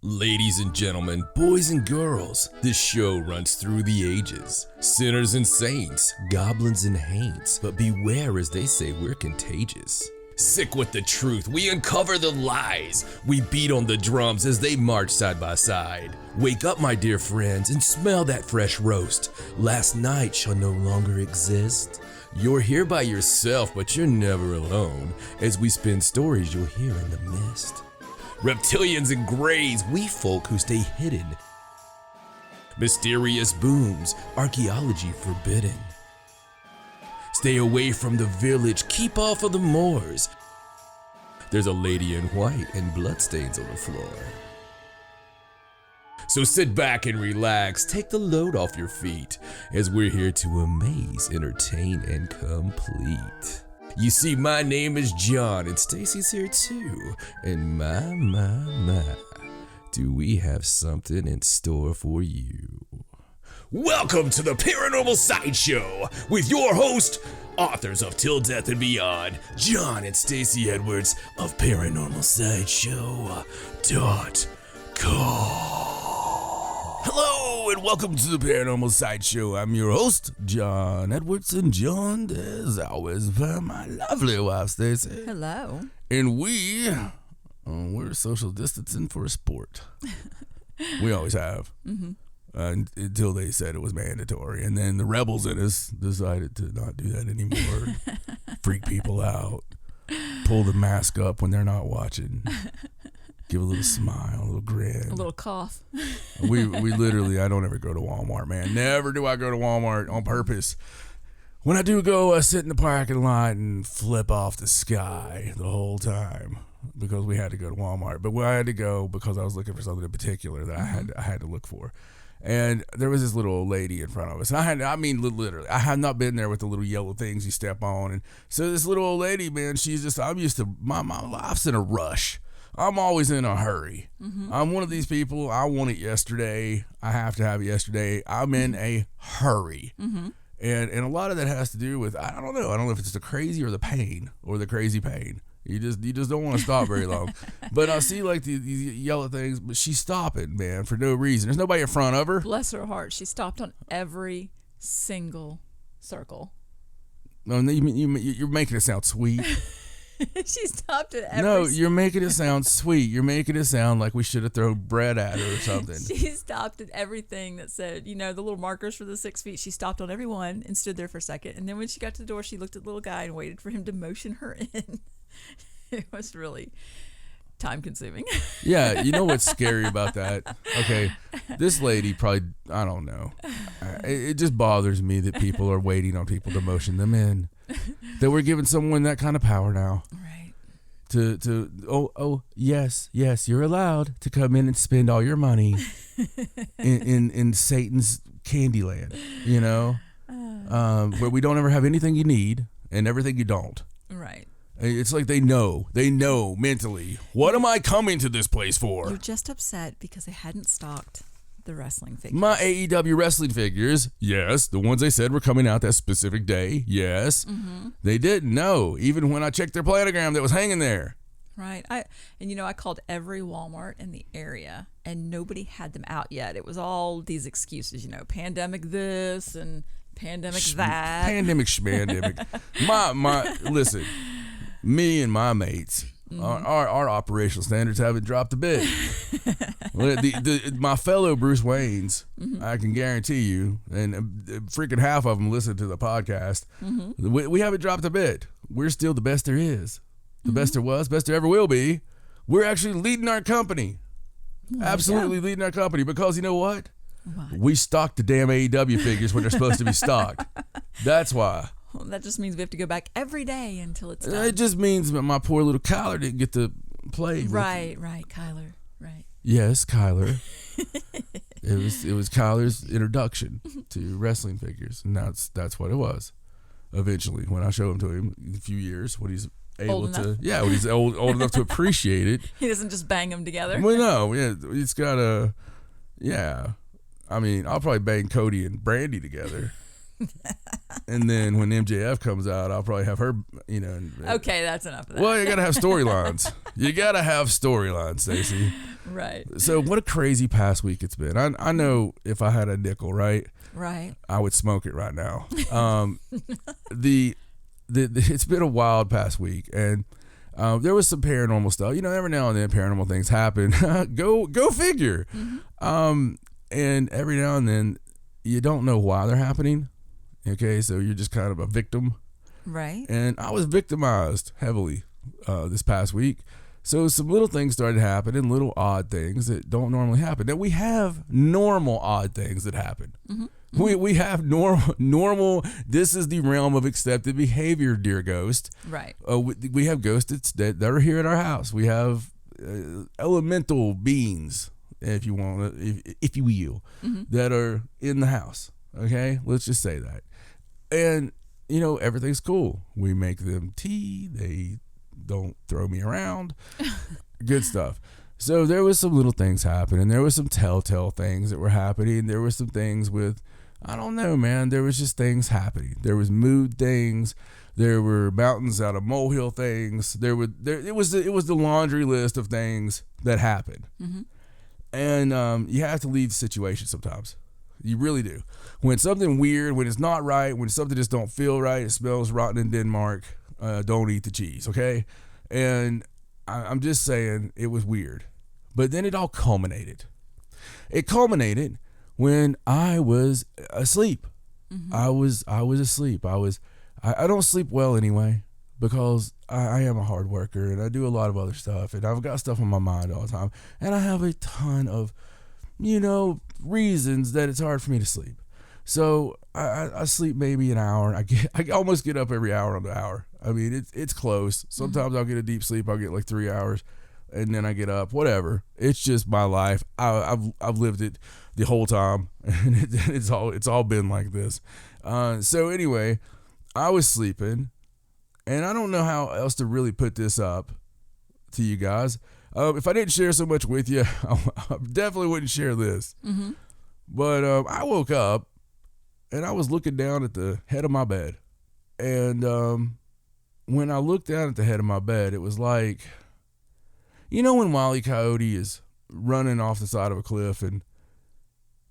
Ladies and gentlemen, boys and girls, this show runs through the ages. Sinners and saints, goblins and haints, but beware as they say we're contagious. Sick with the truth, we uncover the lies. We beat on the drums as they march side by side. Wake up, my dear friends, and smell that fresh roast. Last night shall no longer exist. You're here by yourself, but you're never alone. As we spin stories you'll hear in the mist. Reptilians and greys, we folk who stay hidden. Mysterious booms, archaeology forbidden. Stay away from the village, keep off of the moors. There's a lady in white and bloodstains on the floor. So sit back and relax, take the load off your feet, as we're here to amaze, entertain, and complete. You see, my name is John, and Stacey's here too, and my, do we have something in store for you. Welcome to the Paranormal Sideshow, with your host, authors of Till Death and Beyond, John and Stacey Edwards of ParanormalSideshow.com. Hello and welcome to the Paranormal Sideshow. I'm your host, John Edwards, and joined as always by my lovely wife, Stacey. Hello. And we're social distancing for a sport. We always have. Mm-hmm. Until they said it was mandatory. And then the rebels in us decided to not do that anymore. Freak people out. Pull the mask up when they're not watching. Give a little smile, a little grin. A little cough. We literally, I don't ever go to Walmart, man. Never do I go to Walmart on purpose. When I do go, I sit in the parking lot and flip off the sky the whole time because we had to go to Walmart. But I had to go because I was looking for something in particular that I had to look for. And there was this little old lady in front of us. Literally, I have not been there with the little yellow things you step on. And so this little old lady, man, I'm used to, my life's in a rush. I'm always in a hurry. Mm-hmm. I'm one of these people, I want it yesterday. I have to have it yesterday. I'm in a hurry. Mm-hmm. And a lot of that has to do with, I don't know if it's the crazy or the pain or the crazy pain. You just don't want to stop very long. But I see like these yellow things, but she's stopping, man, for no reason. There's nobody in front of her. Bless her heart. She stopped on every single circle. No, you're making it sound sweet. She stopped at every No, you're making it sound sweet. You're making it sound like we should have thrown bread at her or something. She stopped at everything that said, the little markers for the 6 feet. She stopped on every one and stood there for a second. And then when she got to the door, she looked at the little guy and waited for him to motion her in. It was really time consuming. Yeah, you know what's scary about that? Okay, this lady probably, I don't know. It just bothers me that people are waiting on people to motion them in. That we're giving someone that kind of power now. Right. Yes, you're allowed to come in and spend all your money in Satan's Candyland, where we don't ever have anything you need and everything you don't. Right. It's like they know mentally, what am I coming to this place for? You're just upset because they hadn't stocked the wrestling figures. My AEW wrestling figures, yes. The ones they said were coming out that specific day, yes. Mm-hmm. They didn't know, even when I checked their planogram that was hanging there. Right. I called every Walmart in the area, and nobody had them out yet. It was all these excuses, pandemic this and pandemic that. Pandemic schmandemic. Listen. Me and my mates, our operational standards haven't dropped a bit. My fellow Bruce Waynes, I can guarantee you, and freaking half of them listen to the podcast, we haven't dropped a bit. We're still the best there is. The best there was, best there ever will be. We're actually leading our company. Absolutely leading our company because you know what? We stocked the damn AEW figures when they're supposed to be stocked. That's why. Well, that just means we have to go back every day until it's done. It just means that my poor little Kyler didn't get to play. Right, Kyler, right. Yes, Kyler. It was Kyler's introduction to wrestling figures, and that's what it was. Eventually, when I show him to him in a few years, when he's able to, when he's old enough to appreciate it. He doesn't just bang them together. Well, no, it's got a, I mean, I'll probably bang Cody and Brandy together. And then when MJF comes out, I'll probably have her, Okay, that's enough of that. Well, you got to have storylines. You got to have storylines, Stacey. Right. So what a crazy past week it's been. I know if I had a nickel, right? Right. I would smoke it right now. It's been a wild past week, and there was some paranormal stuff. Every now and then paranormal things happen. Go figure. Mm-hmm. And every now and then you don't know why they're happening. Okay, so you're just kind of a victim. Right. And I was victimized heavily this past week. So some little things started happening, little odd things that don't normally happen. Now we have normal odd things that happen. Mm-hmm. We have normal. This is the realm of accepted behavior, dear ghost. Right. We have ghosts that are here at our house. We have elemental beings, if you want, if you will, mm-hmm. that are in the house. Okay, let's just say that. And everything's cool. We make them tea. They don't throw me around. Good stuff. So there was some little things happening. There was some telltale things that were happening. There were some things with, I don't know, man. There was just things happening. There was mood things. There were mountains out of molehill things. It was the laundry list of things that happened. Mm-hmm. And you have to leave the situation sometimes. You really do. When something weird, when it's not right, when something just don't feel right, it smells rotten in Denmark, don't eat the cheese, okay? And I'm just saying it was weird. But then it all culminated. It culminated when I was asleep. Mm-hmm. I was asleep. I don't sleep well anyway because I am a hard worker and I do a lot of other stuff and I've got stuff on my mind all the time. And I have a ton of reasons that it's hard for me to sleep. So I sleep maybe an hour. I almost get up every hour on the hour. I mean, it's close. Sometimes I'll get a deep sleep. I'll get like 3 hours, and then I get up. Whatever. It's just my life. I've lived it the whole time, and it's all been like this. So anyway, I was sleeping, and I don't know how else to really put this up to you guys. If I didn't share so much with you, I definitely wouldn't share this. Mm-hmm. But I woke up, and I was looking down at the head of my bed. And when I looked down at the head of my bed, it was like, when Wile E. Coyote is running off the side of a cliff, and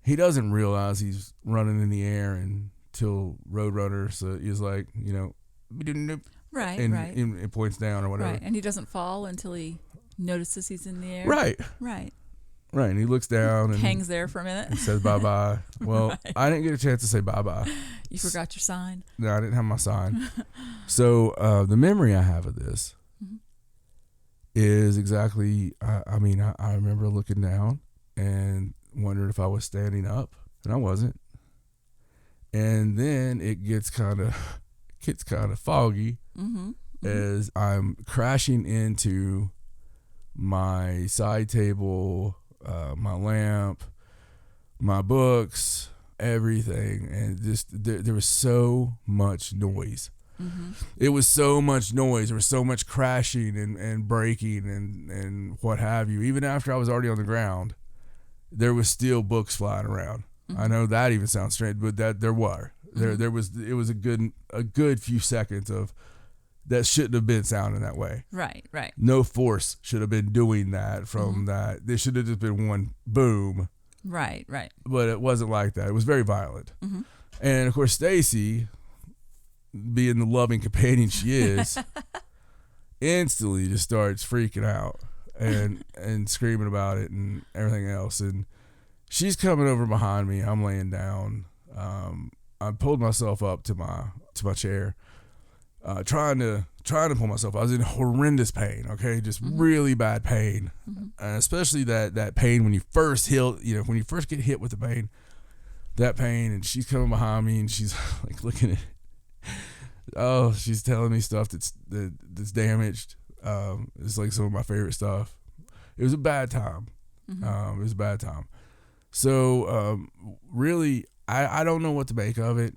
he doesn't realize he's running in the air until Roadrunner is like, right, and, right. and it points down or whatever. Right, and he doesn't fall until he notices he's in the air. Right. Right. Right, and he looks down and hangs there for a minute and says bye-bye. Well, right. I didn't get a chance to say bye-bye. You forgot your sign? No, I didn't have my sign. So the memory I have of this is exactly, I remember looking down and wondering if I was standing up, and I wasn't. And then it gets kind of foggy as I'm crashing into my side table, my lamp, my books, everything, and just there was so much noise. Mm-hmm. It was so much noise. There was so much crashing and breaking and what have you. Even after I was already on the ground, there was still books flying around. Mm-hmm. I know that even sounds strange, but that there were. There was. It was a good few seconds of that shouldn't have been sounding that way. Right. No force should have been doing that from that. There should have just been one boom. Right. But it wasn't like that. It was very violent. Mm-hmm. And of course, Stacey, being the loving companion she is, instantly just starts freaking out and screaming about it and everything else. And she's coming over behind me. I'm laying down. I pulled myself up to my chair. Trying to pull myself. I was in horrendous pain. Okay, just really bad pain, especially that pain when you first when you first get hit with the pain, that pain. And she's coming behind me and she's like looking at. Oh, she's telling me stuff that's damaged. It's like some of my favorite stuff. It was a bad time. It was a bad time. So really, I don't know what to make of it.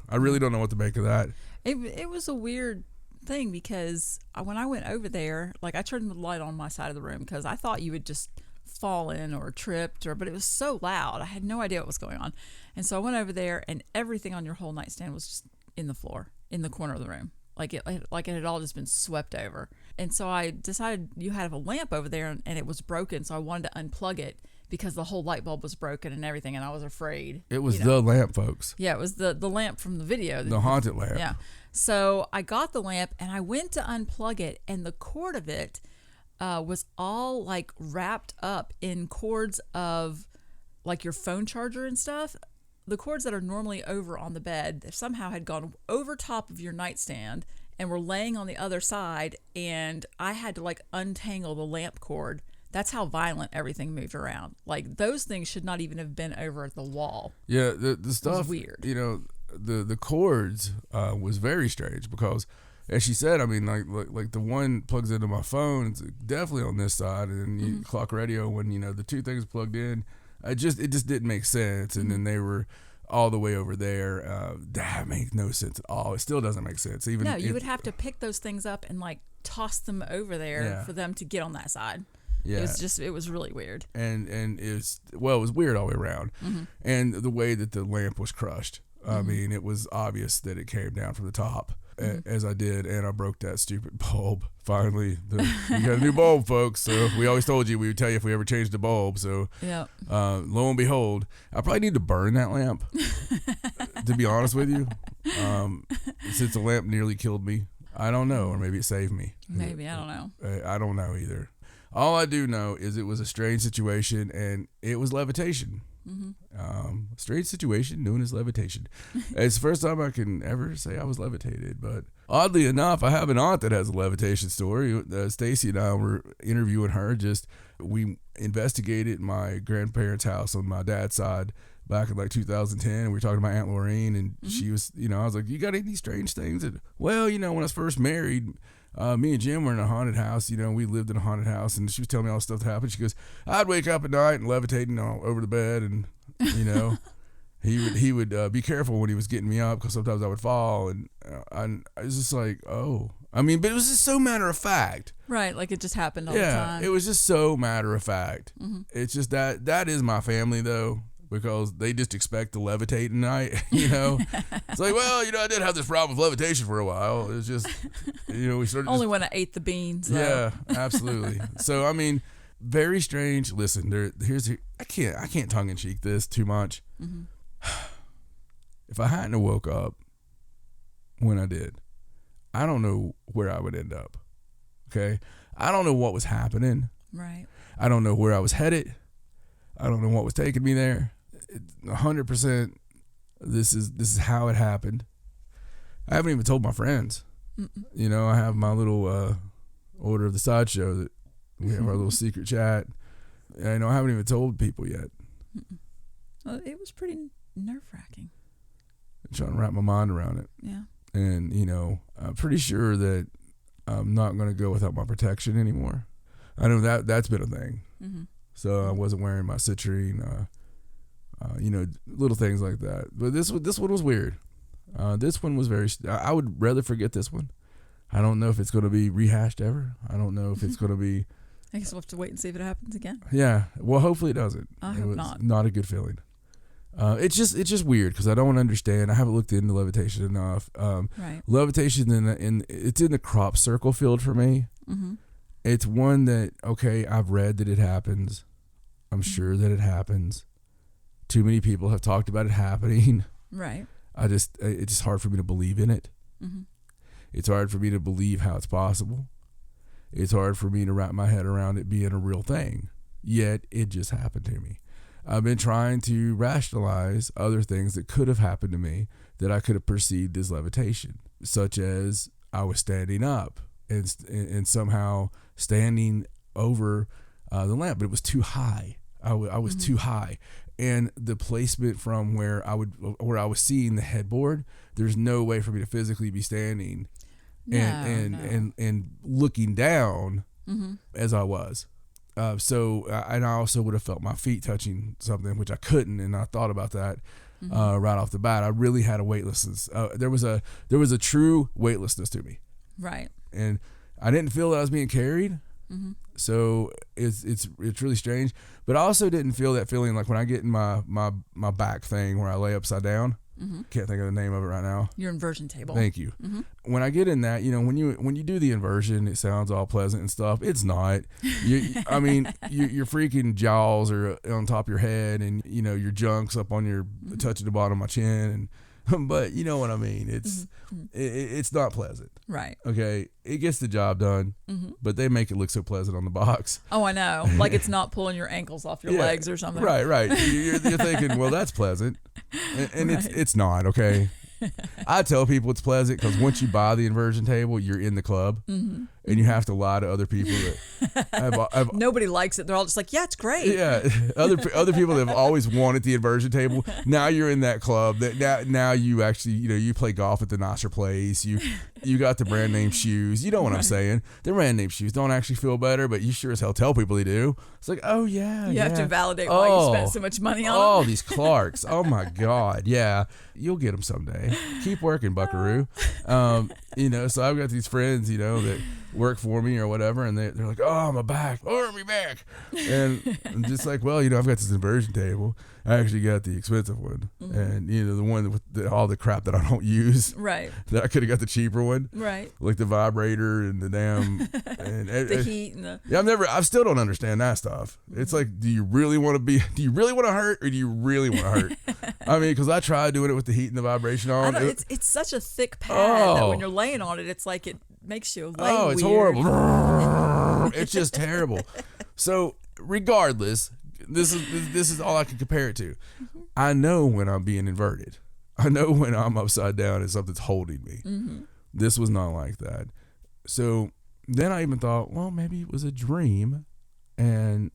I really don't know what to make of that. It was a weird thing because when I went over there, like I turned the light on my side of the room because I thought you would just fallen or tripped, but it was so loud. I had no idea what was going on. And so I went over there, and everything on your whole nightstand was just in the floor, in the corner of the room. Like it had all just been swept over. And so I decided you had a lamp over there, and it was broken. So I wanted to unplug it because the whole light bulb was broken and everything, and I was afraid. It was the lamp, folks. Yeah, it was the lamp from the video. The haunted lamp. Yeah. So I got the lamp, and I went to unplug it, and the cord of it was all like wrapped up in cords of like your phone charger and stuff. The cords that are normally over on the bed somehow had gone over top of your nightstand and were laying on the other side, and I had to like untangle the lamp cord. That's how violent everything moved around. Like those things should not even have been over at the wall. Yeah, the stuff was weird. The cords was very strange because, as she said, I mean, like the one plugs into my phone, it's definitely on this side, and then you clock radio when the two things plugged in. It just didn't make sense, and then they were all the way over there. That makes no sense at all. It still doesn't make sense. Even no, you would have to pick those things up and like toss them over there for them to get on that side. Yeah, it was really weird. And it was weird all the way around, and the way that the lamp was crushed. I mean, it was obvious that it came down from the top. As I did, and I broke that stupid bulb. Finally, we got a new bulb, folks. So we always told you we would tell you if we ever changed the bulb. So lo and behold, I probably need to burn that lamp. To be honest with you, since the lamp nearly killed me, I don't know, or maybe it saved me. Maybe I don't know. I don't know either. All I do know is it was a strange situation, and it was levitation. Strange situation known as levitation. It's the first time I can ever say I was levitated, but oddly enough, I have an aunt that has a levitation story. Stacey and I were interviewing her. We investigated my grandparents' house on my dad's side back in like 2010. We were talking to my Aunt Lorraine, and she was, I was like, "You got any strange things?" And, well, when I was first married, me and Jim were in a haunted house. We lived in a haunted house, and she was telling me all the stuff that happened. She goes, I'd wake up at night and levitating over the bed, and he would be careful when he was getting me up because sometimes I would fall, and I was just like, oh, I mean, but it was just so matter of fact, right? Like it just happened all the time. Yeah, it was just so matter of fact. It's just that is my family though. Because they just expect to levitate at night, It's like, well, I did have this problem with levitation for a while. It was just, we started. Only when I ate the beans. Though. Yeah, absolutely. So, I mean, very strange. Listen, I can't tongue in cheek this too much. If I hadn't woke up when I did, I don't know where I would end up. Okay, I don't know what was happening. Right. I don't know where I was headed. I don't know what was taking me there. 100%. This is how it happened. I haven't even told my friends. I have my little Order of the Sideshow that we have our little secret chat. I haven't even told people yet. Well, it was pretty nerve-wracking. I'm trying to wrap my mind around it. Yeah. And I'm pretty sure that I'm not going to go without my protection anymore. I know that's been a thing. So I wasn't wearing my citrine, little things like that. But this one was weird. This one was I would rather forget this one. I don't know if it's going to be rehashed ever. I don't know if it's going to be. I guess we'll have to wait and see if it happens again. Yeah. Well, hopefully it doesn't. I hope not. Not a good feeling. It's just weird because I don't understand. I haven't looked into levitation enough. Right. Levitation it's in the crop circle field for me. It's one that, okay, I've read that it happens. I'm sure that it happens. Too many people have talked about it happening. Right. It's just hard for me to believe in it. It's hard for me to believe how it's possible. It's hard for me to wrap my head around it being a real thing. Yet it just happened to me. I've been trying to rationalize other things that could have happened to me that I could have perceived as levitation, such as I was standing up and somehow standing over the lamp, but it was too high. I was too high, and the placement from where I was seeing the headboard, there's no way for me to physically be standing and looking down as I was. So and I also would have felt my feet touching something, which I couldn't, and I thought about that right off the bat. I really had a weightlessness. There was a true weightlessness to me. Right. And I didn't feel that I was being carried. So it's really strange. But I also didn't feel that feeling like when I get in my back thing where I lay upside down. Can't think of the name of it right now. Your inversion table. Thank you. When I get in that, when you do the inversion, it sounds all pleasant and stuff. It's not. I mean, your freaking jaws are on top of your head, and your junk's up on your touching the bottom of my chin, and but you know what I mean. It's not pleasant. Right. Okay. It gets the job done, but they make it look so pleasant on the box. Oh, I know. Like it's not pulling your ankles off your legs or something. Right. You're thinking, well, that's pleasant, and it's not. Okay. I tell people it's pleasant because once you buy the inversion table, you're in the club, and you have to lie to other people that have nobody likes it. They're all just like, yeah, it's great. Yeah, other people that have always wanted the inversion table. Now you're in that club. That now you actually you play golf at the nicer place. You got the brand name shoes. You know what I'm saying? The brand name shoes don't actually feel better, but you sure as hell tell people they do. It's like, oh yeah, you have to validate why you spent so much money on them. Oh, these Clarks. Oh my God, yeah, you'll get them someday. Keep working, Buckaroo. So I've got these friends, that work for me or whatever, and they're like, oh, my back, me back, and I'm just like, well, I've got this inversion table. I actually got the expensive one, and the one with all the crap that I don't use. Right. That I could have got the cheaper one. Right. Like the vibrator and the damn and the heat and the. Yeah, I still don't understand that stuff. It's like, do you really want to hurt, or do you really want to hurt? I mean, because I tried doing it with the heat and the vibration on. It's such a thick pad that when you're laying on it, it's like it makes you lay weird. It's horrible. It's just terrible. So regardless, this is all I can compare it to. I know when I'm being inverted. I know when I'm upside down and something's holding me. This was not like that. So then I even thought, well, maybe it was a dream, and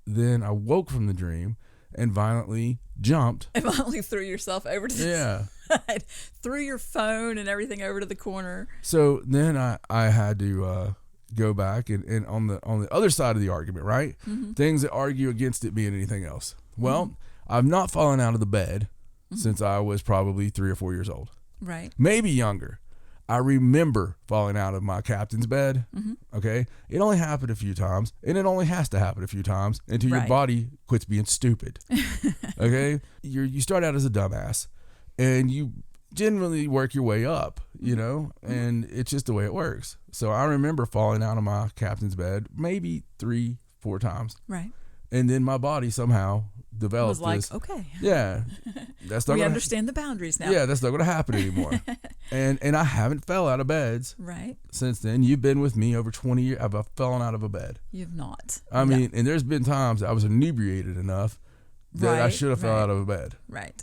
then I woke from the dream and violently jumped. And violently threw yourself over to the side. Threw your phone and everything over to the corner. So then I had to go back and on the other side of the argument, right? Things that argue against it being anything else. Well, I've not fallen out of the bed since I was probably 3 or 4 years old. Right. Maybe younger. I remember falling out of my captain's bed. Okay. It only happened a few times, and it only has to happen a few times until your body quits being stupid. Okay. You start out as a dumbass, and you generally work your way up, and it's just the way it works. So I remember falling out of my captain's bed maybe 3-4 times. Right. And then my body somehow developed okay. Yeah. That's not we understand the boundaries now. Yeah, that's not going to happen anymore. and I haven't fell out of beds. Right. Since then. You've been with me over 20 years. I've fallen out of a bed. You've not. I mean, and there's been times I was inebriated enough that I should have fell out of a bed. Right.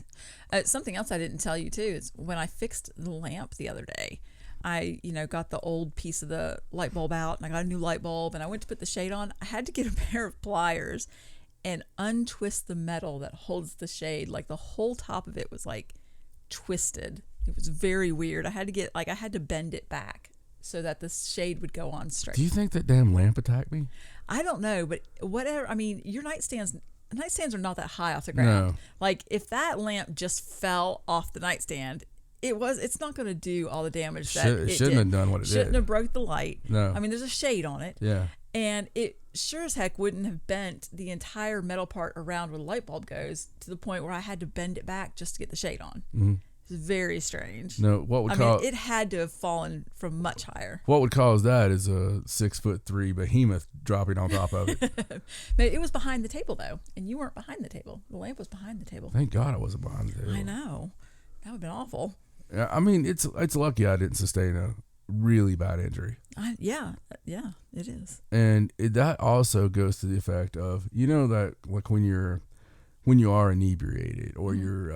Something else I didn't tell you too is when I fixed the lamp the other day, I, got the old piece of the light bulb out, and I got a new light bulb, and I went to put the shade on. I had to get a pair of pliers and untwist the metal that holds the shade. Like the whole top of it was like twisted. It was very weird. I had to bend it back so that the shade would go on straight. Do you think that damn lamp attacked me? I don't know, but whatever. I mean, your nightstands are not that high off the ground. No. Like if that lamp just fell off the nightstand, it's not going to do all the damage that it shouldn't have done what it did. Shouldn't have broke the light. No. I mean, there's a shade on it. Yeah. And it sure as heck wouldn't have bent the entire metal part around where the light bulb goes to the point where I had to bend it back just to get the shade on. It's very strange. No, it had to have fallen from much higher. What would cause that is a 6'3" behemoth dropping on top of it. But it was behind the table though, and you weren't behind the table. The lamp was behind the table. Thank God I wasn't behind the table. I know. That would have been awful. Yeah, I mean, it's lucky I didn't sustain a really bad injury. Yeah, it is. And that also goes to the effect of, that like when you are inebriated or you're,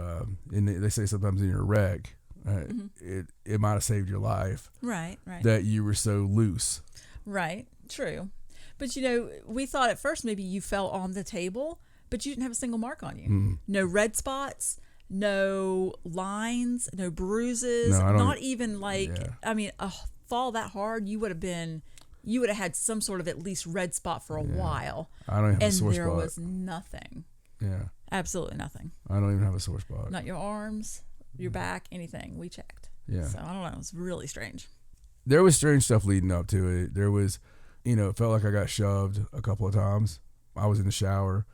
and they say sometimes in your wreck, it might have saved your life. Right. That you were so loose. Right. True. But we thought at first maybe you fell on the table, but you didn't have a single mark on you. No red spots. No lines, no bruises, not even a fall that hard, you would have had some sort of at least red spot for a while. I don't even have a sore spot. And there was nothing. Yeah. Absolutely nothing. I don't even have a sore spot. Not your arms, your back, anything. We checked. Yeah. So I don't know. It's really strange. There was strange stuff leading up to it. There was it felt like I got shoved a couple of times. I was in the shower,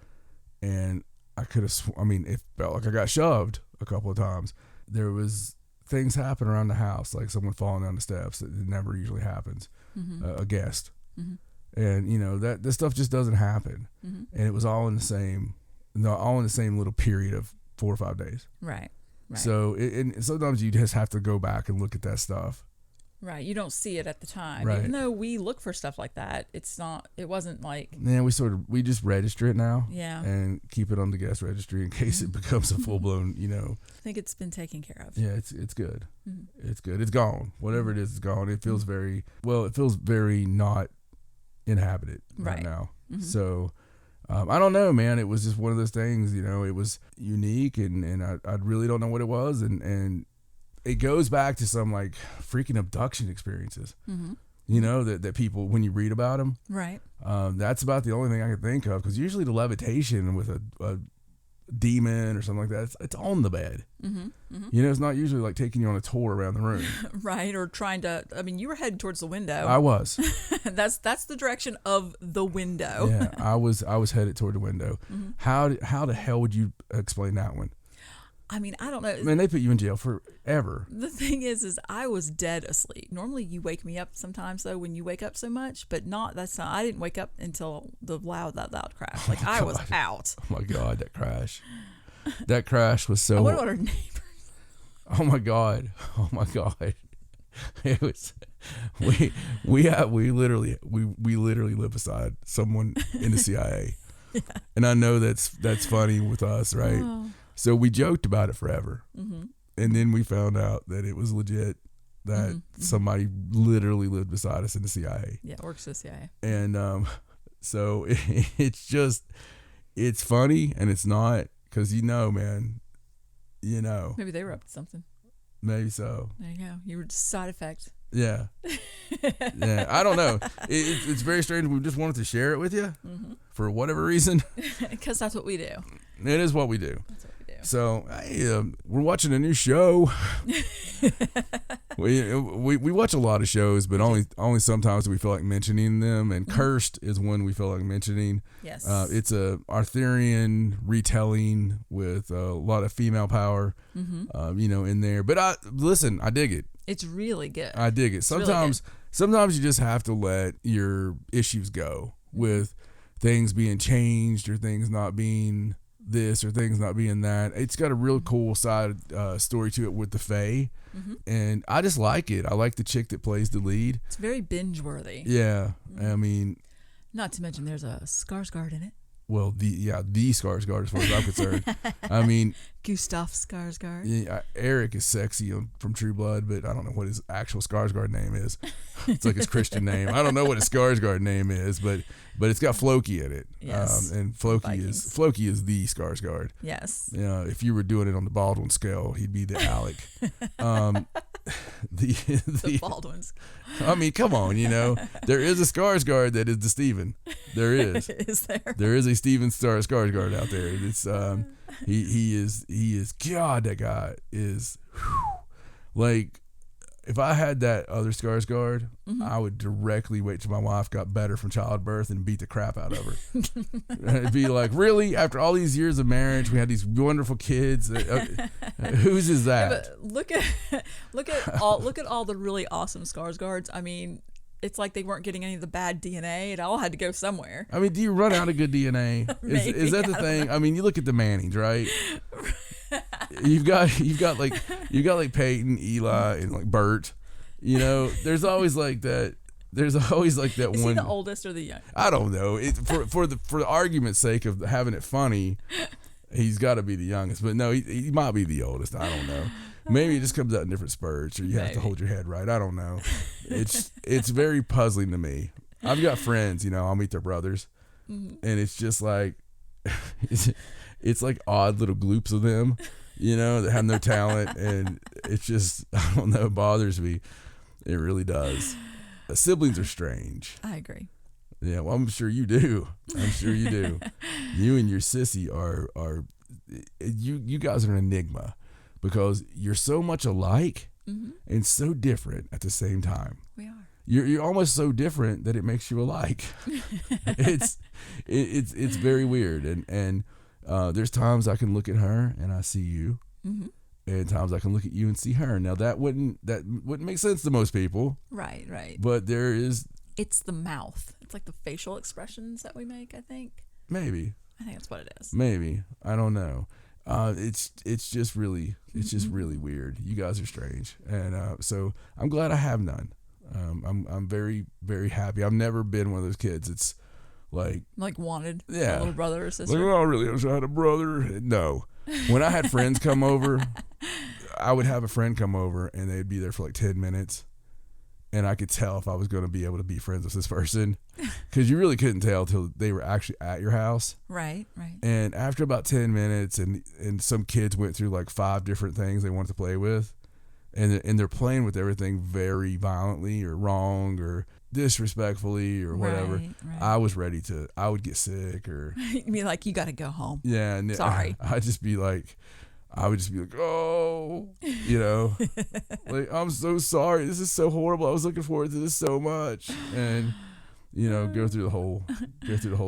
and I could have. It felt like I got shoved a couple of times. There was things happen around the house, like someone falling down the steps. It never usually happens. A guest, and that this stuff just doesn't happen. And it was all in the same little period of 4 or 5 days. Right. So and sometimes you just have to go back and look at that stuff. Right. You don't see it at the time. Right. Even though we look for stuff like that, it wasn't like. Yeah, we just register it now. Yeah. And keep it on the guest registry in case it becomes a full blown, I think it's been taken care of. Yeah, it's good. It's good. It's gone. Whatever it is, it's gone. It feels very not inhabited right now. So I don't know, man. It was just one of those things, it was unique and I really don't know what it was. And it goes back to some like freaking abduction experiences, that people, when you read about them, right. That's about the only thing I can think of. Cause usually the levitation with a demon or something like that, it's on the bed. It's not usually like taking you on a tour around the room. Right. Or trying to, you were heading towards the window. I was. That's the direction of the window. Yeah. I was headed toward the window. How the hell would you explain that one? I don't know. Man, they put you in jail forever. The thing is I was dead asleep. Normally you wake me up sometimes though when you wake up so much, but I didn't wake up until that loud crash. Like I was out. Oh my God, that crash. That crash was so. I wonder what our neighbors. Oh my God. It was. We literally live beside someone in the CIA, yeah. And I know that's funny with us, right? Oh. So we joked about it forever, and then we found out that it was legit. That somebody literally lived beside us in the CIA. Yeah, works for the CIA. And so it's funny and it's not, because man, maybe they were up to something. Maybe so. There you go. You were just side effect. Yeah. Yeah. I don't know. It's very strange. We just wanted to share it with you for whatever reason. Because that's what we do. It is what we do. That's what we do. So we're watching a new show. we watch a lot of shows, but only sometimes do we feel like mentioning them. And Cursed is one we feel like mentioning. Yes. It's a Arthurian retelling with a lot of female power, in there. But I dig it. It's really good. I dig it. Sometimes you just have to let your issues go with things being changed or things not being this or things not being that. It's got a real cool side story to it with the Fae, and I just like it. I like the chick that plays the lead. It's very binge worthy. Yeah, not to mention there's a Skarsgård in it. Well, the Skarsgård as far as I'm concerned. Gustav Skarsgård. Yeah, Eric is sexy from True Blood, but I don't know what his actual Skarsgård name is. It's like his Christian name. I don't know what his Skarsgård name is, but it's got Floki in it. Yes. And Floki is the Skarsgård. Yes. If you were doing it on the Baldwin scale, he'd be the Alec. The Baldwins. Come on, there is a Skarsgård that is the Steven. There is. Is there? There is a Steven Skarsgård out there. It's he is God, that guy is like, if I had that other Skarsgård, I would directly wait till my wife got better from childbirth and beat the crap out of her. It'd be like, really? After all these years of marriage, we had these wonderful kids. Whose is that? Yeah, but look at all the really awesome Skarsgårds. It's like they weren't getting any of the bad DNA. It all had to go somewhere. Do you run out of good DNA? Is that the thing? You look at the Mannings, right? You've got like Peyton, Eli, and like Bert. There's always like that. There's always like that Is one. Is he the oldest or the young? I don't know. For the argument's sake of having it funny, he's got to be the youngest. But no, he might be the oldest. I don't know. Maybe it just comes out in different spurts, or you have to hold your head right. I don't know. It's very puzzling to me. I've got friends, I'll meet their brothers, and it's just like it's like odd little gloops of them, that have no talent, and it's just, I don't know, it bothers me. It really does. Siblings are strange. I agree. Yeah, well, I'm sure you do. You and your sissy are you guys are an enigma, because you're so much alike and so different at the same time. We are. you're almost so different that it makes you alike. it's very weird, and there's times I can look at her and I see you, and times I can look at you and see her. Now that wouldn't make sense to most people, right. But there is. It's the mouth. It's like the facial expressions that we make. I think that's what it is. Maybe I don't know. It's just really weird. You guys are strange, and so I'm glad I have none. I'm very, very happy. I've never been one of those kids. It's like wanted, yeah, a little brother or sister. Like, oh, I really wish I had a brother. No, when I had friends come over, I would have a friend come over and they'd be there for like 10 minutes, and I could tell if I was going to be able to be friends with this person, because you really couldn't tell till they were actually at your house. Right. And after about 10 minutes, and some kids went through like 5 different things they wanted to play with. And they're playing with everything very violently or wrong or disrespectfully or whatever. Right. I would get sick or. You'd be like, you got to go home. Yeah. And sorry. I would just be like, oh, like, I'm so sorry. This is so horrible. I was looking forward to this so much. And, go through the whole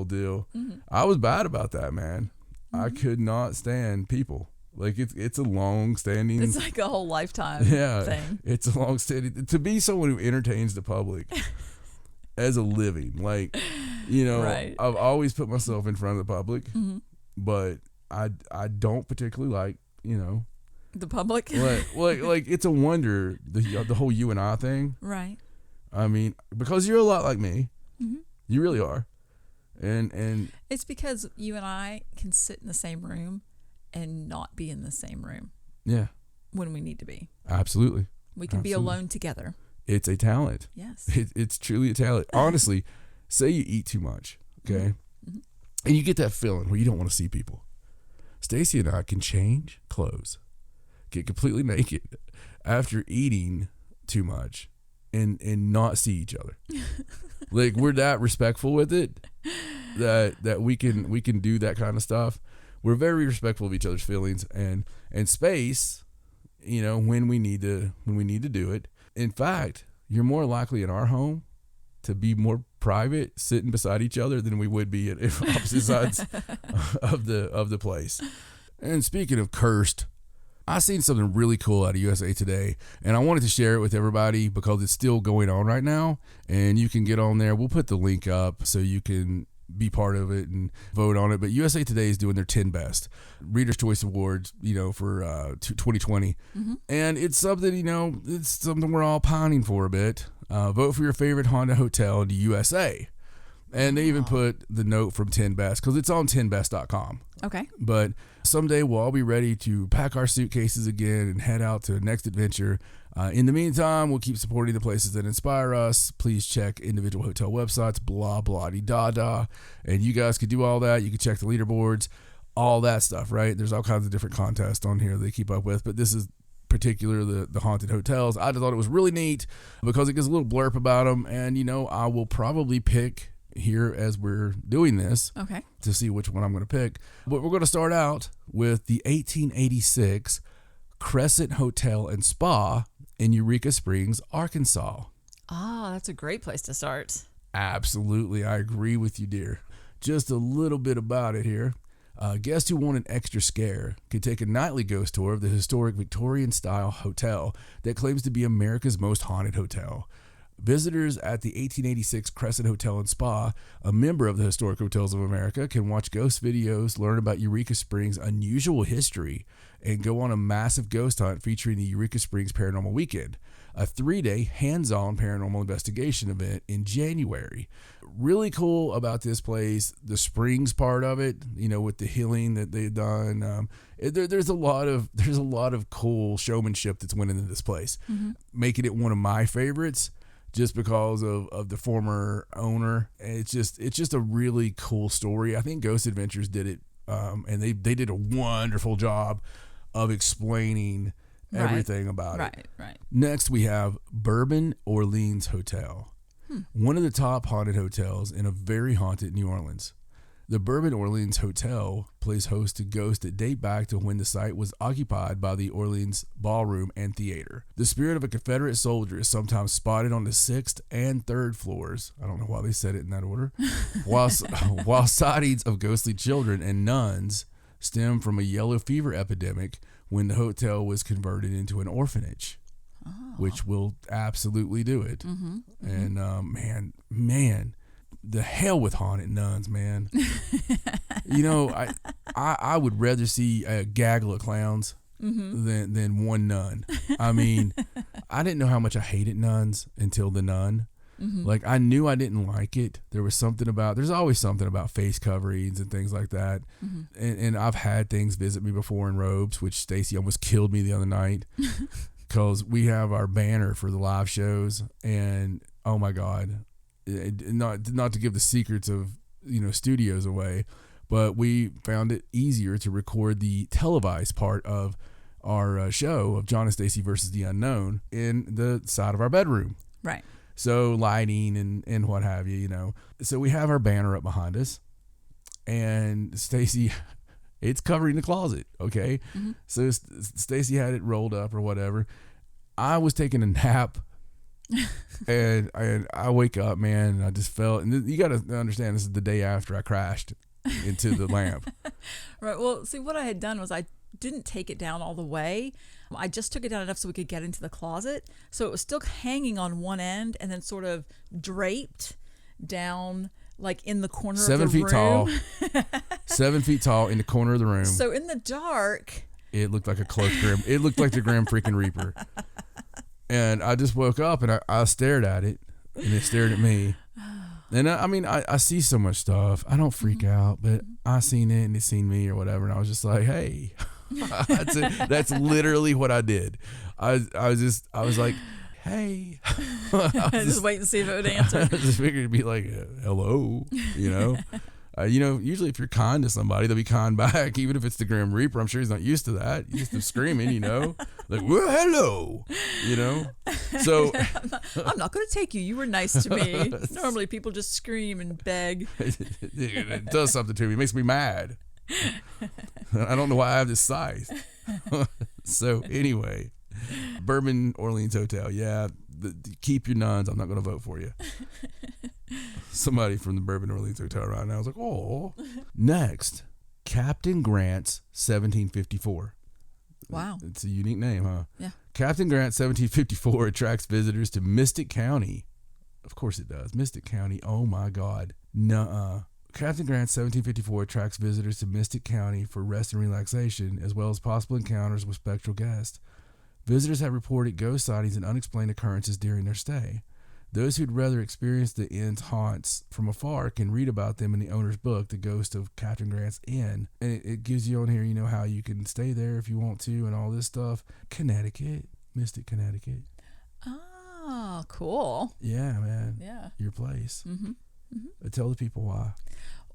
deal. Mm-hmm. I was bad about that, man. Mm-hmm. I could not stand people. Like it's a long standing. It's like a whole lifetime thing. It's a long standing to be someone who entertains the public as a living. Like, right. I've always put myself in front of the public, but I don't particularly like, the public. like it's a wonder the whole you and I thing. Right. I mean, because you're a lot like me. Mm-hmm. You really are. And it's because you and I can sit in the same room and not be in the same room. Yeah. When we need to be. Absolutely. We can be alone together. It's a talent. Yes. It's truly a talent. Honestly, say you eat too much, okay? Mm-hmm. And you get that feeling where you don't want to see people. Stacey and I can change clothes, get completely naked after eating too much and not see each other. Like, we're that respectful with it that we can do that kind of stuff. We're very respectful of each other's feelings and space, when we need to do it. In fact, you're more likely in our home to be more private sitting beside each other than we would be at opposite sides of the place. And speaking of cursed, I seen something really cool out of USA Today, and I wanted to share it with everybody because it's still going on right now, and you can get on there. We'll put the link up so you can be part of it and vote on it. But USA Today is doing their 10 best Reader's Choice Awards, for 2020. Mm-hmm. And it's something, it's something we're all pining for a bit. Vote for your favorite haunted hotel in the USA. And they even put the note from 10 best because it's on 10best.com. Okay. But someday we'll all be ready to pack our suitcases again and head out to the next adventure. In the meantime, we'll keep supporting the places that inspire us. Please check individual hotel websites, blah, blah, da, da. And you guys could do all that. You can check the leaderboards, all that stuff, right? There's all kinds of different contests on here they keep up with. But this is particular, the haunted hotels. I just thought it was really neat because it gives a little blurb about them. And, I will probably pick here as we're doing this to see which one I'm going to pick. But we're going to start out with the 1886 Crescent Hotel and Spa in Eureka Springs, Arkansas. That's a great place to start. Absolutely. I agree with you, dear. Just a little bit about it here. Guests who want an extra scare can take a nightly ghost tour of the historic Victorian-style hotel that claims to be America's most haunted hotel. Visitors at the 1886 Crescent Hotel and Spa, a member of the Historic Hotels of America, can watch ghost videos, learn about Eureka Springs' unusual history, and go on a massive ghost hunt featuring the Eureka Springs Paranormal Weekend, a 3-day hands-on paranormal investigation event in January. Really cool about this place, the springs part of it, with the healing that they've done. There's a lot of cool showmanship that's went into this place, making it one of my favorites. Just because of the former owner. It's just a really cool story. I think Ghost Adventures did it, and they did a wonderful job of explaining everything about it. Right. Next, we have Bourbon Orleans Hotel, one of the top haunted hotels in a very haunted New Orleans. The Bourbon Orleans Hotel plays host to ghosts that date back to when the site was occupied by the Orleans Ballroom and Theater. The spirit of a Confederate soldier is sometimes spotted on the 6th and 3rd floors. I don't know why they said it in that order. while sightings of ghostly children and nuns stem from a yellow fever epidemic when the hotel was converted into an orphanage, which will absolutely do it. And man, the hell with haunted nuns, man. You know, I would rather see a gaggle of clowns than one nun. I mean, I didn't know how much I hated nuns until The Nun. Like, I knew I didn't like it. There's always something about face coverings and things like that. And I've had things visit me before in robes, which Stacey almost killed me the other night because we have our banner for the live shows, and oh my God, not to give the secrets of, studios away, but we found it easier to record the televised part of our show of John and Stacey versus the Unknown in the side of our bedroom. Right. So lighting and what have you, So we have our banner up behind us, and Stacey, it's covering the closet, okay? So Stacey had it rolled up or whatever. I was taking a nap, and I wake up, man, and I just felt, and you got to understand, this is the day after I crashed into the lamp. Right. Well, see, what I had done was I didn't take it down all the way. I just took it down enough so we could get into the closet. So it was still hanging on one end and then sort of draped down, like in the corner of the room. 7 feet tall. 7 feet tall in the corner of the room. So in the dark, it looked like a cloaked Grim. It looked like the Grim freaking Reaper. And I just woke up and I stared at it, and it stared at me. And I see so much stuff. I don't freak out, but I seen it and it seen me or whatever. And I was just like, hey, that's it. That's literally what I did. I was like, hey. just wait and see if it would answer. I just figured it'd be like, hello, usually if you're kind to somebody, they'll be kind back, even if it's the Grim Reaper. I'm sure he's not used to that. He's used to screaming, like, well, hello, So I'm not going to take you. You were nice to me. Normally people just scream and beg. It does something to me. It makes me mad. I don't know why I have this size. So anyway, Bourbon Orleans Hotel. Yeah, keep your nuns. I'm not going to vote for you. Somebody from the Bourbon Orleans Hotel right now. I was like, oh. Next, Captain Grant's 1754. Wow. It's a unique name, huh? Yeah. Captain Grant's 1754 attracts visitors to Mystic County. Of course it does. Mystic County. Oh my God. Nuh-uh. Captain Grant's 1754 attracts visitors to Mystic County for rest and relaxation, as well as possible encounters with spectral guests. Visitors have reported ghost sightings and unexplained occurrences during their stay. Those who'd rather experience the inn's haunts from afar can read about them in the owner's book, The Ghost of Captain Grant's Inn. And it gives you on here, how you can stay there if you want to and all this stuff. Connecticut. Mystic, Connecticut. Oh, cool. Yeah, man. Yeah. Your place. Tell the people why.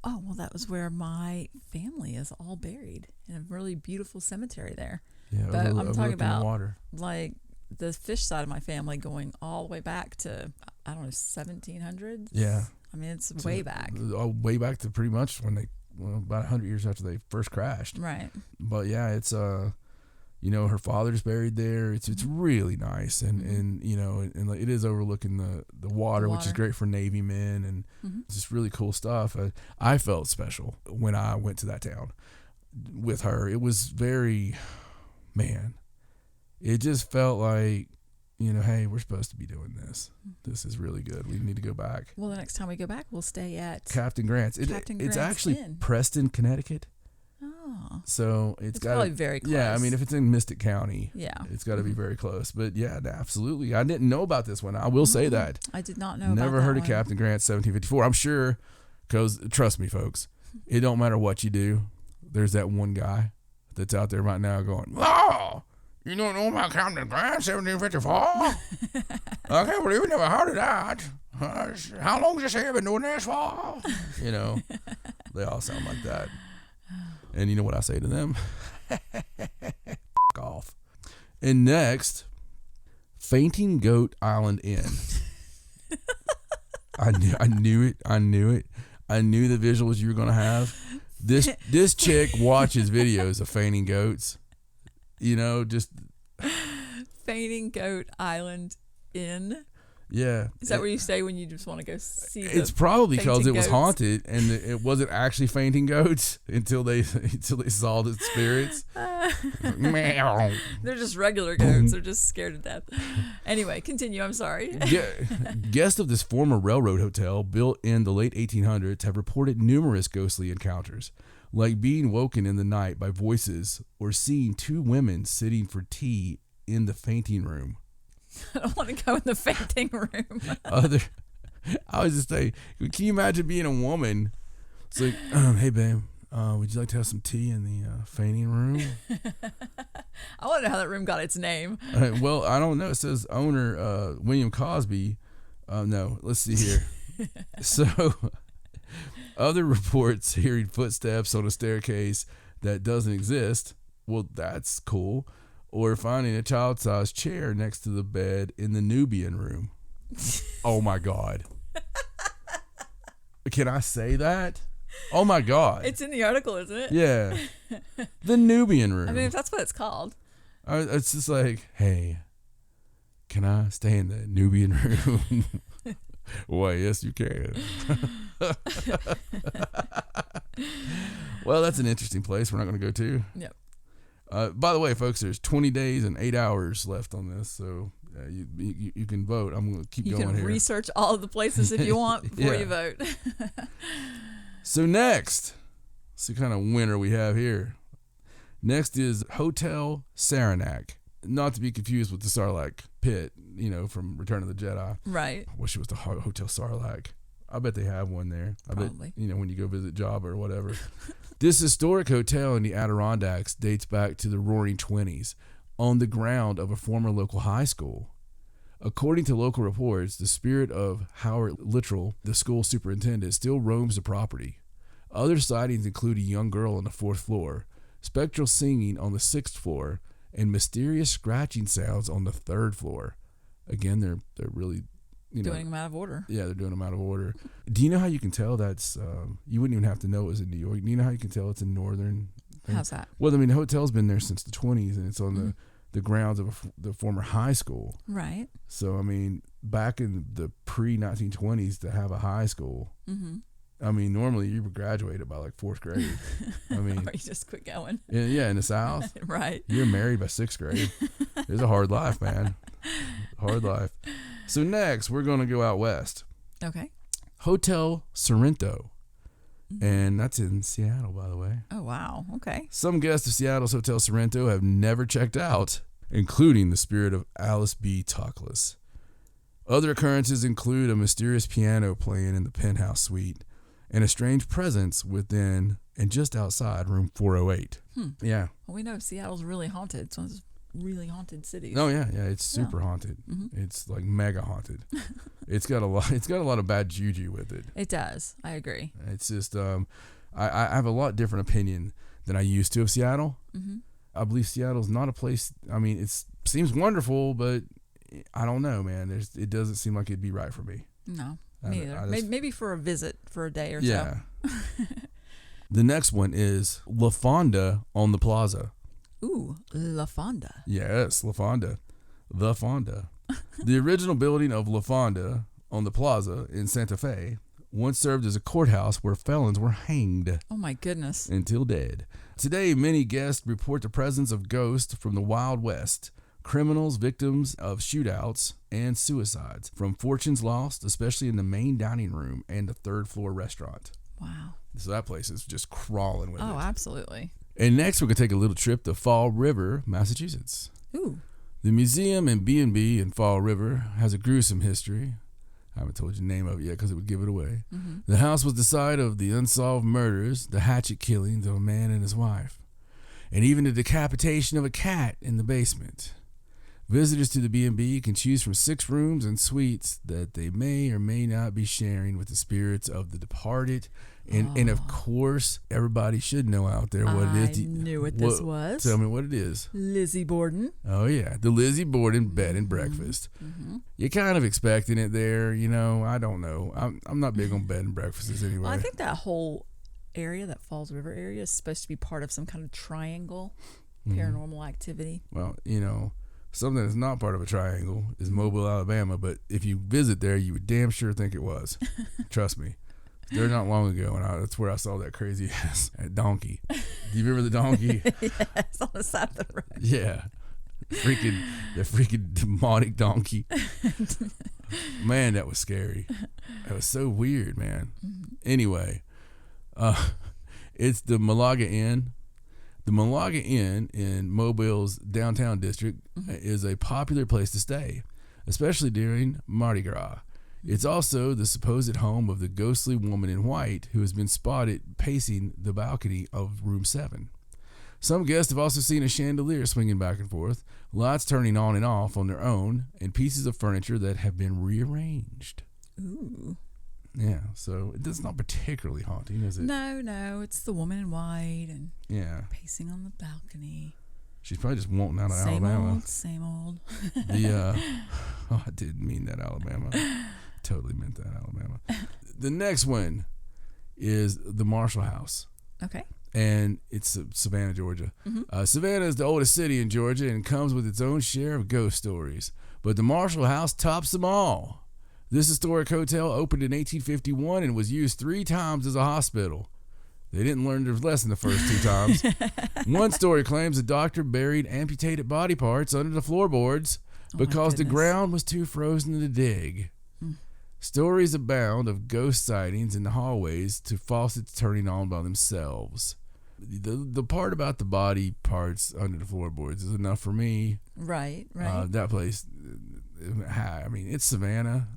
Oh, well, that was where my family is all buried in a really beautiful cemetery there. Yeah, but I'm talking about water. Like the fish side of my family going all the way back to, I don't know, 1700s. Yeah. I mean, it's way back. Way back to pretty much when about 100 years after they first crashed. Right. But yeah, it's her father's buried there. It's really nice, and like it is overlooking the water, which is great for Navy men, and it's just really cool stuff. I felt special when I went to that town with her. It was very, man, it just felt like, hey, we're supposed to be doing this. This is really good. We need to go back. Well, the next time we go back, we'll stay at Captain Grant's. It's actually Inn. Preston, Connecticut. Oh. So it's got probably very close. Yeah, I mean, if it's in Mystic County, it's got to be very close. But yeah, absolutely. I didn't know about this one. I will say that. I did not know Never about heard that of one. Captain Grant's 1754. I'm sure, because trust me, folks, it don't matter what you do. There's that one guy that's out there right now going, oh, you don't know about Captain Grant 1754? I can't believe you never heard of that. How long has he been doing this for? They all sound like that. And you know what I say to them? F*** off. And next, Fainting Goat Island Inn. I knew it. I knew the visuals you were gonna have. This chick watches videos of fainting goats. Just Fainting Goat Island Inn. yeah. Is that where you stay when you just want to go see? It's probably because fainting it was goats? haunted and it wasn't actually fainting goats until they saw the spirits. Meow. They're just regular goats. They're just scared to death. Anyway, continue. I'm sorry. Guests of this former railroad hotel, built in the late 1800s, have reported numerous ghostly encounters, like being woken in the night by voices or seeing two women sitting for tea in the fainting room. I don't want to go in the fainting room. I was just saying, can you imagine being a woman? It's like, hey babe, would you like to have some tea in the fainting room? I want to know how that room got its name. Well, I don't know. It says owner William Cosby. No, let's see here. So, other reports hearing footsteps on a staircase that doesn't exist. Well, that's cool. Or finding a child-sized chair next to the bed in the Nubian room. Oh my God. Can I say that? Oh my God. It's in the article, isn't it? Yeah. The Nubian room. I mean, if that's what it's called. It's just like, hey, can I stay in the Nubian room? Why, yes, you can. Well, that's an interesting place we're not going to go to. Yep. By the way, folks, there's 20 days and 8 hours left on this, so you can vote. I'm going to keep going here. You can research all of the places if you want before you vote. So next, see what kind of winner we have here. Next is Hotel Saranac. Not to be confused with the Sarlacc pit, from Return of the Jedi. Right. I wish it was the Hotel Sarlacc. I bet they have one there. Probably. I bet, when you go visit Jabba or whatever. This historic hotel in the Adirondacks dates back to the Roaring '20s, on the ground of a former local high school. According to local reports, the spirit of Howard Littrell, the school superintendent, still roams the property. Other sightings include a young girl on the 4th floor, spectral singing on the 6th floor, and mysterious scratching sounds on the 3rd floor. Again, they're really doing them out of order. Yeah, they're doing them out of order. Do you know how you can tell that's? You wouldn't even have to know it was in New York. Do you know how you can tell it's in northern? How's that? Well, I mean, the hotel's been there since the 20s, and it's on the grounds of the former high school. Right. So, I mean, back in the pre-1920s, to have a high school, I mean, normally you were graduated by like 4th grade. I mean, or you just quit going. Yeah, in the South. Right. You're married by 6th grade. It's a hard life, man. Hard life. So next, we're going to go out west. Okay. Hotel Sorrento. And that's in Seattle, by the way. Oh, wow. Okay. Some guests of Seattle's Hotel Sorrento have never checked out, including the spirit of Alice B. Toklas. Other occurrences include a mysterious piano playing in the penthouse suite and a strange presence within and just outside room 408. Yeah. Well, we know Seattle's really haunted. It's one of those really haunted cities. Oh yeah, it's super haunted. It's like mega haunted. It's got a lot of bad juju with it. It does. I agree. It's just I have a lot different opinion than I used to of Seattle. I believe Seattle's not a place. I mean, it seems wonderful, but I don't know, man. It doesn't seem like it'd be right for me. No, me either. Maybe for a visit for a day or so. Yeah. The next one is La Fonda on the Plaza. Ooh, La Fonda. Yes, La Fonda. The Fonda. The original building of La Fonda on the Plaza in Santa Fe once served as a courthouse where felons were hanged. Oh my goodness. Until dead. Today, many guests report the presence of ghosts from the Wild West, criminals, victims of shootouts, and suicides from fortunes lost, especially in the main dining room and the 3rd floor restaurant. Wow. So that place is just crawling with it. Oh, absolutely. And next, we're going to take a little trip to Fall River, Massachusetts. Ooh. The museum and B&B in Fall River has a gruesome history. I haven't told you the name of it yet because it would give it away. The house was the site of the unsolved murders, the hatchet killings of a man and his wife, and even the decapitation of a cat in the basement. Visitors to the B&B can choose from 6 rooms and suites that they may or may not be sharing with the spirits of the departed. And of course, everybody should know out there what it is. I knew what this was. Tell me what it is. Lizzie Borden. Oh, yeah. The Lizzie Borden bed and breakfast. Mm-hmm. You're kind of expecting it there, you know. I don't know. I'm not big on bed and breakfasts anyway. Well, I think that whole area, that Falls River area, is supposed to be part of some kind of triangle paranormal activity. Well, you know, something that's not part of a triangle is Mobile, Alabama. But if you visit there, you would damn sure think it was. Trust me. There not long ago, and that's where I saw that crazy ass donkey. Do you remember the donkey? Yes, on the side of the road. Yeah. The freaking demonic donkey. Man, that was scary. That was so weird, man. Anyway, it's the Malaga Inn. The Malaga Inn in Mobile's downtown district is a popular place to stay, especially during Mardi Gras. It's also the supposed home of the ghostly woman in white who has been spotted pacing the balcony of room 7. Some guests have also seen a chandelier swinging back and forth, lights turning on and off on their own, and pieces of furniture that have been rearranged. Ooh. Yeah, so it's not particularly haunting, is it? No, it's the woman in white and pacing on the balcony. She's probably just wanting out of same Alabama. Same old. I didn't mean that, Alabama. Totally meant that, Alabama. The next one is the Marshall House. Okay. And it's Savannah, Georgia. Savannah is the oldest city in Georgia and comes with its own share of ghost stories. But the Marshall House tops them all. This historic hotel opened in 1851 and was used 3 times as a hospital. They didn't learn their lesson the first 2 times. One story claims a doctor buried amputated body parts under the floorboards because the ground was too frozen to dig. Stories abound of ghost sightings in the hallways to faucets turning on by themselves. The part about the body parts under the floorboards is enough for me. Right. That place, I mean, it's Savannah.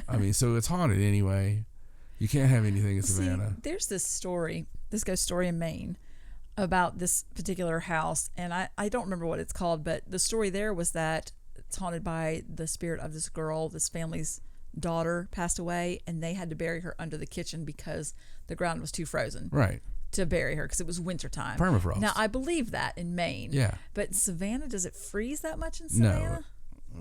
I mean, so it's haunted anyway. You can't have anything in Savannah. There's this ghost story in Maine about this particular house, and I don't remember what it's called, but the story there was that it's haunted by the spirit of this girl. This family's daughter passed away, and they had to bury her under the kitchen because the ground was too frozen. Right. To bury her because it was wintertime. Permafrost. Now, I believe that in Maine. Yeah. But in Savannah, does it freeze that much in Savannah?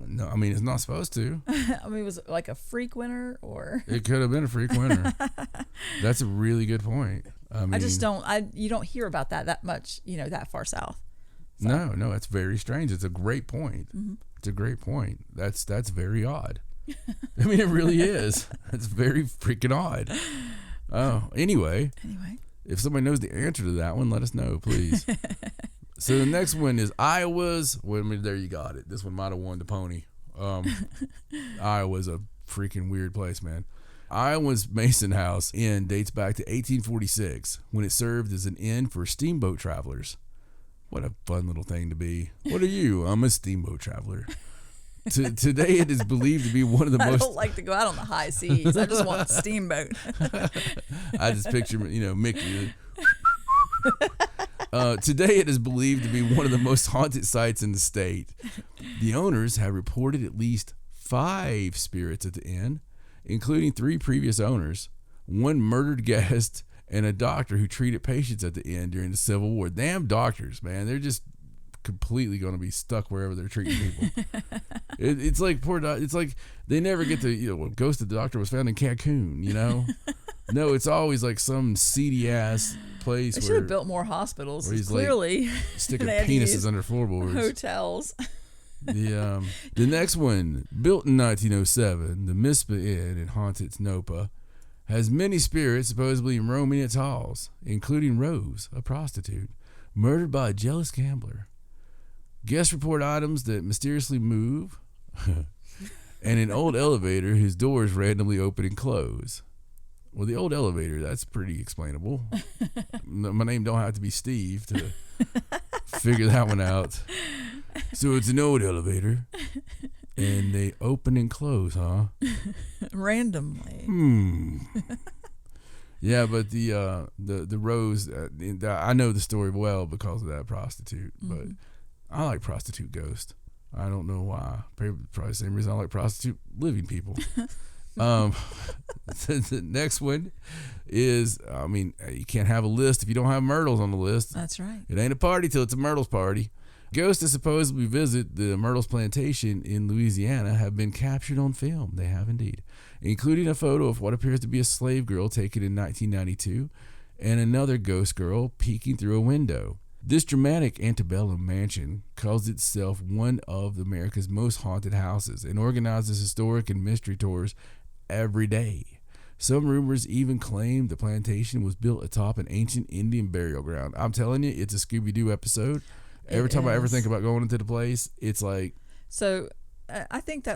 No, I mean, it's not supposed to. I mean, was it like a freak winter or? It could have been a freak winter. That's a really good point. I mean, I just don't, you don't hear about that much, that far south. So. No, it's very strange. It's a great point. It's a great point. That's very odd. I mean, it really is. It's very freaking odd. Oh, anyway. If somebody knows the answer to that one, let us know, please. So the next one is Iowa's. Well, I mean, there you got it. This one might have won the pony. Iowa's a freaking weird place, man. Iowa's Mason House Inn dates back to 1846 when it served as an inn for steamboat travelers. What a fun little thing to be. What are you? I'm a steamboat traveler. Today it is believed to be one of the most... I don't like to go out on the high seas. I just want a steamboat. I just picture, Mickey. Today it is believed to be one of the most haunted sites in the state. The owners have reported at least 5 spirits at the inn, including 3 previous owners, 1 murdered guest, and a doctor who treated patients at the inn during the Civil War. Damn doctors, man. They're just completely going to be stuck wherever they're treating people. It's like it's like they never get to, ghost of the doctor was found in Cancun, No, it's always like some seedy ass place. They should have built more hospitals. Where he's clearly like sticking penises under floorboards. Hotels. The next one, built in 1907, the Mispa Inn in haunted Nopa, has many spirits supposedly roaming its halls, including Rose, a prostitute, murdered by a jealous gambler. Guests report items that mysteriously move, and an old elevator whose doors randomly open and close. Well, the old elevator, that's pretty explainable. My name don't have to be Steve to figure that one out. So it's an old elevator, and they open and close, huh? Randomly. Yeah, but the Rose, I know the story well because of that prostitute, but I like prostitute ghost. I don't know why. Probably the same reason I like prostitute living people. The next one is, I mean, you can't have a list if you don't have Myrtles on the list. That's right. It ain't a party till it's a Myrtles party. Ghosts that supposedly visit the Myrtles plantation in Louisiana have been captured on film. They have indeed, including a photo of what appears to be a slave girl taken in 1992 and another ghost girl peeking through a window. This dramatic antebellum mansion calls itself one of America's most haunted houses and organizes historic and mystery tours every day. Some rumors even claim the plantation was built atop an ancient Indian burial ground. I'm telling you, it's a Scooby-Doo episode. Every time I ever think about going into the place, it's like... So, I think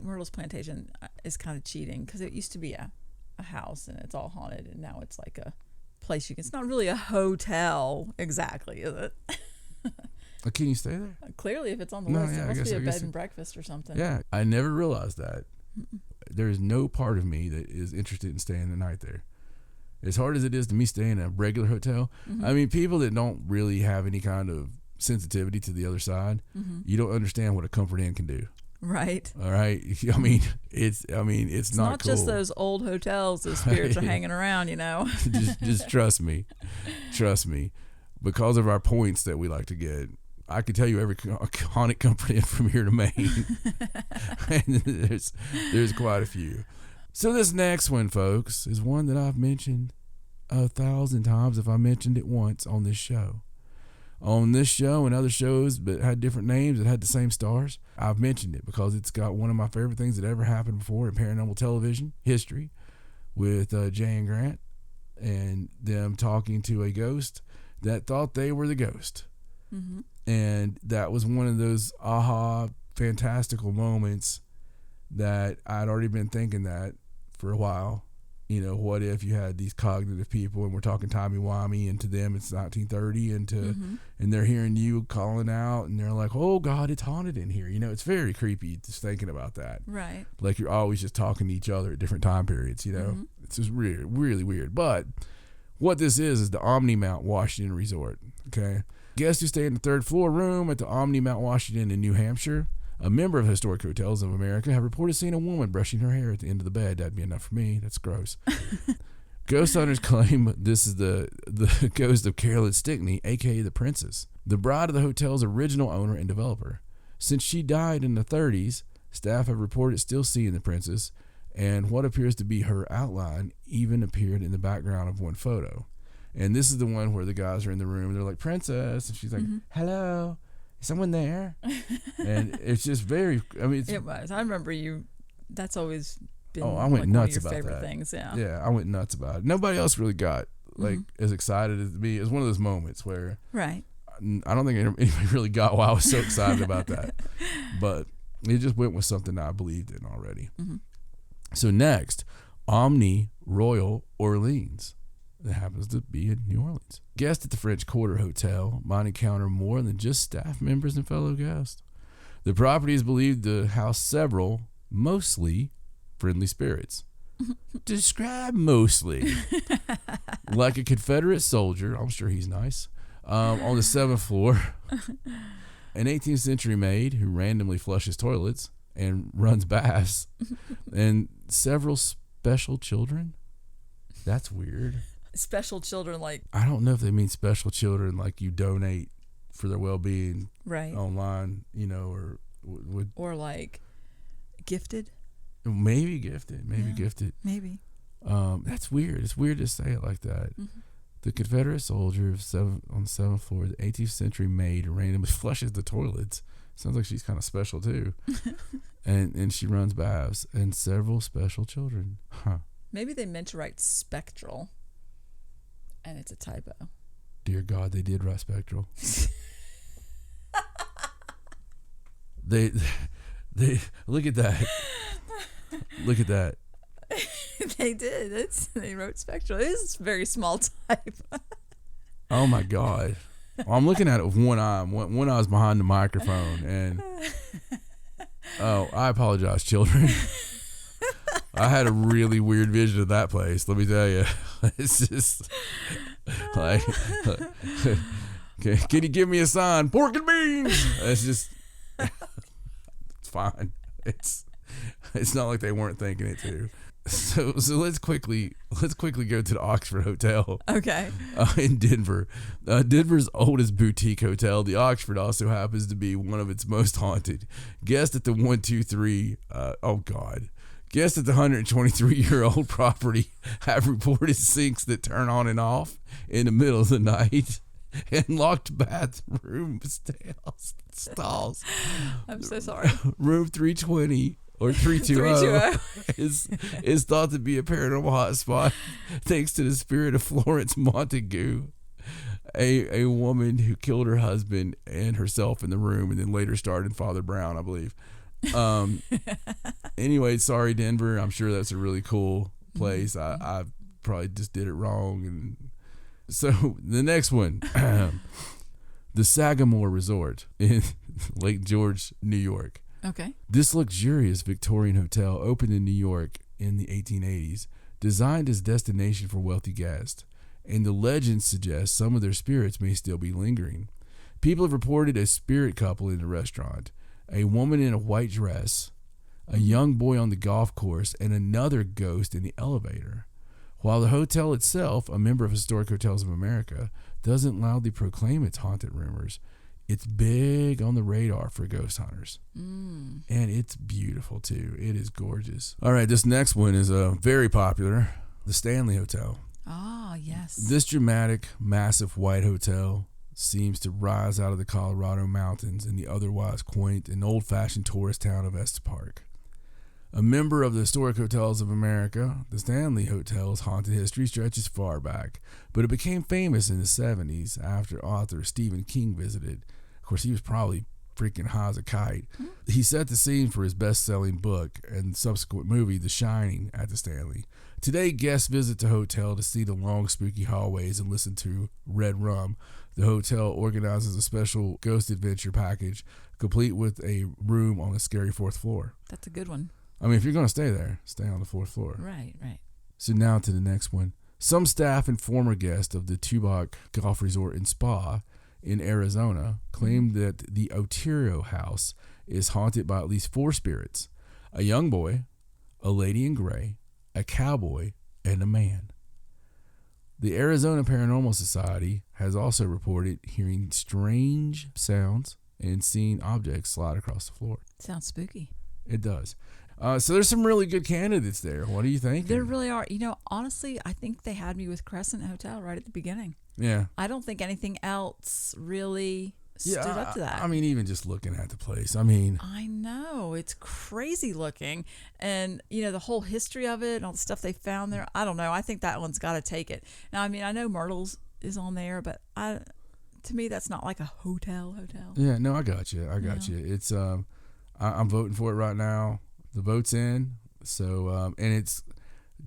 Myrtle's plantation is kind of cheating, because it used to be a house and it's all haunted, and now it's like a place it's not really a hotel exactly, is it? Can you stay there? Clearly, if it's on the list, it must be a bed and breakfast or something. Yeah, I never realized that. There is no part of me that is interested in staying the night there. As hard as it is to me staying in a regular hotel, I mean, people that don't really have any kind of sensitivity to the other side, you don't understand what a Comfort Inn can do. Right. All right. I mean, it's not cool. Just those old hotels the spirits are hanging around, just trust me. Trust me. Because of our points that we like to get, I could tell you every haunted Comfort Inn from here to Maine. And there's quite a few. So this next one, folks, is one that I've mentioned 1,000 times if I mentioned it once on this show. On this show and other shows, but had different names, it had the same stars. I've mentioned it because it's got one of my favorite things that ever happened before in paranormal television history, with Jay and Grant and them talking to a ghost that thought they were the ghost. And that was one of those aha, fantastical moments that I'd already been thinking that for a while. What if you had these cognitive people, and we're talking timey-wimey, and to them it's 1930, and they're hearing you calling out, and they're like, oh God, it's haunted in here. It's very creepy just thinking about that. Right. Like you're always just talking to each other at different time periods, It's just weird, really weird. But what this is the Omni Mount Washington Resort, okay? Guests who stay in the third floor room at the Omni Mount Washington in New Hampshire, a member of Historic Hotels of America, have reported seeing a woman brushing her hair at the end of the bed. That'd be enough for me. That's gross. Ghost hunters claim this is the ghost of Carolyn Stickney, a.k.a. the Princess, the bride of the hotel's original owner and developer. Since she died in the 30s, staff have reported still seeing the Princess, and what appears to be her outline even appeared in the background of one photo. And this is the one where the guys are in the room, and they're like, Princess, and she's like, hello. Someone there. And it's just very, it was. I remember you. That's always been I went nuts one of your about favorite that. Things. Yeah, I went nuts about it. Nobody else really got as excited as me. It was one of those moments where right. I don't think anybody really got why I was so excited about that, but it just went with something that I believed in already. So next, Omni Royal Orleans. That happens to be in New Orleans. Guests at the French Quarter Hotel might encounter more than just staff members and fellow guests. The property is believed to house several, mostly friendly spirits. Describe mostly. Like a Confederate soldier, I'm sure he's nice, on the 7th floor. An 18th century maid who randomly flushes toilets and runs baths. And several special children. That's weird. Special children, like... I don't know if they mean special children like you donate for their well-being right. online, or would... Or like gifted? Maybe gifted. Gifted. Maybe. That's weird. It's weird to say it like that. The Confederate soldier on the 7th floor, the 18th century maid randomly flushes the toilets. Sounds like she's kind of special too. and she runs baths. And several special children. Huh. Maybe they meant to write spectral. And it's a typo. Dear God, they did write spectral. they look at that. Look at that. They did. They wrote spectral. It is very small type. Oh my God. Well, I'm looking at it with one eye. One eye's behind the microphone, and I apologize, children. I had a really weird vision of that place. Let me tell you, it's just like, can you give me a sign? Pork and beans. It's just fine. It's not like they weren't thinking it too. So let's quickly go to the Oxford Hotel. Okay. In Denver. Denver's oldest boutique hotel, the Oxford, also happens to be one of its most haunted. Guests at the 123-year-old property have reported sinks that turn on and off in the middle of the night and locked bathroom stalls. I'm so sorry. Room 320 or 320 is thought to be a paranormal hotspot thanks to the spirit of Florence Montague, a woman who killed her husband and herself in the room and then later starred in Father Brown, I believe. Anyway, sorry, Denver. I'm sure that's a really cool place. I probably just did it wrong. And so the next one, the Sagamore Resort in Lake George, New York. Okay. This luxurious Victorian hotel opened in New York in the 1880s, designed as a destination for wealthy guests, and the legend suggests some of their spirits may still be lingering. People have reported a spirit couple in the restaurant, a woman in a white dress, a young boy on the golf course, and another ghost in the elevator. While the hotel itself, a member of Historic Hotels of America, doesn't loudly proclaim its haunted rumors, it's big on the radar for ghost hunters. And it's beautiful, too. It is gorgeous. All right, this next one is very popular, the Stanley Hotel. Ah, yes. This dramatic, massive white hotel seems to rise out of the Colorado mountains in the otherwise quaint and old-fashioned tourist town of Estes Park. A member of the Historic Hotels of America, the Stanley Hotel's haunted history stretches far back, but it became famous in the 70s after author Stephen King visited. Of course, he was probably freaking high as a kite. He set the scene for his best-selling book and subsequent movie, The Shining, at the Stanley. Today, guests visit the hotel to see the long, spooky hallways and listen to Red Rum. The hotel organizes a special ghost adventure package, complete with a room on a scary fourth floor. That's a good one. I mean, if you're going to stay there, stay on the fourth floor. Right. So now to the next one. Some staff and former guests of the Tubac Golf Resort and Spa in Arizona claimed that the Otero House is haunted by at least 4 spirits: a young boy, a lady in gray, a cowboy, and a man. The Arizona Paranormal Society has also reported hearing strange sounds and seeing objects slide across the floor. Sounds spooky. It does. So there's some really good candidates there. What do you think? There really are. Honestly, I think they had me with Crescent Hotel right at the beginning. Yeah. I don't think anything else really stood up to that. I mean, even just looking at the place. I mean, I know. It's crazy looking. And, the whole history of it and all the stuff they found there. I don't know. I think that one's got to take it. Now, I mean, I know Myrtle's is on there, but to me, that's not like a hotel. Yeah, no, I got you. You. It's, I'm voting for it right now. The vote's in. So, and it's,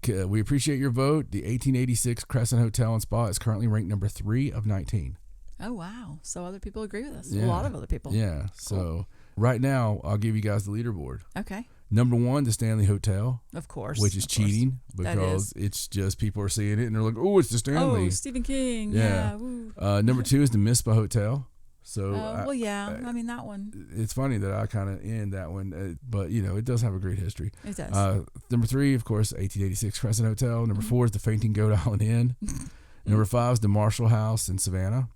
we appreciate your vote. The 1886 Crescent Hotel and Spa is currently ranked number 3 of 19. Oh, wow. So other people agree with us. Yeah. A lot of other people. Yeah. Cool. So right now, I'll give you guys the leaderboard. Okay. Number 1, the Stanley Hotel. Of course. Which is cheating because it's just people are seeing it and they're like, oh, it's the Stanley. Oh, Stephen King. Yeah. Number 2 is the Mispa Hotel. So, I mean, that one. It's funny that I kind of end that one, but, it does have a great history. It does. Number 3, of course, 1886 Crescent Hotel. Number 4 is the Fainting Goat Island Inn. Number 5 is the Marshall House in Savannah.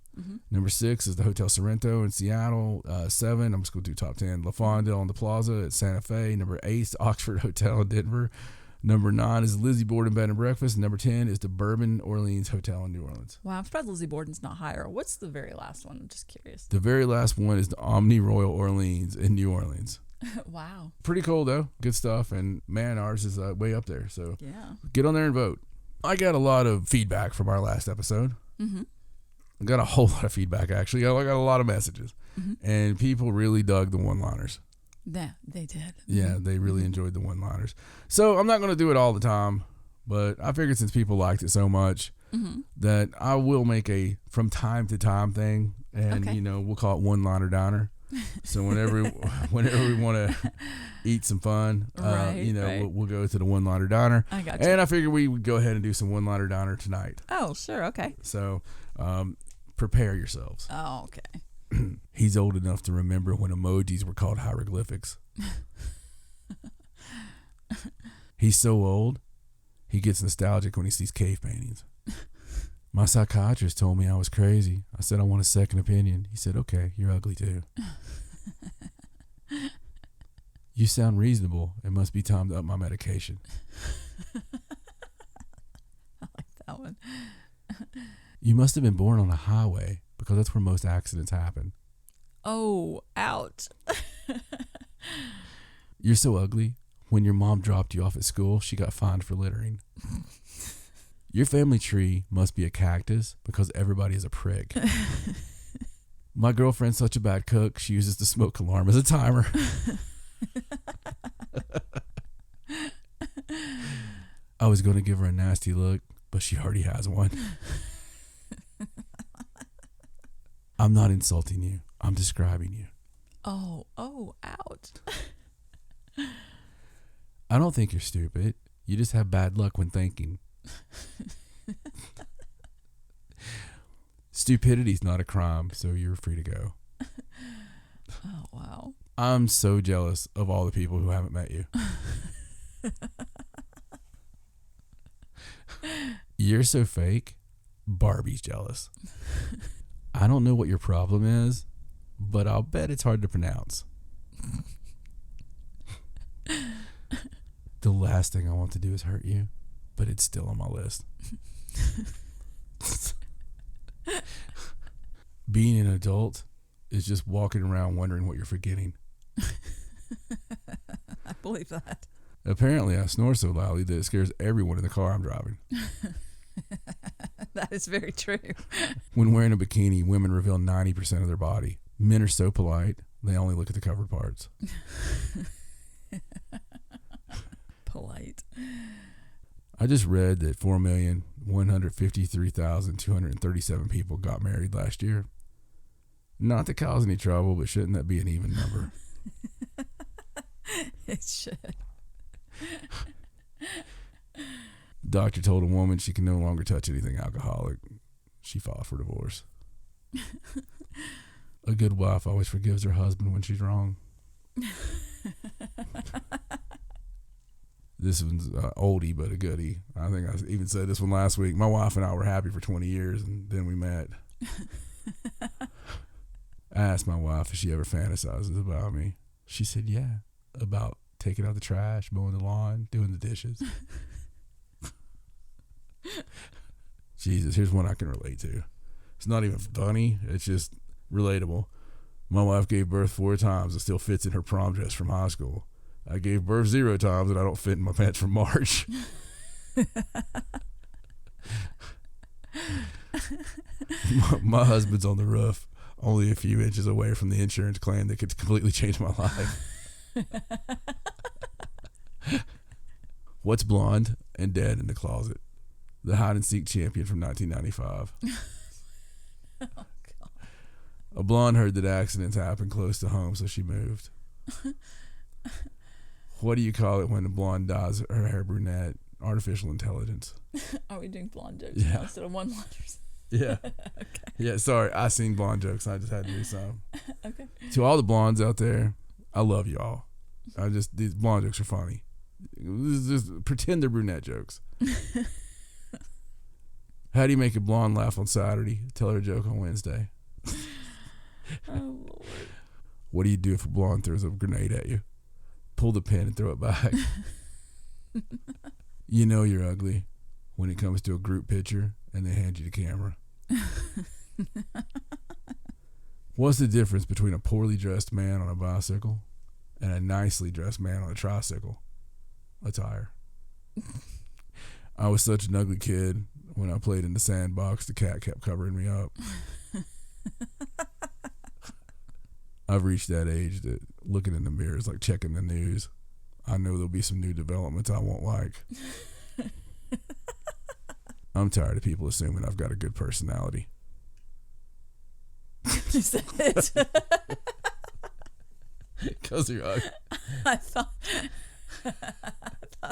Number 6 is the Hotel Sorrento in Seattle. 7, I'm just going to do top 10. La Fonda on the Plaza at Santa Fe. Number 8 is the Oxford Hotel in Denver. Number 9 is Lizzie Borden Bed and Breakfast. And number 10 is the Bourbon Orleans Hotel in New Orleans. Wow, I'm surprised Lizzie Borden's not higher. What's the very last one? I'm just curious. The very last one is the Omni Royal Orleans in New Orleans. Wow. Pretty cool, though. Good stuff. And, man, ours is way up there. So yeah, get on there and vote. I got a lot of feedback from our last episode. I got a whole lot of feedback, actually. I got a lot of messages. And people really dug the one-liners. Yeah, they did. Yeah, they really enjoyed the one-liners. So I'm not going to do it all the time, but I figured since people liked it so much that I will make a from time to time thing, and we'll call it one-liner diner. So whenever we want to eat some fun, we'll go to the one-liner diner. I got you. And I figured we would go ahead and do some one-liner diner tonight. Oh, sure, okay. So prepare yourselves. Oh, okay. He's old enough to remember when emojis were called hieroglyphics. He's so old, he gets nostalgic when he sees cave paintings. My psychiatrist told me I was crazy. I said I want a second opinion. He said, okay, you're ugly too. You sound reasonable. It must be time to up my medication. I like that one. You must have been born on a highway because that's where most accidents happen. Oh, ouch. You're so ugly. When your mom dropped you off at school, she got fined for littering. Your family tree must be a cactus because everybody is a prick. My girlfriend's such a bad cook, she uses the smoke alarm as a timer. I was going to give her a nasty look, but she already has one. I'm not insulting you. I'm describing you. Oh, ouch. I don't think you're stupid. You just have bad luck when thinking. Stupidity's not a crime, so you're free to go. Oh, wow. I'm so jealous of all the people who haven't met you. You're so fake. Barbie's jealous. I don't know what your problem is, but I'll bet it's hard to pronounce. The last thing I want to do is hurt you, but it's still on my list. Being an adult is just walking around wondering what you're forgetting. I believe that. Apparently, I snore so loudly that it scares everyone in the car I'm driving. That is very true. When wearing a bikini, women reveal 90% of their body. Men are so polite, they only look at the covered parts. Polite. I just read that 4,153,237 people got married last year. Not to cause any trouble, but shouldn't that be an even number? It should. Doctor told a woman she can no longer touch anything alcoholic. She filed for divorce. A good wife always forgives her husband when she's wrong. This one's oldie but a goodie. I think I even said this one last week. My wife and I were happy for 20 years, and then we met. I asked my wife if she ever fantasizes about me. She said, yeah, about taking out the trash, mowing the lawn, doing the dishes. Jesus, here's one I can relate to. It's not even funny. It's just relatable. My wife gave birth 4 times and still fits in her prom dress from high school. I gave birth 0 times and I don't fit in my pants from March. My husband's on the roof, only a few inches away from the insurance claim that could completely change my life. What's blonde and dead in the closet? The hide and seek champion from 1995. Oh, God. A blonde heard that accidents happen close to home, so she moved. What do you call it when a blonde dyes her hair brunette? Artificial intelligence. Are we doing blonde jokes Yeah. now instead of one-liners? Yeah. Okay. Yeah, sorry. I seen blonde jokes. I just had to do some. Okay. To all the blondes out there, I love you all. These blonde jokes are funny. Just pretend they're brunette jokes. How do you make a blonde laugh on Saturday? Tell her a joke on Wednesday. Oh, Lord. What do you do if a blonde throws a grenade at you? Pull the pin and throw it back. You know you're ugly when it comes to a group picture and they hand you the camera. What's the difference between a poorly dressed man on a bicycle and a nicely dressed man on a tricycle? A tire. I was such an ugly kid. When I played in the sandbox, the cat kept covering me up. I've reached that age that looking in the mirror is like checking the news. I know there'll be some new developments I won't like. I'm tired of people assuming I've got a good personality. Is that it? Because you're ugly. I thought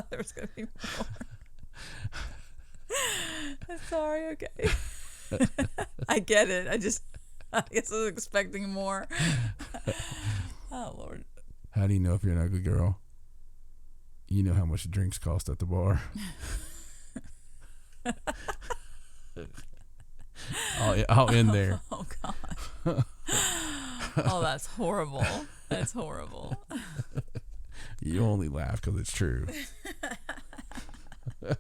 there was going to be more. I'm sorry, okay. I get it. I I guess I was expecting more. Oh, Lord. How do you know if you're an ugly girl? You know how much drinks cost at the bar. I'll end there. Oh, God. Oh, that's horrible. That's horrible. You only laugh because it's true. Oh,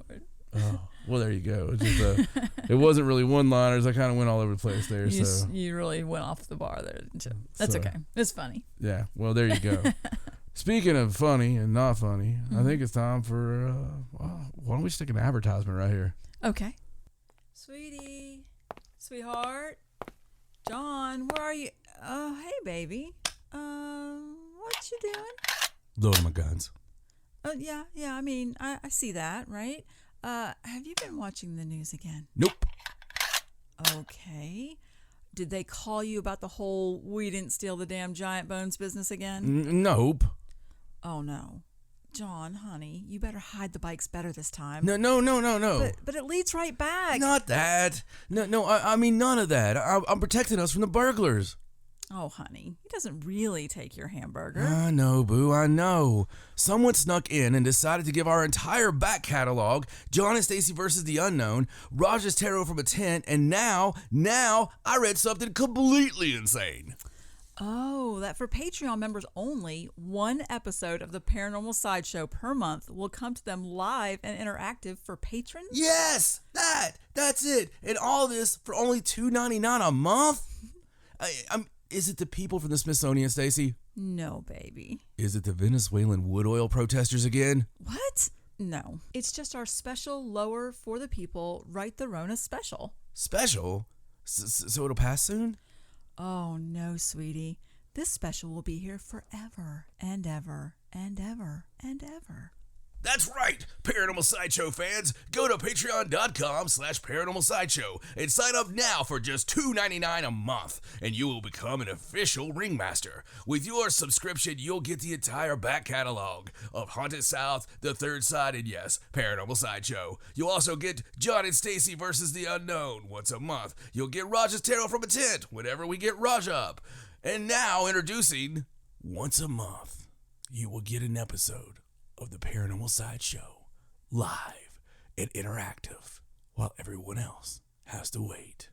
Lord. Oh, well, there you go. It's just, it wasn't really one-liners. I kind of went all over the place there. You really went off the bar there, didn't you? That's okay. It's funny. Yeah, well, there you go. Speaking of funny and not funny, I think it's time for, why don't we stick an advertisement right here? Okay. Sweetie, sweetheart, John, where are you? Hey, baby. What you doing? Loading my guns. Oh, yeah. I mean, I see that, right? Have you been watching the news again? Nope. Okay. Did they call you about the whole "we didn't steal the damn giant bones" business again? Nope. Oh, no. John, honey, you better hide the bikes better this time. No. But it leads right back. Not that. No, I mean none of that. I'm protecting us from the burglars. Oh, honey, he doesn't really take your hamburger. I know, boo, I know. Someone snuck in and decided to give our entire back catalog, John and Stacey versus the Unknown, Raj's Tarot from a tent, and now I read something completely insane. Oh, that for Patreon members only, one episode of the Paranormal Sideshow per month will come to them live and interactive for patrons? Yes, that's it. And all this for only $2.99 a month? Is it the people from the Smithsonian, Stacey? No, baby. Is it the Venezuelan wood oil protesters again? What? No. It's just our special lower for the people, Right the Rona special. Special? So it'll pass soon? Oh, no, sweetie. This special will be here forever and ever and ever and ever. That's right, Paranormal Sideshow fans. Go to patreon.com/Paranormal Sideshow and sign up now for just $2.99 a month, and you will become an official ringmaster. With your subscription, you'll get the entire back catalog of Haunted South, The Third Side, and yes, Paranormal Sideshow. You'll also get John and Stacey versus the Unknown once a month. You'll get Raj's Tarot from a tent whenever we get Raj up. And now, introducing, once a month, you will get an episode of the Paranormal Sideshow, live and interactive, while everyone else has to wait.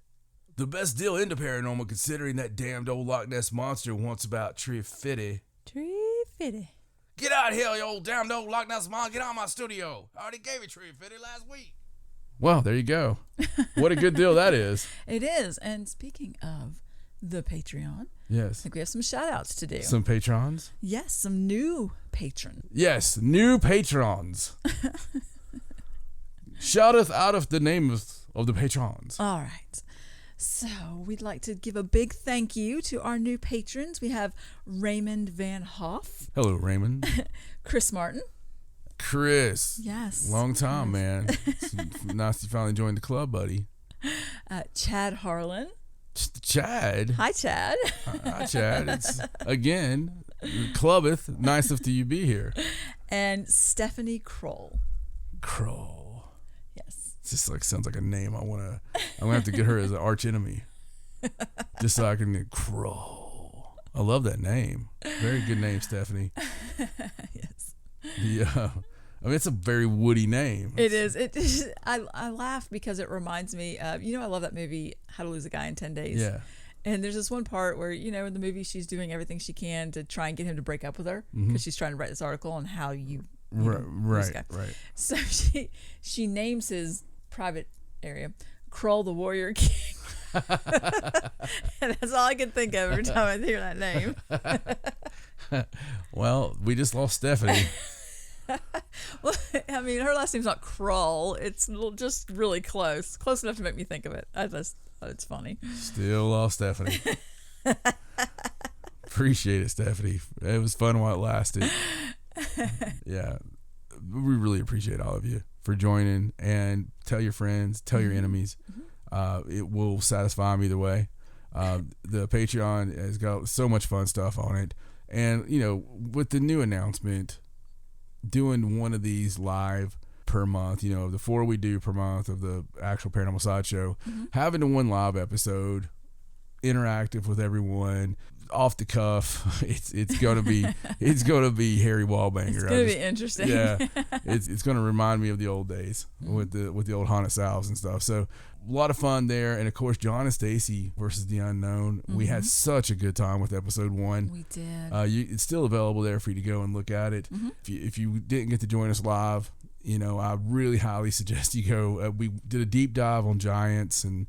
The best deal into paranormal, considering that damned old Loch Ness monster wants about $350. $350. Get out here, you old damned old Loch Ness monster! Get out of my studio! I already gave you $350 last week. Well, there you go. What a good deal that is. It is. And speaking of the Patreon, yes, I think we have some shout outs to do. Some patrons? Yes, some new patrons. Yes, new patrons. Shouteth out of the name of the patrons. All right. So we'd like to give a big thank you to our new patrons. We have Raymond Van Hoff. Hello, Raymond. Chris Martin. Chris. Yes. Long time, man. It's nice you finally joined the club, buddy. Chad Harlan. Chad. Hi, Chad. Hi, Chad. It's, again, clubbeth. Nice of you be here. And Stephanie Kroll. Kroll. Yes. It just sounds like a name. I'm gonna have to get her as an arch enemy, just so I can Kroll. I love that name. Very good name, Stephanie. Yes. Yeah. I mean, it's a very woody name. It is. It is. I laugh because it reminds me of, I love that movie, How to Lose a Guy in 10 Days. Yeah. And there's this one part where, in the movie, she's doing everything she can to try and get him to break up with her because she's trying to write this article on how you right. So she names his private area Krull the Warrior King. And that's all I can think of every time I hear that name. Well, we just lost Stephanie. Well, I mean, her last name's not Krull. It's just really close enough to make me think of it. I just thought it's funny. Still lost Stephanie. Appreciate it, Stephanie. It was fun while it lasted. Yeah, we really appreciate all of you for joining, and tell your friends, tell your enemies. It will satisfy them either way. The Patreon has got so much fun stuff on it, and with the new announcement, doing one of these live per month, the 4 we do per month of the actual Paranormal Sideshow, having the one live episode, interactive with everyone, off the cuff, it's gonna be Harry Wallbanger. It's gonna be interesting. Yeah, it's gonna remind me of the old days with the old haunted salves and stuff. So a lot of fun there, and of course John and Stacey versus the Unknown. We had such a good time with episode 1. We did. It's still available there for you to go and look at it. If you didn't get to join us live, I really highly suggest you go. We did a deep dive on giants and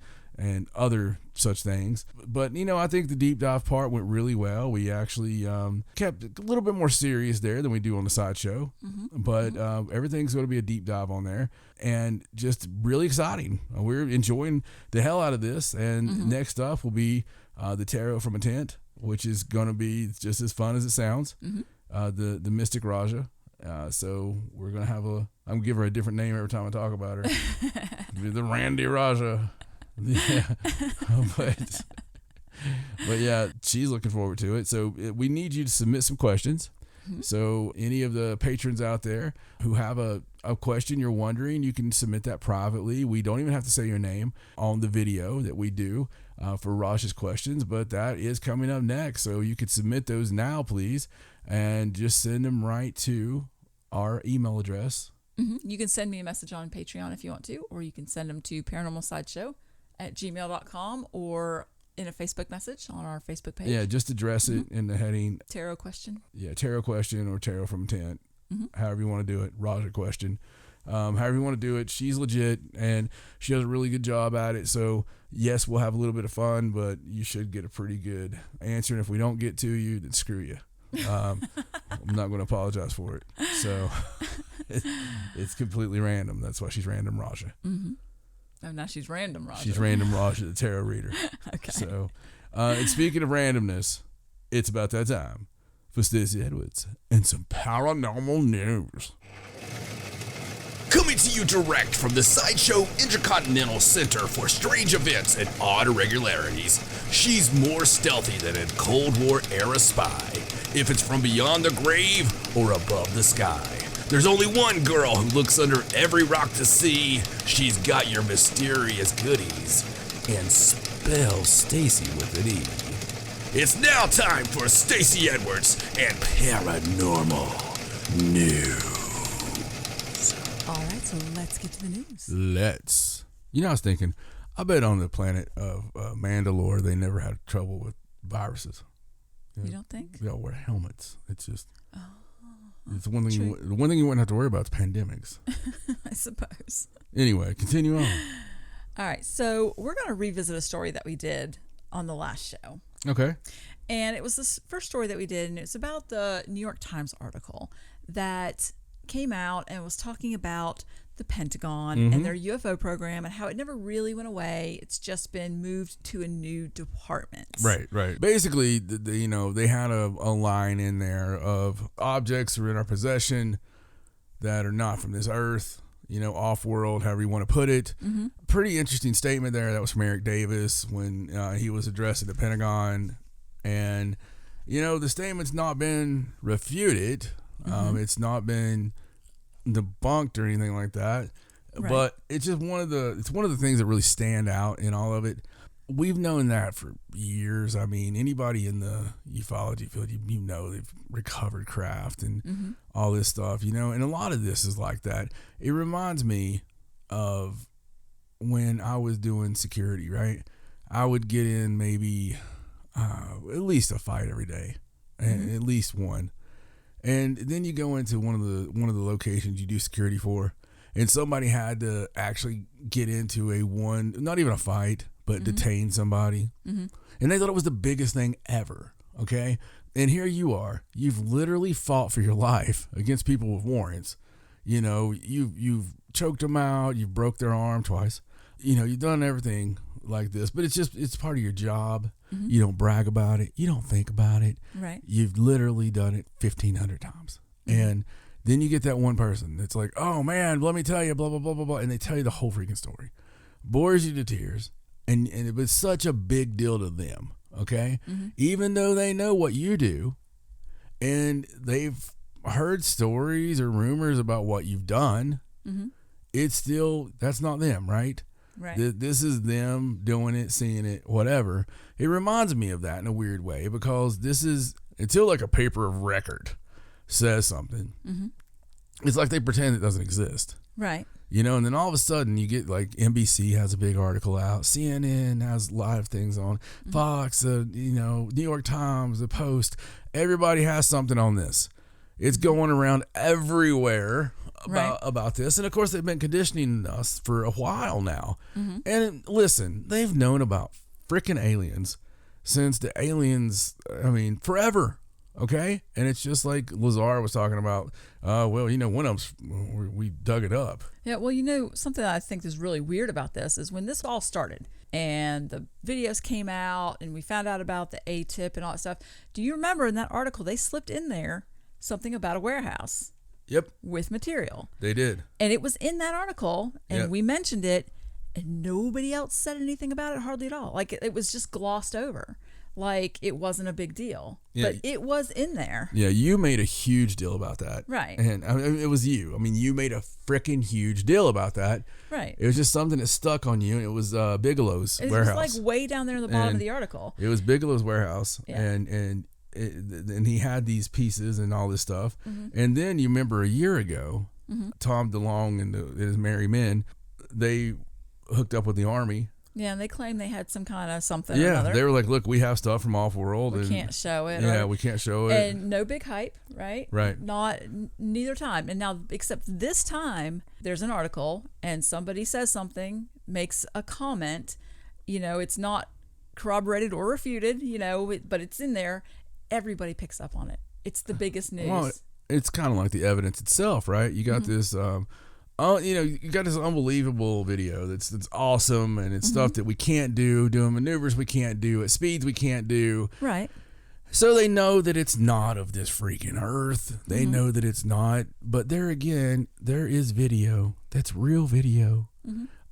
other such things. But, I think the deep dive part went really well. We actually kept a little bit more serious there than we do on the sideshow. But everything's going to be a deep dive on there. And just really exciting. We're enjoying the hell out of this. And next up will be the Tarot from a Tent, which is going to be just as fun as it sounds. The Mystic Raja. So we're going to have I'm going to give her a different name every time I talk about her. The Randy Raja. Yeah, but yeah, she's looking forward to it. So we need you to submit some questions. So any of the patrons out there who have a question you're wondering, you can submit that privately. We don't even have to say your name on the video that we do for Raj's questions, but that is coming up next. So you could submit those now, please, and just send them right to our email address. You can send me a message on Patreon if you want to, or you can send them to paranormalsideshow@gmail.com or in a Facebook message on our Facebook page. Yeah, just address it in the heading. Tarot question. Yeah, tarot question or tarot from a tent. However you want to do it. Raja question. However you want to do it. She's legit and she does a really good job at it. So yes, we'll have a little bit of fun, but you should get a pretty good answer. And if we don't get to you, then screw you. I'm not going to apologize for it. So it's completely random. That's why she's Random Raja. Oh, now she's Random Raja. She's Random Raja, the tarot reader. Okay. So, and speaking of randomness, it's about that time for Stacey Edwards and some paranormal news. Coming to you direct from the Sideshow Intercontinental Center for Strange Events and Odd Irregularities, she's more stealthy than a Cold War era spy. If it's from beyond the grave or above the sky, there's only one girl who looks under every rock to see. She's got your mysterious goodies and spells Stacey with an E. It's now time for Stacey Edwards and Paranormal News. All right, so let's get to the news. Let's. I was thinking, I bet on the planet of Mandalore, they never had trouble with viruses. You don't think? They all wear helmets. It's just... It's the one thing you wouldn't have to worry about is pandemics. I suppose. Anyway, continue on. All right, so we're going to revisit a story that we did on the last show. Okay. And it was this first story that we did, and it's about the New York Times article that came out and was talking about the Pentagon and their UFO program and how it never really went away. It's just been moved to a new department. Right. Basically, they had a line in there of objects are in our possession that are not from this earth, off-world, however you want to put it. Pretty interesting statement there. That was from Eric Davis when he was addressing the Pentagon. And, the statement's not been refuted. It's not been debunked or anything like that, but it's just one of the things that really stand out in all of it. We've known that for years. I mean, anybody in the ufology field, they've recovered craft and all this stuff, and a lot of this is like that. It reminds me of when I was doing security, right? I would get in maybe at least a fight every day, and at least one. And then you go into one of the locations you do security for, and somebody had to actually get into not even a fight, but detain somebody. And they thought it was the biggest thing ever, okay? And here you are. You've literally fought for your life against people with warrants. You've choked them out. You've broke their arm twice. You've done everything like this, but it's part of your job. You don't brag about it. You don't think about it. Right. You've literally done it 1,500 times. And then you get that one person that's like, oh man, let me tell you, blah, blah, blah, blah, blah. And they tell you the whole freaking story. Bores you to tears. And it was such a big deal to them. Okay. Even though they know what you do and they've heard stories or rumors about what you've done, it's still, that's not them, right? Right. This is them doing it, seeing it, whatever. It reminds me of that in a weird way, because this is, until like a paper of record says something, it's like they pretend it doesn't exist. Right. You know, and then all of a sudden you get like NBC has a big article out, CNN has live things on, Fox, New York Times, the Post, everybody has something on this. It's going around everywhere about this. And of course, they've been conditioning us for a while now. And listen, they've known about freaking aliens since the aliens, forever. Okay? And it's just like Lazar was talking about, one of them, we dug it up. Yeah, well, something that I think is really weird about this is when this all started and the videos came out and we found out about the A-tip and all that stuff. Do you remember in that article, they slipped in there something about a warehouse? Yep. With material. They did. And it was in that article, and we mentioned it, and nobody else said anything about it hardly at all. Like, it was just glossed over. Like, it wasn't a big deal. Yeah. But it was in there. Yeah, you made a huge deal about that. Right. And it was you. You made a freaking huge deal about that. Right. It was just something that stuck on you, and it was Bigelow's warehouse. It was like way down there in the bottom of the article. It was Bigelow's warehouse, Yeah. and he had these pieces and all this stuff. And then you remember a year ago, Tom DeLonge and his merry men, they hooked up with the Army. Yeah, and they claimed they had some kind of something or Yeah, another. they were like, look, we have stuff from off-world. We can't show it. Yeah, we can't show it. And no big hype, right? Right. Neither time. And now, except this time, there's an article and somebody says something, makes a comment. It's not corroborated or refuted, but it's in there. Everybody picks up on it. It's the biggest news. Well, it's kind of like the evidence itself, right? You got this, you got this unbelievable video that's awesome, and it's stuff that we can't do, doing maneuvers we can't do, at speeds we can't do. Right. So they know that it's not of this freaking earth. They know that it's not. But there again, there is video. That's real video.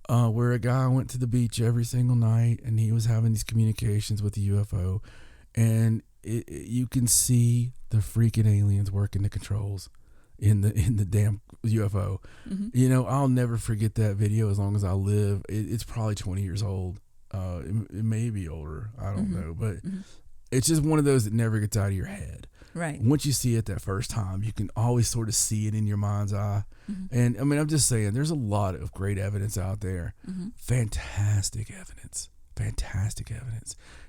Where a guy went to the beach every single night, and he was having these communications with the UFO, and you can see the freaking aliens working the controls in the damn UFO. I'll never forget that video as long as I live. It's probably 20 years old. It may be older. I don't know, but it's just one of those that never gets out of your head. Right. Once you see it that first time, you can always sort of see it in your mind's eye. And I'm just saying, there's a lot of great evidence out there. Fantastic evidence.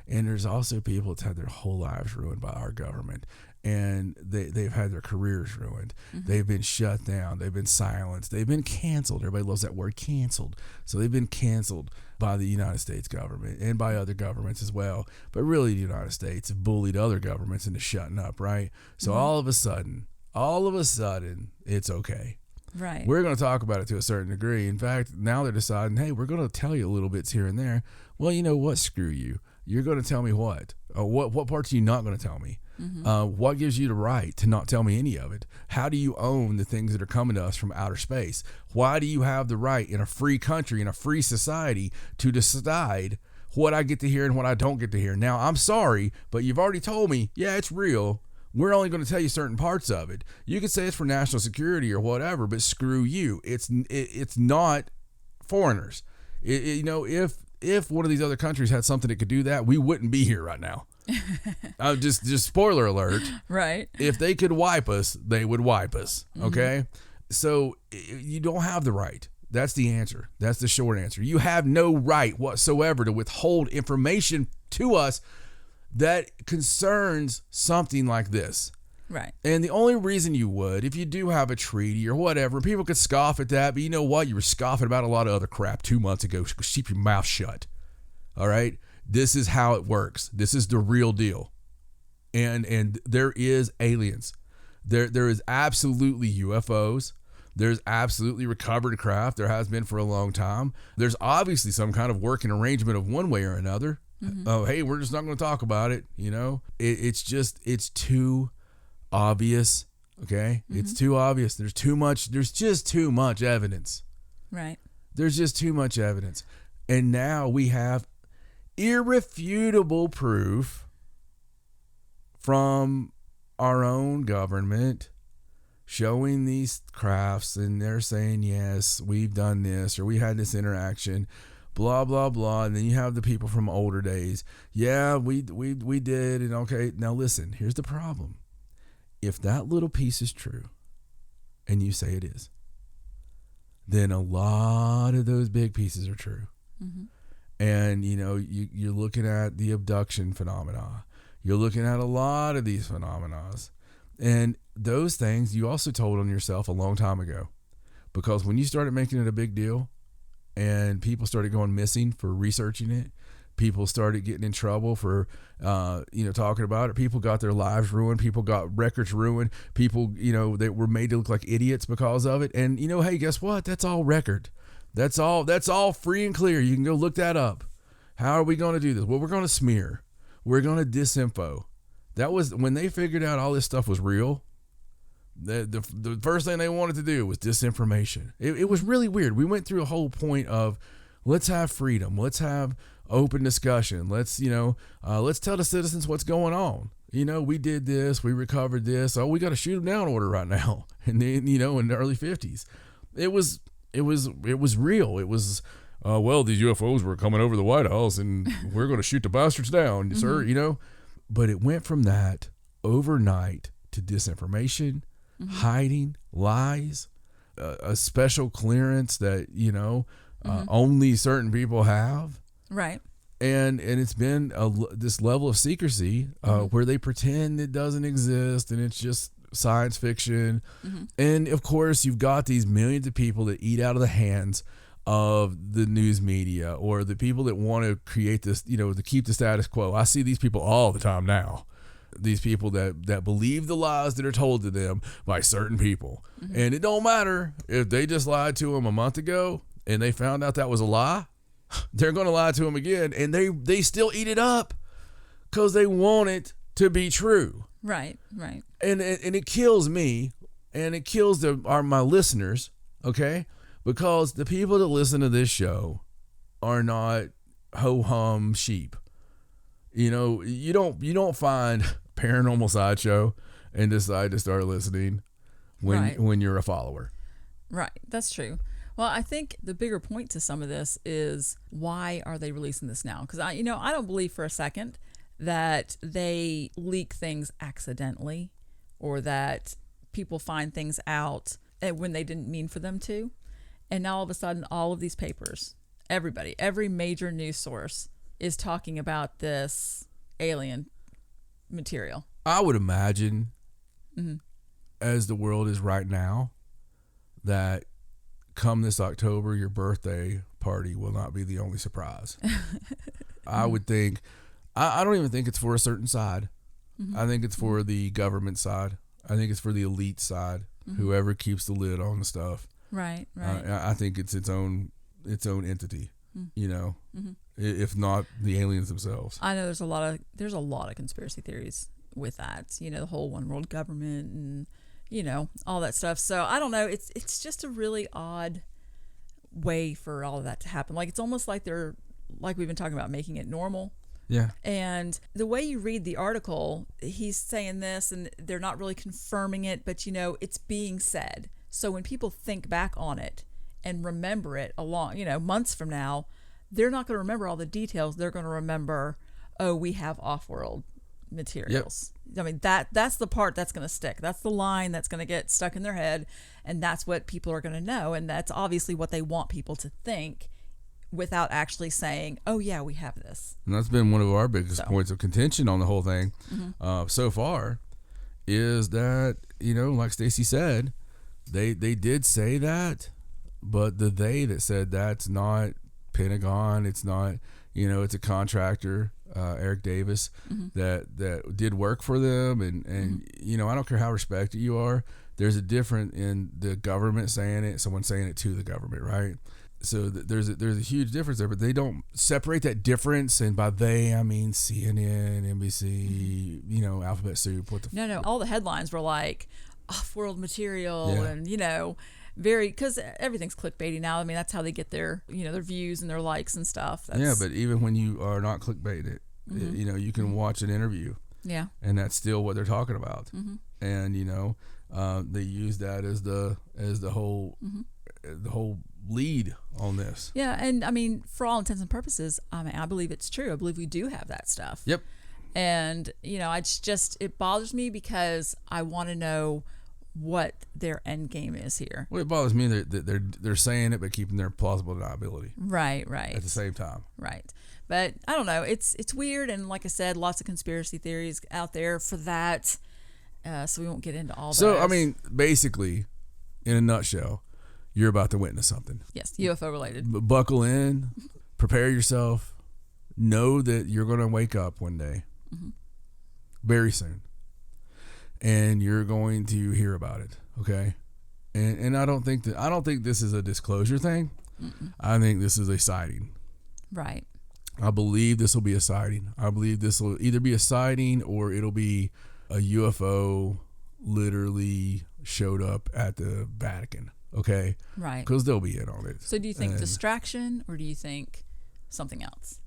And there's also people that's had their whole lives ruined by our government, and they've had their careers ruined. They've been shut down. They've been silenced. They've been canceled. Everybody loves that word, canceled. So they've been canceled by the United States government and by other governments as well. But really, the United States have bullied other governments into shutting up, right? So all of a sudden, it's okay. Right. We're going to talk about it to a certain degree. In fact, now they're deciding, hey, we're going to tell you a little bits here and there. Well, you know what? Screw you. You're going to tell me what? What parts are you not going to tell me? What gives you the right to not tell me any of it? How do you own the things that are coming to us from outer space? Why do you have the right in a free country, in a free society, to decide what I get to hear and what I don't get to hear? Now, I'm sorry, but you've already told me, yeah, it's real. We're only going to tell you certain parts of it. You could say it's for national security or whatever, but screw you. It's not foreigners. If one of these other countries had something that could do that, we wouldn't be here right now. Just spoiler alert. Right. If they could wipe us, they would wipe us. Okay. So you don't have the right. That's the answer. That's the short answer. You have no right whatsoever to withhold information to us that concerns something like this. Right. And the only reason you would, if you do have a treaty or whatever, people could scoff at that, but you know what? You were scoffing about a lot of other crap 2 months ago. So keep your mouth shut. All right? This is how it works. This is the real deal. And there is aliens. There is absolutely UFOs. There's absolutely recovered craft. There has been for a long time. There's obviously some kind of working arrangement of one way or another. Oh, hey, we're just not going to talk about it. It's too obvious. Okay. It's too obvious. There's just too much evidence. Right. There's just too much evidence. And now we have irrefutable proof from our own government showing these crafts, and they're saying, yes, we've done this, or we had this interaction, blah, blah, blah. And then you have the people from older days. Yeah, we did. And okay, now listen, here's the problem. If that little piece is true, and you say it is, then a lot of those big pieces are true. Mm-hmm. And, you're looking at the abduction phenomena. You're looking at a lot of these phenomena. And those things you also told on yourself a long time ago. Because when you started making it a big deal and people started going missing for researching it, people started getting in trouble for, talking about it. People got their lives ruined. People got records ruined. People, they were made to look like idiots because of it. And, hey, guess what? That's all record. That's all free and clear. You can go look that up. How are we going to do this? Well, we're going to smear. We're going to disinfo. That was when they figured out all this stuff was real. The first thing they wanted to do was disinformation. It was really weird. We went through a whole point of let's have freedom. Let's have open discussion. Let's tell the citizens what's going on. We did this. We recovered this. Oh, we got a shoot them down order right now. And then, in the early 50s, it was real. It was, these UFOs were coming over the White House and we're going to shoot the bastards down, mm-hmm. sir, But it went from that overnight to disinformation, mm-hmm. hiding, lies, a special clearance that, mm-hmm. Only certain people have. Right. And it's been this level of secrecy mm-hmm. where they pretend it doesn't exist and it's just science fiction. Mm-hmm. And of course you've got these millions of people that eat out of the hands of the news media or the people that want to create this, to keep the status quo. I see these people all the time now. These people that believe the lies that are told to them by certain people. Mm-hmm. And it don't matter if they just lied to them a month ago and they found out that was a lie, they're going to lie to them again. And they still eat it up because they want it to be true. Right, right. And it kills me, and it kills my listeners, okay? Because the people that listen to this show are not ho-hum sheep. You don't find Paranormal Sideshow and decide to start listening when you're a follower. Right, that's true. Well, I think the bigger point to some of this is why are they releasing this now? Because I don't believe for a second that they leak things accidentally or that people find things out when they didn't mean for them to. And now all of a sudden, all of these papers, every major news source is talking about this alien material. I would imagine, mm-hmm. as the world is right now, that come this October, your birthday party will not be the only surprise. I would think, I don't even think it's for a certain side. Mm-hmm. I think it's for the government side. I think it's for the elite side, mm-hmm. whoever keeps the lid on the stuff. Right. I think it's its own entity, mm-hmm. if not the aliens themselves. I know there's a lot of conspiracy theories with that, the whole one world government and, all that stuff. So I don't know. It's just a really odd way for all of that to happen. Like, it's almost like they're, like we've been talking about, making it normal. Yeah. And the way you read the article, he's saying this and they're not really confirming it, but it's being said. So when people think back on it and remember it months from now, they're not going to remember all the details. They're going to remember, oh, we have off-world materials. Yep. I mean, that's the part that's going to stick. That's the line that's going to get stuck in their head. And that's what people are going to know. And that's obviously what they want people to think without actually saying, oh, yeah, we have this. And that's been one of our biggest points of contention on the whole thing mm-hmm. So far is that, like Stacey said, they did say that, but the they that said that's not Pentagon, it's not, it's a contractor, Eric Davis, mm-hmm. that did work for them. And mm-hmm. I don't care how respected you are. There's a difference in the government saying it, someone saying it to the government, right? So there's a huge difference there, but they don't separate that difference. And by they, I mean CNN, NBC, mm-hmm. Alphabet Soup. No. All the headlines were like off-world material yeah. and, very, because everything's clickbaity now. I mean, that's how they get their, their views and their likes and stuff. But even when you are not clickbaited, mm-hmm. You can watch an interview. Yeah. And that's still what they're talking about. Mm-hmm. and they use that as the whole the whole lead on this. Yeah, and I mean, for all intents and purposes, I believe it's true. I believe we do have that stuff. Yep. And it's just it bothers me because I want to know what their end game is here. Well, it bothers me that they're saying it but keeping their plausible deniability. Right. At the same time. Right. But I don't know. It's weird, and like I said, lots of conspiracy theories out there for that. So we won't get into all that. So I mean, basically, in a nutshell, you're about to witness something. Yes, UFO related. Buckle in, prepare yourself, know that you're going to wake up one day, very soon, and you're going to hear about it. Okay, and I don't think this is a disclosure thing. I think this is a sighting. Right. I believe this will be a sighting. I believe this will either be a sighting or it'll be a UFO literally showed up at the Vatican. Okay. Right. Because they'll be in on it. So do you think distraction, or do you think something else?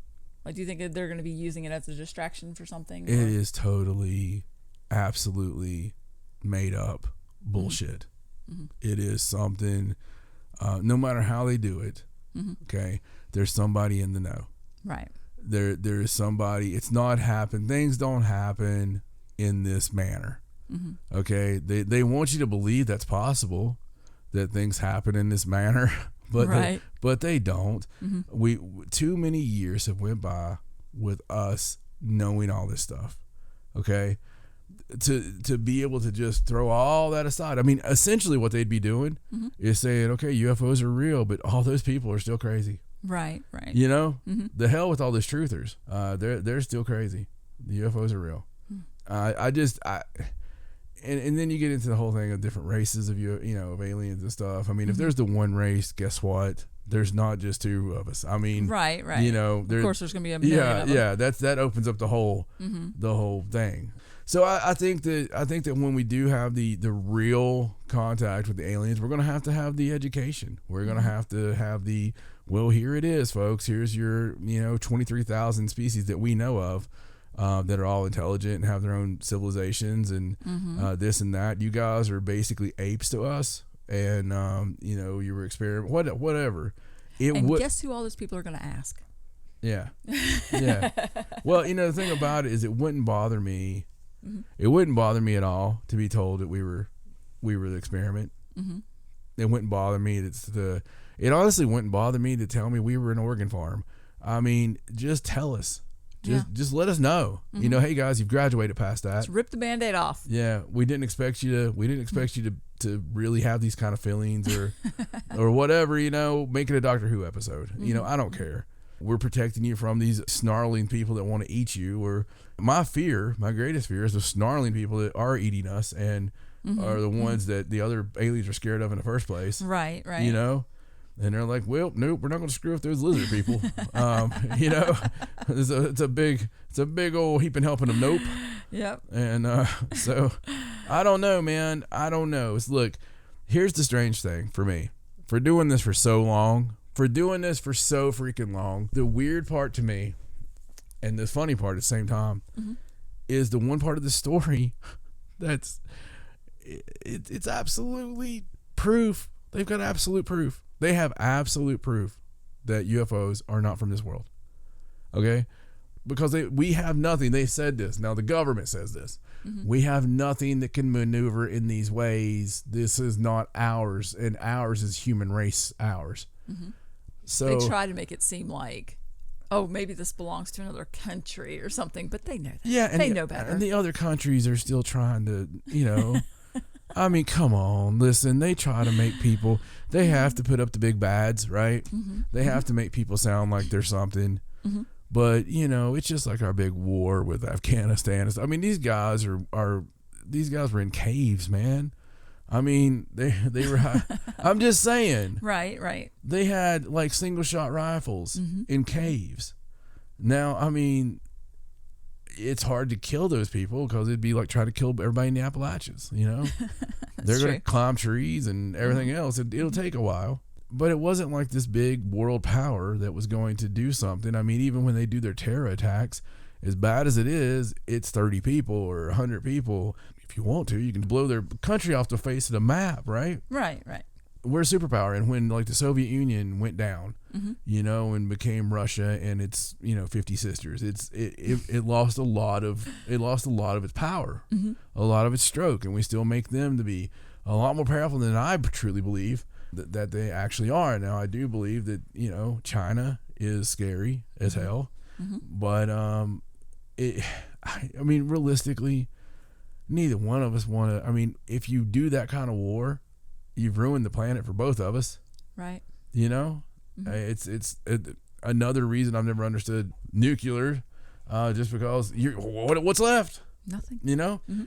Like, do you think that they're going to be using it as a distraction for something? It is totally, absolutely made up bullshit. It is something, no matter how they do it, okay, there's somebody in the know. Right. There is somebody. It's not happen. Things don't happen in this manner. Okay. They want you to believe that's possible, that things happen in this manner, but they don't. We too many years have went by with us knowing all this stuff. Okay. To be able to just throw all that aside. I mean, essentially what they'd be doing is saying, okay, UFOs are real, but all those people are still crazy. Right. The hell with all those truthers. They're still crazy. The UFOs are real. And then you get into the whole thing of different races of of aliens and stuff. I mean, if there's the one race, guess what? There's not just two of us. I mean, right. Of course, there's gonna be a million of them. That opens up the whole thing. So I think that when we do have the real contact with the aliens, we're gonna have to have the education. We're gonna have to have the, well, here it is, folks. Here's your 23,000 species that we know of. That are all intelligent and have their own civilizations and this and that. You guys are basically apes to us, and you were whatever. Guess who all those people are going to ask? Yeah. Well, the thing about it is, it wouldn't bother me. It wouldn't bother me at all to be told that we were the experiment. It wouldn't bother me. It honestly wouldn't bother me to tell me we were an organ farm. I mean, just tell us. Just let us know. Hey guys, you've graduated past that. Just rip the Band-Aid off. Yeah, we didn't expect you to really have these kind of feelings or whatever. Make it a Doctor Who episode. I don't care. We're protecting you from these snarling people that want to eat you. Or my greatest fear is the snarling people that are eating us and are the ones that the other aliens are scared of in the first place. Right. And they're like, well, nope, we're not going to screw with those lizard people. It's a big old heaping helping of nope. Yep. And so I don't know, man. I don't know. Look, here's the strange thing for me. For doing this for so long, for so freaking long, the weird part to me and the funny part at the same time is the one part of the story that's it's absolutely proof. They've got absolute proof. They have absolute proof that UFOs are not from this world. Okay? Because we have nothing. They said this. Now the government says this. We have nothing that can maneuver in these ways. This is not ours, and ours is human race ours. So they try to make it seem like, oh, maybe this belongs to another country or something, but they know that. Yeah, and they know better. And the other countries are still trying to, I mean, come on, listen, they try to make people, they have to put up the big bads, right? They have to make people sound like they're something. But, it's just like our big war with Afghanistan. I mean, these guys were in caves, man. I mean, they were, I'm just saying. Right. They had like single shot rifles in caves. Now, I mean, it's hard to kill those people because it'd be like trying to kill everybody in the Appalachians, They're going to climb trees and everything else. It'll take a while. But it wasn't like this big world power that was going to do something. I mean, even when they do their terror attacks, as bad as it is, it's 30 people or 100 people. If you want to, you can blow their country off the face of the map, right? Right. We're a superpower. And when like the Soviet Union went down, Mm-hmm. you know, and became Russia and its, 50 sisters, it lost a lot of its power, Mm-hmm. a lot of its stroke. And we still make them to be a lot more powerful than I truly believe that they actually are. Now, I do believe that, China is scary as hell, but realistically, neither one of us want to. If you do that kind of war, you've ruined the planet for both of us. Right. It's another reason I've never understood nuclear, just because what's left. Nothing.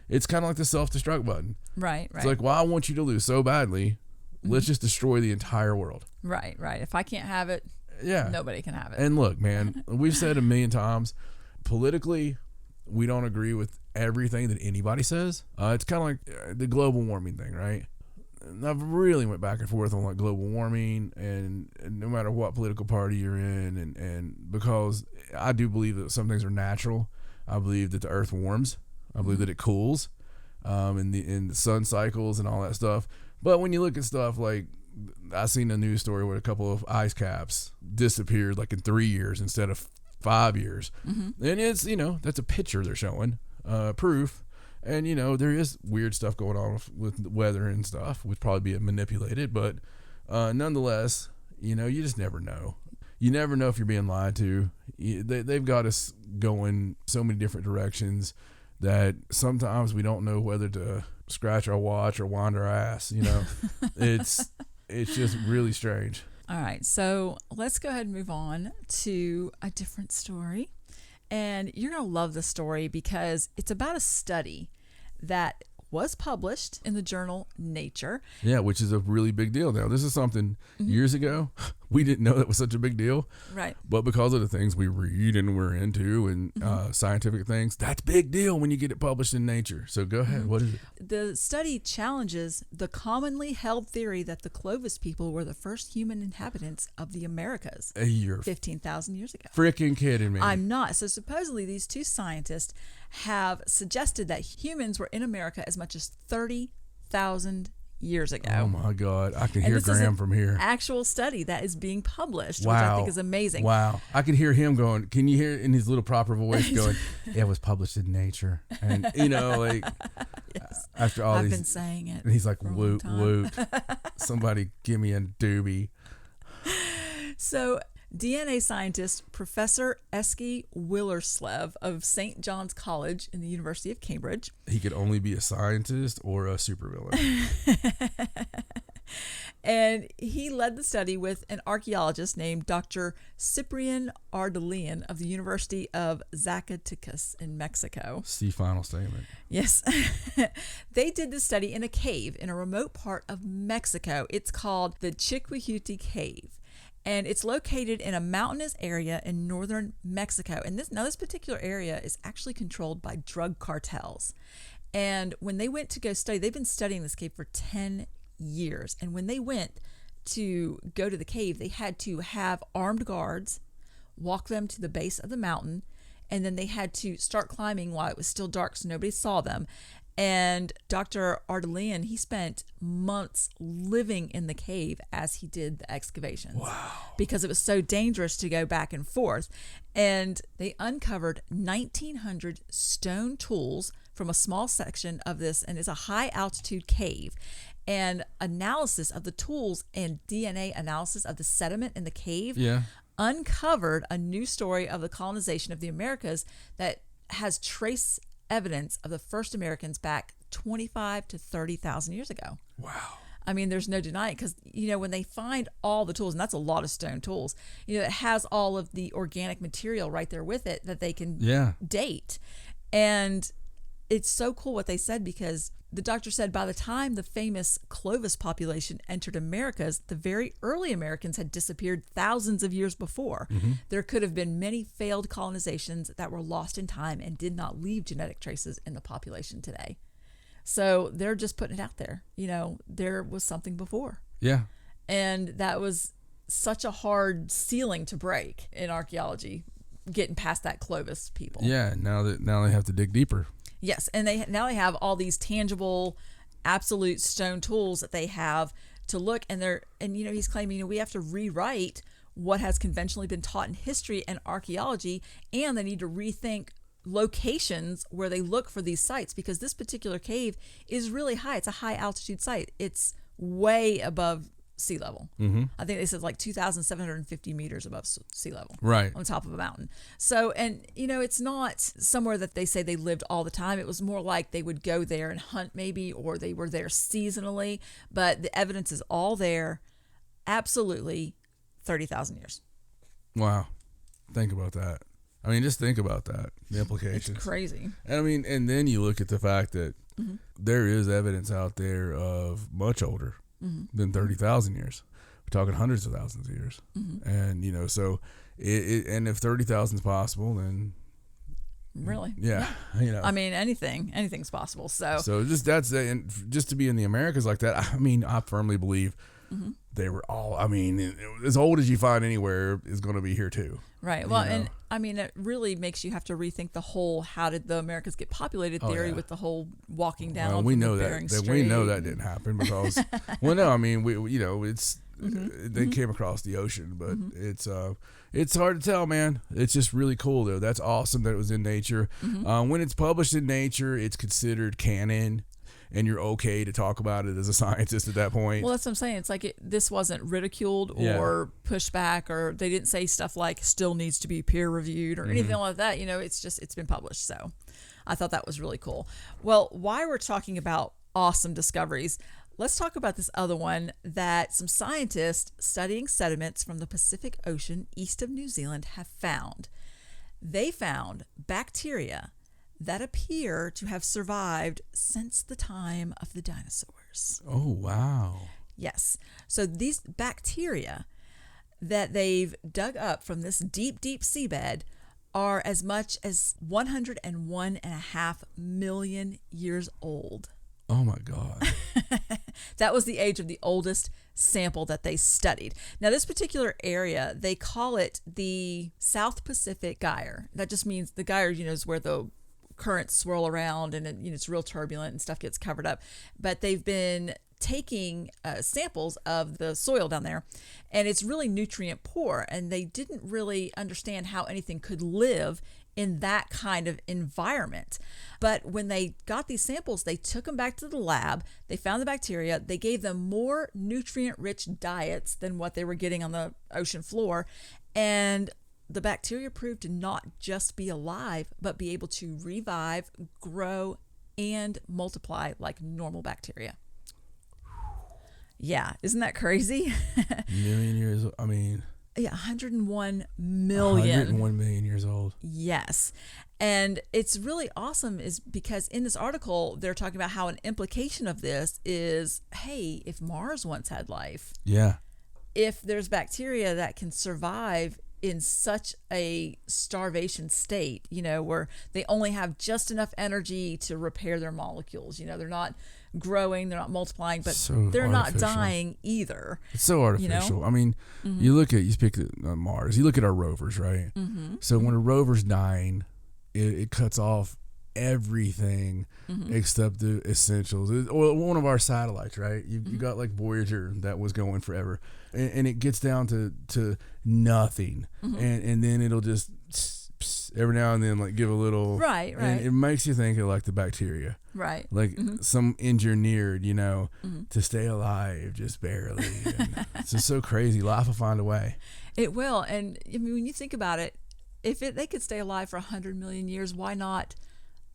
It's kind of like the self-destruct button. Right. It's like, well, I want you to lose so badly. Let's just destroy the entire world. Right. If I can't have it, nobody can have it. And look, man, we've said a million times, politically, we don't agree with everything that anybody says. It's kind of like the global warming thing, right? And I've really went back and forth on like global warming and no matter what political party you're in, and because I do believe that some things are natural. I believe that the earth warms. I believe that it cools, in the sun cycles and all that stuff. But when you look at stuff like, I seen a news story where a couple of ice caps disappeared like in 3 years instead of 5 years. Mm-hmm. And it's, that's a picture they're showing, proof. And, there is weird stuff going on with weather and stuff, which probably be manipulated. But nonetheless, you just never know. You never know if you're being lied to. They've got us going so many different directions that sometimes we don't know whether to scratch our watch or wind our ass. It's just really strange. All right, so let's go ahead and move on to a different story. And you're going to love this story because it's about a study that was published in the journal Nature. Yeah, which is a really big deal now. This is something years ago we didn't know that was such a big deal. Right. But because of the things we read and we're into and scientific things, that's a big deal when you get it published in Nature. So go ahead. What is it? The study challenges the commonly held theory that the Clovis people were the first human inhabitants of the Americas. You're 15,000 years ago. freaking kidding me. I'm not. So supposedly these two scientists have suggested that humans were in America as much as 30,000 years ago. Oh my God. I can hear Graham from here. Actual study that is being published, Wow. which I think is amazing. Wow. I could hear him going, can you hear it in his little proper voice going, yeah, it was published in Nature. And, Yes. after all I've these. been saying it. And he's like, for a long woot, time. woot. Somebody give me a doobie. So DNA scientist Professor Eski Willerslev of St. John's College in the University of Cambridge. He could only be a scientist or a supervillain. And he led the study with an archaeologist named Dr. Cyprian Ardelian of the University of Zacatecas in Mexico. See final statement. Yes. They did this study in a cave in a remote part of Mexico. It's called the Chiquihuite Cave. And it's located in a mountainous area in northern Mexico. And this particular area is actually controlled by drug cartels. And when they went to go study, they've been studying this cave for 10 years. And when they went to go to the cave, they had to have armed guards walk them to the base of the mountain. And then they had to start climbing while it was still dark so nobody saw them. And Dr. Ardelian, he spent months living in the cave as he did the excavations. Wow. Because it was so dangerous to go back and forth. And they uncovered 1,900 stone tools from a small section of this, and it's a high altitude cave. And analysis of the tools and DNA analysis of the sediment in the cave uncovered a new story of the colonization of the Americas that has trace evidence of the first Americans back 25 to 30,000 years ago. Wow. I mean, there's no denying it because, when they find all the tools, and that's a lot of stone tools, it has all of the organic material right there with it that they can date. And it's so cool what they said because the doctor said by the time the famous Clovis population entered Americas, the very early Americans had disappeared thousands of years before. Mm-hmm. There could have been many failed colonizations that were lost in time and did not leave genetic traces in the population today. So they're just putting it out there. There was something before. Yeah. And that was such a hard ceiling to break in archaeology getting past that Clovis people. Yeah, now they have to dig deeper. Yes, and they have all these tangible, absolute stone tools that they have to look, and he's claiming we have to rewrite what has conventionally been taught in history and archaeology, and they need to rethink locations where they look for these sites, because this particular cave is really high. It's a high altitude site. It's way above sea level. Mm-hmm. I think they said like 2,750 meters above sea level. Right. On top of a mountain. So, and it's not somewhere that they say they lived all the time. It was more like they would go there and hunt maybe, or they were there seasonally, but the evidence is all there. Absolutely 30,000 years. Wow. Think about that. I mean, just think about that. The implications. It's crazy. And I mean, and then you look at the fact that Mm-hmm. there is evidence out there of much older than 30,000 years. We're talking hundreds of thousands of years. Mm-hmm. And, so and if 30,000 is possible, then really, yeah. I mean, anything's possible. So just and just to be in the Americas like that, I mean, I firmly believe they were all, I mean, as old as you find anywhere is going to be here too. Right. Well, and I mean, it really makes you have to rethink the whole how did the Americas get populated theory with the whole walking down. Well, we know Bering that Strait. we know that didn't happen because, well, no, I mean, it's they came across the ocean, but it's hard to tell, man. It's just really cool though. That's awesome that it was in nature. When it's published in Nature, it's considered canon. And you're okay to talk about it as a scientist at that point. Well, that's what I'm saying. It's like this wasn't ridiculed or pushed back, or they didn't say stuff like still needs to be peer reviewed or anything like that. It's been published. So I thought that was really cool. Well, while we're talking about awesome discoveries, let's talk about this other one that some scientists studying sediments from the Pacific Ocean east of New Zealand have found. They found bacteria that appear to have survived since the time of the dinosaurs. Oh, wow. Yes. So these bacteria that they've dug up from this deep, deep seabed are as much as 101.5 million years old. Oh, my God. That was the age of the oldest sample that they studied. Now, this particular area, they call it the South Pacific Gyre. That just means the gyre, is where the currents swirl around and it's real turbulent and stuff gets covered up. But they've been taking samples of the soil down there, and it's really nutrient poor, and they didn't really understand how anything could live in that kind of environment. But when they got these samples, they took them back to the lab, they found the bacteria, they gave them more nutrient-rich diets than what they were getting on the ocean floor, and the bacteria proved to not just be alive, but be able to revive, grow, and multiply like normal bacteria. Yeah, isn't that crazy? Million years, I mean... Yeah, 101 million. 101 million years old. Yes. And it's really awesome is because in this article, they're talking about how an implication of this is, hey, if Mars once had life... Yeah. If there's bacteria that can survive in such a starvation state, where they only have just enough energy to repair their molecules. They're not growing, they're not multiplying, but they're not dying either. It's so artificial. I mean, you speak of Mars, you look at our rovers, right? So when a rover's dying, it cuts off everything except the essentials. Well, one of our satellites, right? You got like Voyager that was going forever, and it gets down to nothing, and then it'll just every now and then like give a little right. And it makes you think of like the bacteria, right? Like some engineered, to stay alive just barely. And it's just so crazy. Life will find a way. It will, and I mean when you think about it, if they could stay alive for 100 million years, why not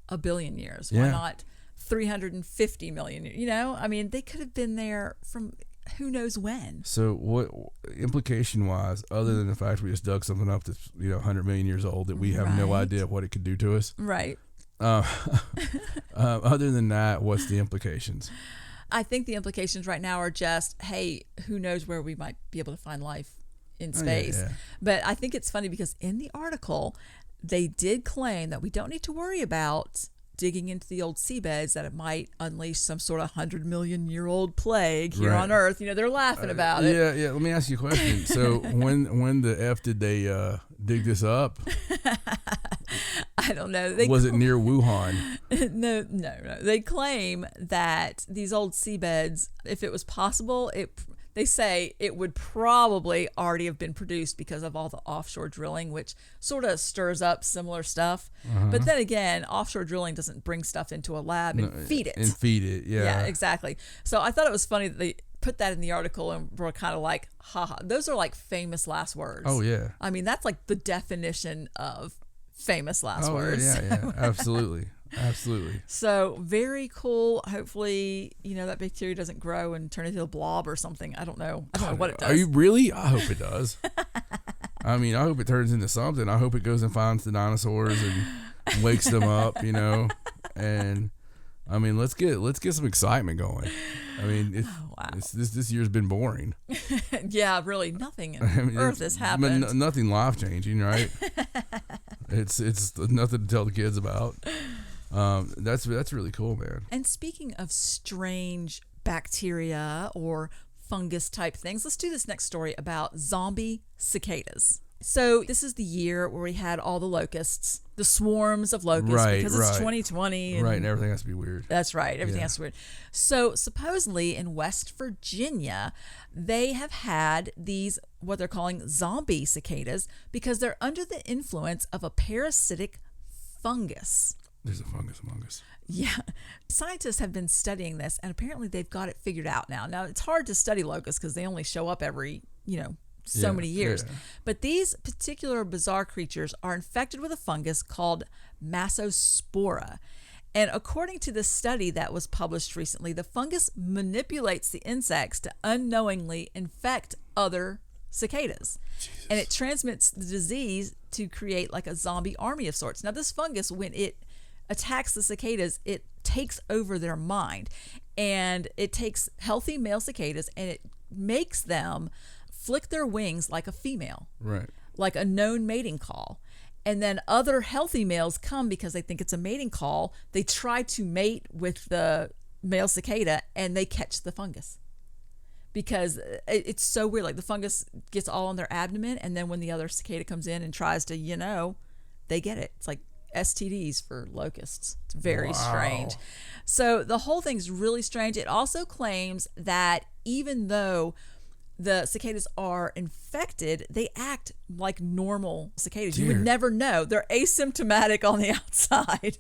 1 billion years? Why not 350 million? I mean, they could have been there from who knows when. So what implication wise, other than the fact we just dug something up that's 100 million years old that we have no idea what it could do to us, right? Other than that, what's the implications? I think the implications right now are just, hey, who knows where we might be able to find life in space. Yeah. But I think it's funny because in the article they did claim that we don't need to worry about digging into the old seabeds, that it might unleash some sort of 100 million year old plague here on Earth. They're laughing about it. Yeah. Let me ask you a question. So when the F did they dig this up? I don't know. Was it near Wuhan? No. They claim that these old seabeds, if it was possible, they say it would probably already have been produced because of all the offshore drilling, which sort of stirs up similar stuff. But then again, offshore drilling doesn't bring stuff into a lab and feed it. Yeah. Yeah, exactly. So I thought it was funny that they put that in the article and were kind of like, haha. Those are like famous last words. Oh, yeah. I mean, that's like the definition of famous last words. Yeah. Absolutely. So very cool. Hopefully, that bacteria doesn't grow and turn into a blob or something. I don't know what it does. Are you really? I hope it does. I mean, I hope it turns into something. I hope it goes and finds the dinosaurs and wakes them up, and I mean, let's get some excitement going. I mean, this year's been boring. Yeah, really, nothing in Earth has happened. Nothing life changing, right? It's nothing to tell the kids about. That's really cool, man. And speaking of strange bacteria or fungus type things, let's do this next story about zombie cicadas. So this is the year where we had all the locusts, the swarms of locusts, because it's 2020. And everything has to be weird. That's right. Everything has to be weird. So supposedly in West Virginia, they have had these, what they're calling zombie cicadas, because they're under the influence of a parasitic fungus. There's a fungus among us. Yeah. Scientists have been studying this, and apparently they've got it figured out now. Now, it's hard to study locusts because they only show up every, so many years. Yeah. But these particular bizarre creatures are infected with a fungus called Massospora. And according to this study that was published recently, the fungus manipulates the insects to unknowingly infect other cicadas. Jesus. And it transmits the disease to create like a zombie army of sorts. Now, this fungus, when it attacks the cicadas, it takes over their mind, and it takes healthy male cicadas and it makes them flick their wings like a female, right? Like a known mating call. And then other healthy males come because they think it's a mating call. They try to mate with the male cicada and they catch the fungus because it's so weird. Like the fungus gets all on their abdomen, and then when the other cicada comes in and tries to, they get it. It's like STDs for locusts. It's very strange. So the whole thing's really strange. It also claims that even though the cicadas are infected, they act like normal cicadas. You would never know. They're asymptomatic on the outside.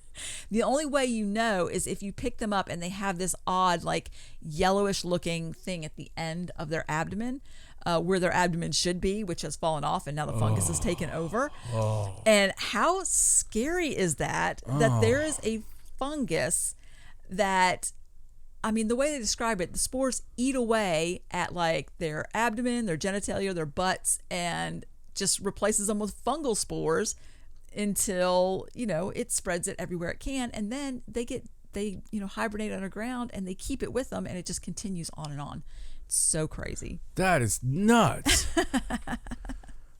The only way you know is if you pick them up and they have this odd, like yellowish looking thing at the end of their abdomen, where their abdomen should be, which has fallen off, and now the fungus has taken over. And how scary is that there is a fungus that, I mean, the way they describe it, the spores eat away at like their abdomen, their genitalia, their butts, and just replaces them with fungal spores until, it spreads it everywhere it can. And then they hibernate underground and they keep it with them, and it just continues on and on. It's so crazy. That is nuts.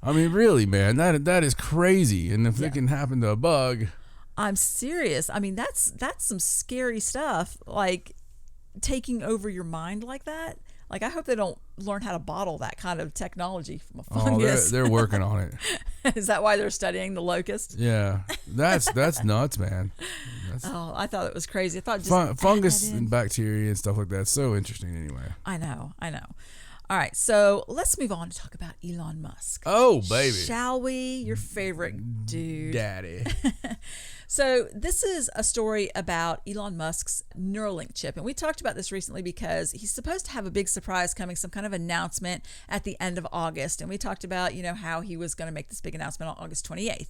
I mean, really, man, that is crazy. And if it can happen to a bug. I'm serious. I mean, that's some scary stuff. Like, taking over your mind like that. Like, I hope they don't learn how to bottle that kind of technology from a fungus. They're working on it. Is that why they're studying the locust? Yeah, that's nuts, man. I thought it was crazy. I thought just fungus and bacteria and stuff like that. So interesting, anyway. I know. All right, so let's move on to talk about Elon Musk. Oh, baby. Shall we? Your favorite dude. Daddy. So this is a story about Elon Musk's Neuralink chip. And we talked about this recently because he's supposed to have a big surprise coming, some kind of announcement at the end of August. And we talked about, how he was going to make this big announcement on August 28th.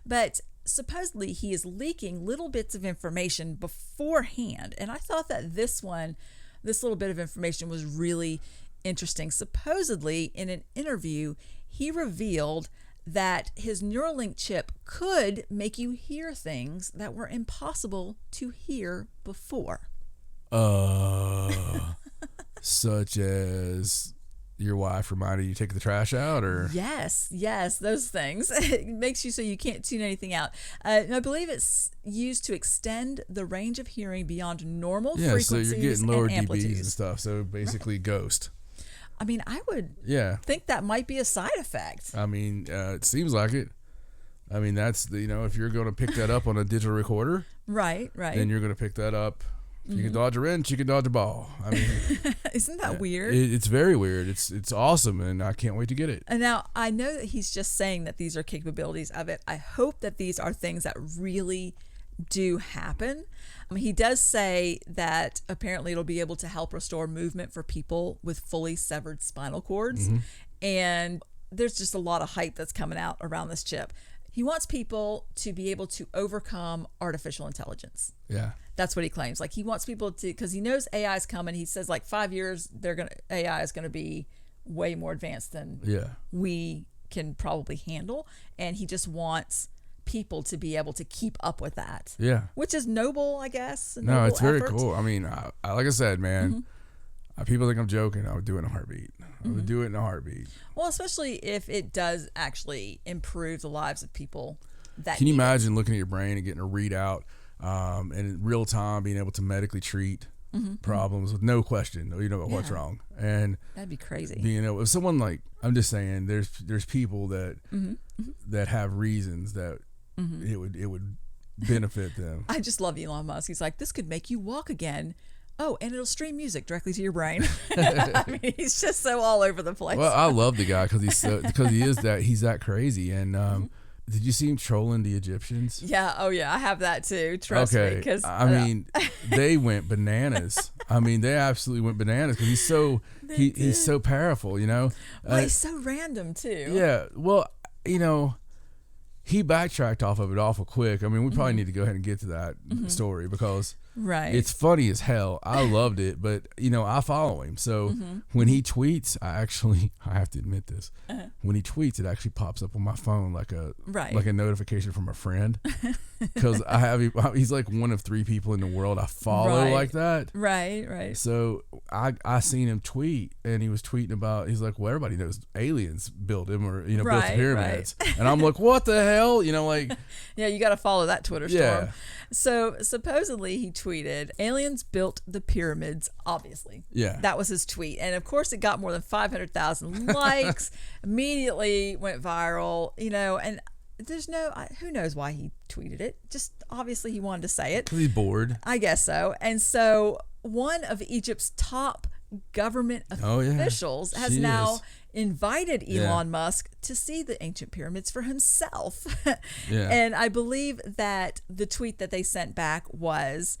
But supposedly he is leaking little bits of information beforehand. And I thought that this little bit of information was really interesting. Supposedly, in an interview, he revealed that his Neuralink chip could make you hear things that were impossible to hear before. Such as your wife reminded you to take the trash out, or? Yes, those things. It makes you so you can't tune anything out. I believe it's used to extend the range of hearing beyond normal frequencies so you're getting lower and amplitudes. dBs and stuff. So basically, ghost. I mean, I would think that might be a side effect. I mean, it seems like it. I mean, that's if you're going to pick that up on a digital recorder, right, then you're going to pick that up. If you can dodge a wrench, you can dodge a ball. I mean, isn't that weird? It's very weird. It's awesome, and I can't wait to get it. And now I know that he's just saying that these are capabilities of it. I hope that these are things that really do happen. He does say that apparently it'll be able to help restore movement for people with fully severed spinal cords. And there's just a lot of hype that's coming out around this chip. He wants people to be able to overcome artificial intelligence. Yeah. That's what he claims. Like, he wants people to, because he knows AI is coming. He says, like, 5 years, AI is going to be way more advanced than we can probably handle. And he just wants people to be able to keep up with that. Yeah. Which is noble, I guess. No, it's very cool. I mean, I like I said, man, people think I'm joking. I would do it in a heartbeat. I would do it in a heartbeat. Well, especially if it does actually improve the lives of people. Can you imagine looking at your brain and getting a readout and in real time being able to medically treat problems with no question, what's wrong? And that'd be crazy. If someone like, I'm just saying, there's people that that have reasons that it would benefit them. I just love Elon Musk. He's like, this could make you walk again. Oh, and it'll stream music directly to your brain. I mean, he's just so all over the place. Well, I love the guy because he's that crazy. And did you see him trolling the Egyptians? Yeah. Oh, yeah. I have that too. Trust me. Because I mean, they went bananas. I mean, they absolutely went bananas because he's so powerful. Well, he's so random too. Yeah. Well, he backtracked off of it awful quick. I mean, we probably need to go ahead and get to that story because it's funny as hell. I loved it, but I follow him. So when he tweets, I have to admit this. When he tweets, it actually pops up on my phone like a notification from a friend. Because he's like one of 3 people in the world I follow like that. Right. So I seen him tweet, and he was tweeting about, he's like, well, everybody knows aliens built him or built the pyramids. And I'm like, what the hell? Yeah, you got to follow that Twitter storm. Yeah. So supposedly he tweeted, aliens built the pyramids, obviously. Yeah. That was his tweet. And of course it got more than 500,000 likes, immediately went viral, and there's who knows why he tweeted it. Just obviously he wanted to say it. 'Cause he's bored. I guess so. And so one of Egypt's top government officials has now invited Elon Musk to see the ancient pyramids for himself. And I believe that the tweet that they sent back was,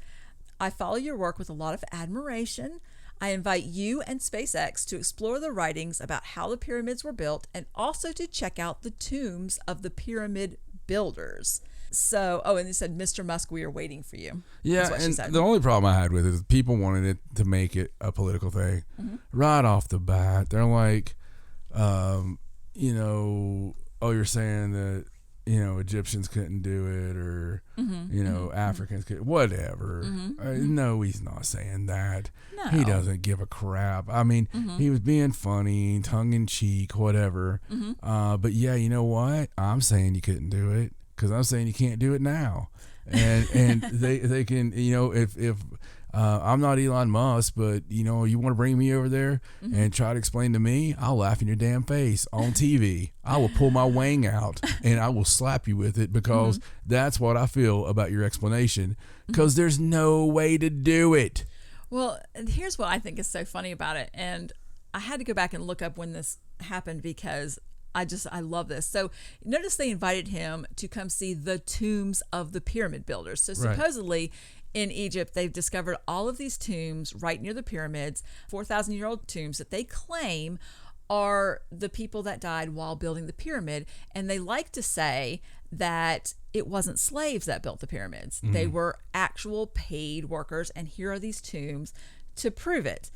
I follow your work with a lot of admiration. I invite you and SpaceX to explore the writings about how the pyramids were built and also to check out the tombs of the pyramid builders. So, and they said, Mr. Musk, we are waiting for you. Yeah, and the only problem I had with it is people wanted it to make it a political thing. Right off the bat, they're like, you're saying that, Egyptians couldn't do it or, Africans could, whatever. No, he's not saying that. No. He doesn't give a crap. I mean, he was being funny, tongue in cheek, whatever. But yeah, you know what? I'm saying you couldn't do it. Because I'm saying you can't do it now, and they can, if I'm not Elon Musk, but you want to bring me over there and try to explain to me, I'll laugh in your damn face on TV. I will pull my wang out and I will slap you with it because that's what I feel about your explanation. Because there's no way to do it. Well, here's what I think is so funny about it, and I had to go back and look up when this happened because I love this. So notice they invited him to come see the tombs of the pyramid builders. So supposedly in Egypt, they've discovered all of these tombs right near the pyramids, 4,000-year-old tombs that they claim are the people that died while building the pyramid. And they like to say that it wasn't slaves that built the pyramids. They were actual paid workers. And here are these tombs to prove it.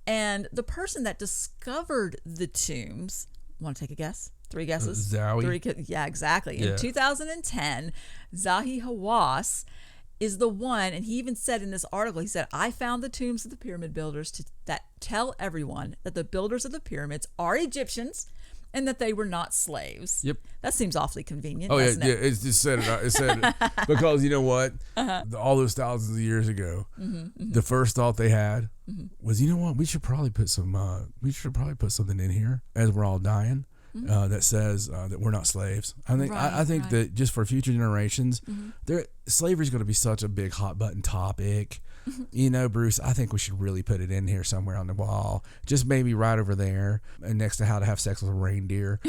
And the person that discovered the tombs, want to take a guess? 3 guesses? Zahi. Yeah, exactly. In 2010, Zahi Hawass is the one, and he even said in this article, he said, I found the tombs of the pyramid builders that tell everyone that the builders of the pyramids are Egyptians And that they were not slaves. Yep. That seems awfully convenient. Oh yeah, doesn't it? It's just said it. It said it because you know what? All those thousands of years ago, the first thought they had was, you know what? We should probably put something in here as we're all dying that says that we're not slaves. I think that just for future generations, slavery is going to be such a big hot button topic. You know, Bruce, I think we should really put it in here somewhere on the wall, just maybe right over there, and next to how to have sex with a reindeer.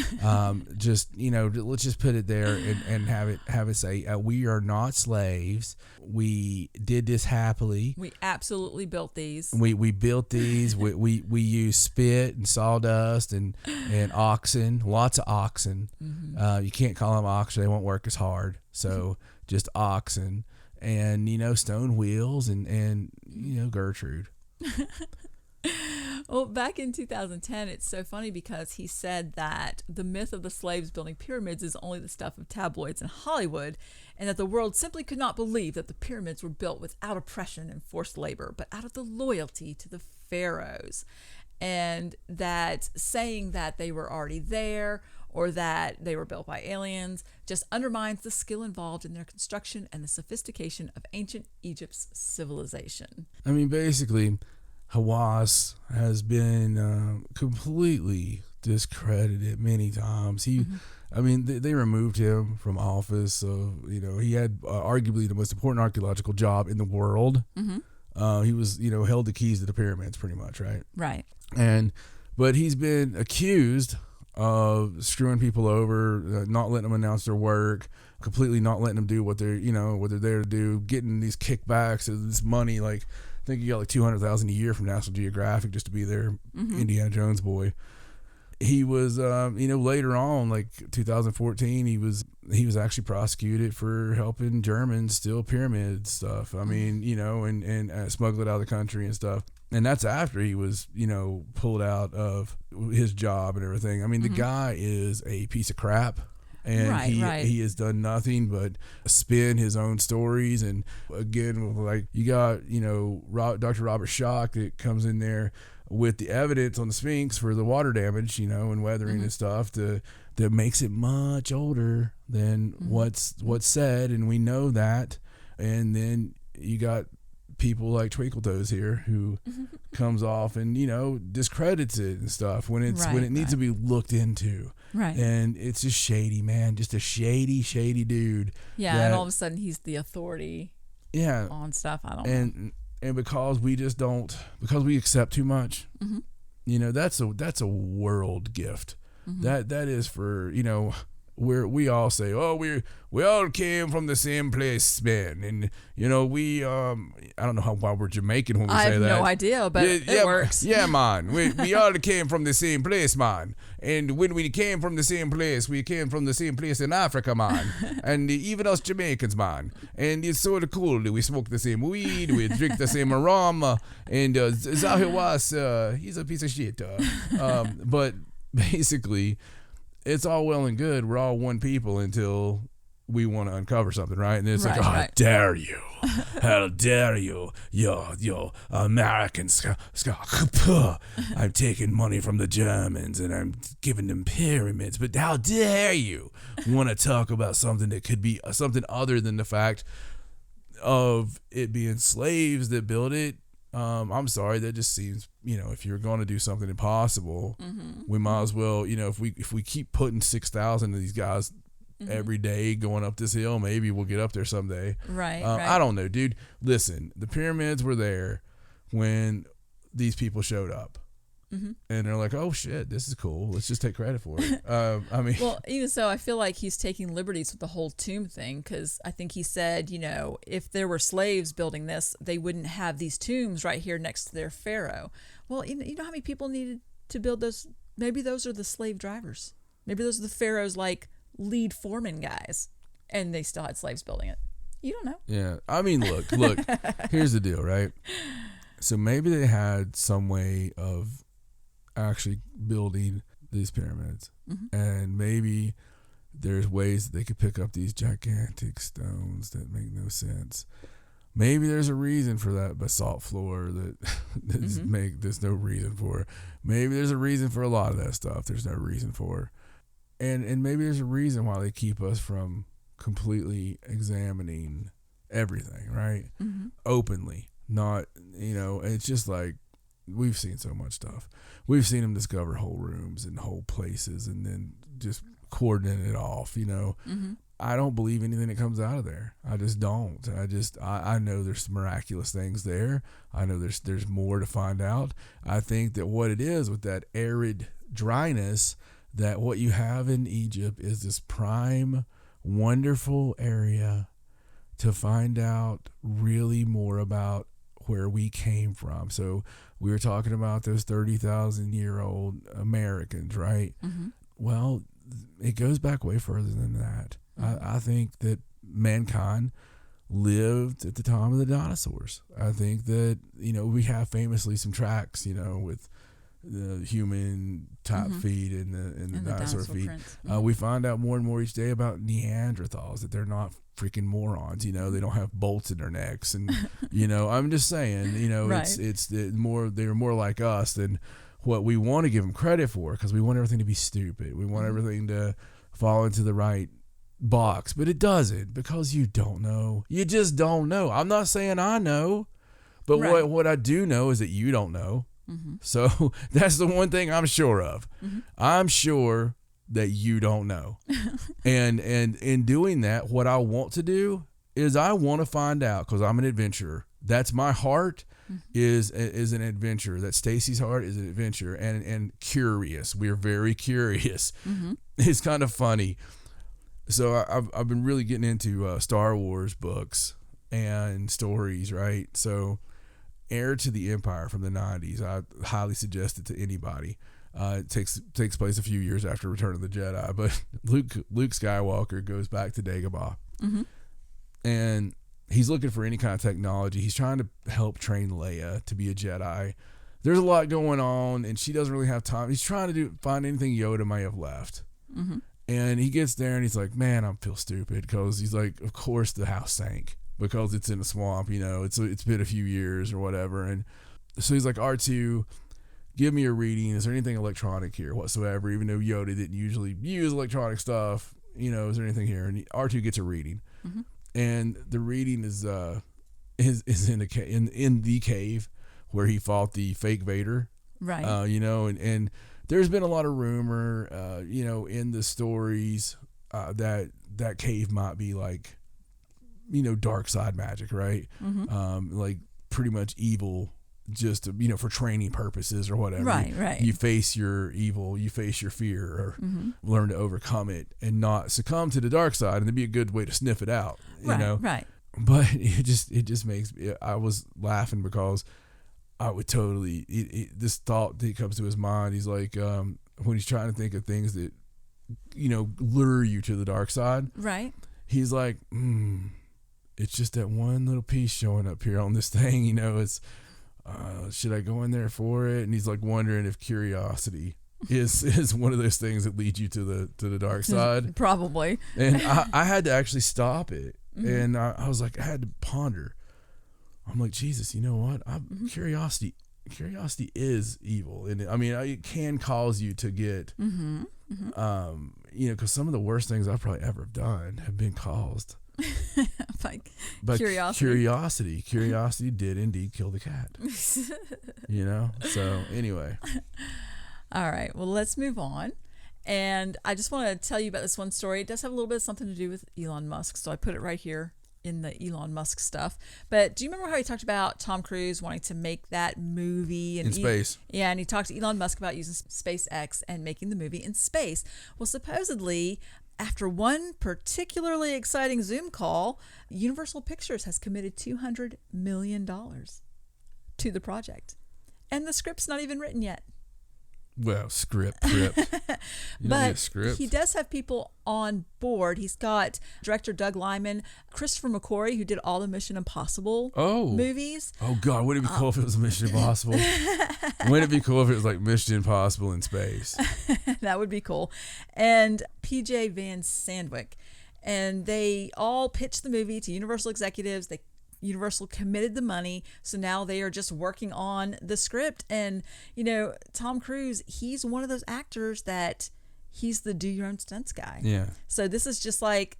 Just, you know, let's just put it there and have it say, we are not slaves. We did this happily. We absolutely built these. We built these. we use spit and sawdust and oxen, lots of oxen. You can't call them oxen; they won't work as hard. So just oxen. And, you know, stone wheels and you know, Gertrude. Well, back in 2010, it's so funny because he said that the myth of the slaves building pyramids is only the stuff of tabloids and Hollywood, and that the world simply could not believe that the pyramids were built without oppression and forced labor, but out of the loyalty to the pharaohs. And that saying that they were already there or that they were built by aliens just undermines the skill involved in their construction and the sophistication of ancient Egypt's civilization. I mean, basically, Hawass has been completely discredited many times. I mean, they removed him from office. So, you know, he had arguably the most important archaeological job in the world. He was, you know, held the keys to the pyramids pretty much, right? Right. But he's been accused of screwing people over, not letting them announce their work, completely not letting them do what they're there to do, getting these kickbacks of this money. Like, I think he got like $200,000 a year from National Geographic just to be their Indiana Jones boy. He was, you know, later on, like 2014, he was actually prosecuted for helping Germans steal pyramid stuff. I mean, you know, and smuggle it out of the country and stuff. And that's after he was, you know, pulled out of his job and everything. I mean, the guy is a piece of crap. And he has done nothing but spin his own stories. And again, like, you got, you know, Dr. Robert Schoch that comes in there with the evidence on the Sphinx for the water damage, you know, and weathering and stuff that makes it much older than what's said, and we know that. And then you got people like Twinkle Toes here who comes off and, you know, discredits it and stuff when it needs to be looked into. Right. And it's just shady, man. Just a shady dude. Yeah, and all of a sudden he's the authority on stuff. I don't know. And because we accept too much, you know, that's a world gift. That is for, you know, where we all say, oh, we all came from the same place, man. And, you know, I don't know why we're Jamaican when we say that. I have no idea, but it works. Yeah, man. We all came from the same place, man. And when we came from the same place, we came from the same place in Africa, man. And even us Jamaicans, man. And it's sort of cool that we smoke the same weed, we drink the same aroma. And Zahiwas, he's a piece of shit. But basically, it's all well and good. We're all one people until we want to uncover something, right? And it's like, how dare you? How dare you? Yo, Americans. I'm taking money from the Germans and I'm giving them pyramids. But how dare you want to talk about something that could be something other than the fact of it being slaves that built it? I'm sorry, that just seems, you know, if you're going to do something impossible, we might as well, you know, if we keep putting 6,000 of these guys every day going up this hill, maybe we'll get up there someday. Right. I don't know, dude. Listen, the pyramids were there when these people showed up. And they're like, oh shit, this is cool. Let's just take credit for it. I mean, well, even so, I feel like he's taking liberties with the whole tomb thing, because I think he said, you know, if there were slaves building this, they wouldn't have these tombs right here next to their pharaoh. Well, you know how many people needed to build those? Maybe those are the slave drivers. Maybe those are the pharaoh's like lead foreman guys, and they still had slaves building it. You don't know. Yeah, I mean, look. Here's the deal, right? So maybe they had some way of actually building these pyramids, and maybe there's ways that they could pick up these gigantic stones that make no sense. Maybe there's a reason for that basalt floor that there's no reason for. Maybe there's a reason for a lot of that stuff there's no reason for. And maybe there's a reason why they keep us from completely examining everything, right? Openly. Not, it's just like, we've seen so much stuff. We've seen them discover whole rooms and whole places and then just cordon it off, I don't believe anything that comes out of there. I just don't. I know there's some miraculous things there. I know there's more to find out. I think that what it is with that arid dryness, that what you have in Egypt is this prime, wonderful area to find out really more about where we came from. So we were talking about those 30,000-year-old Americans, right? Well, it goes back way further than that. I think that mankind lived at the time of the dinosaurs. I think that, we have famously some tracks, with the human top feet and the dinosaur feet. We find out more and more each day about Neanderthals, that they're not freaking morons. They don't have bolts in their necks. And, I'm just saying, right. they're more like us than what we want to give them credit for, because we want everything to be stupid. We want everything to fall into the right box, but it doesn't, because you don't know. You just don't know. I'm not saying I know, but right. what I do know is that you don't know. So that's the one thing I'm sure of. I'm sure that you don't know. and in doing that, what I want to do is I want to find out, because I'm an adventurer. That's my heart. Is an adventure. That Stacey's heart is an adventure and curious. We're very curious. It's kind of funny. So I've been really getting into Star Wars books and stories, right? So Heir to the Empire from the 90s, I highly suggest it to anybody. It takes place a few years after Return of the Jedi, but Luke Skywalker goes back to Dagobah, and he's looking for any kind of technology. He's trying to help train Leia to be a Jedi. There's a lot going on, and she doesn't really have time. He's trying to find anything Yoda may have left. And he gets there, and he's like, man, I feel stupid, because he's like, of course the house sank, because it's in a swamp, it's been a few years or whatever. And so he's like, R2, give me a reading. Is there anything electronic here whatsoever? Even though Yoda didn't usually use electronic stuff, is there anything here? And R2 gets a reading. And the reading is in the cave where he fought the fake Vader, right? And there's been a lot of rumor, in the stories that cave might be like, dark side magic, right? Like pretty much evil, just for training purposes or whatever. Right. You face your evil, you face your fear, or learn to overcome it and not succumb to the dark side, and it'd be a good way to sniff it out. Right. But it just makes me. I was laughing because I would totally. This thought that comes to his mind. He's like, when he's trying to think of things that, lure you to the dark side. Right. He's like, it's just that one little piece showing up here on this thing. It's. Should I go in there for it? And he's like wondering if curiosity is one of those things that leads you to the dark side. Probably. And I had to actually stop it. And I was like, I had to ponder. I'm like, Jesus, you know what? Curiosity is evil. And it can cause you to get, because some of the worst things I've probably ever done have been caused by curiosity. Curiosity did indeed kill the cat. So anyway. All right. Well, let's move on. And I just want to tell you about this one story. It does have a little bit of something to do with Elon Musk, so I put it right here in the Elon Musk stuff. But do you remember how he talked about Tom Cruise wanting to make that movie in space? Yeah, and he talked to Elon Musk about using SpaceX and making the movie in space. Well, supposedly, after one particularly exciting Zoom call, Universal Pictures has committed $200 million to the project. And the script's not even written yet. Well, script. But he does have people on board. He's got director Doug Liman, Christopher McQuarrie, who did all the Mission Impossible movies. Oh, God. Wouldn't it be cool if it was Mission Impossible? Wouldn't it be cool if it was like Mission Impossible in space? That would be cool. And PJ Van Sandwyck. And they all pitched the movie to Universal executives. They Universal committed the money, so now they are just working on the script. And Tom Cruise, he's one of those actors that he's the do your own stunts guy. Yeah. So this is just like,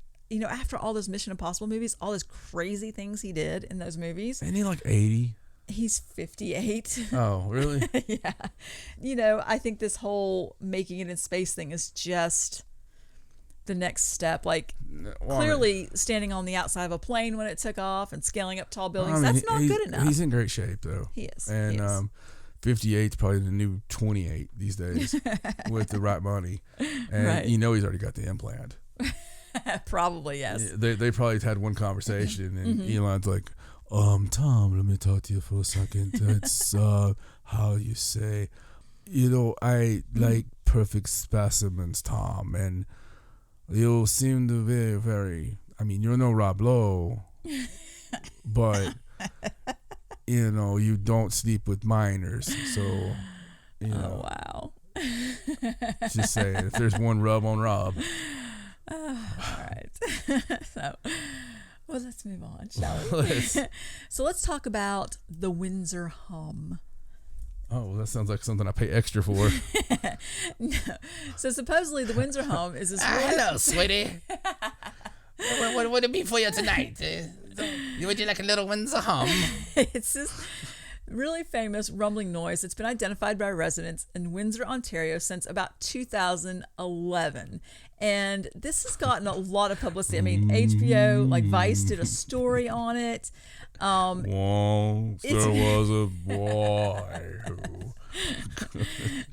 after all those Mission Impossible movies, all those crazy things he did in those movies. Ain't he like 80? He's 58. Oh, really? Yeah. I think this whole making it in space thing is just the next step. Like, clearly standing on the outside of a plane when it took off and scaling up tall buildings, that's not good enough. He's in great shape, though. He is. And 58 is probably the new 28 these days with the right money. And Right. he's already got the implant. Probably, yes. They probably had one conversation, and Elon's like, Tom, let me talk to you for a second. That's how you say, I like perfect specimens, Tom, and you seem to be very, you're no Rob Lowe, but, you don't sleep with minors, so, Oh, wow. just saying, if there's one rub on Rob. All right. So, well, let's move on, shall we? So let's talk about the Windsor hum. Oh, well, that sounds like something I pay extra for. No. So supposedly the Windsor hum is this really... Hello, sweetie. what would it be for you tonight? Would you like a little Windsor hum? It's this really famous rumbling noise that's been identified by residents in Windsor, Ontario since about 2011. And this has gotten a lot of publicity. HBO, like Vice, did a story on it. Once there was a boy who...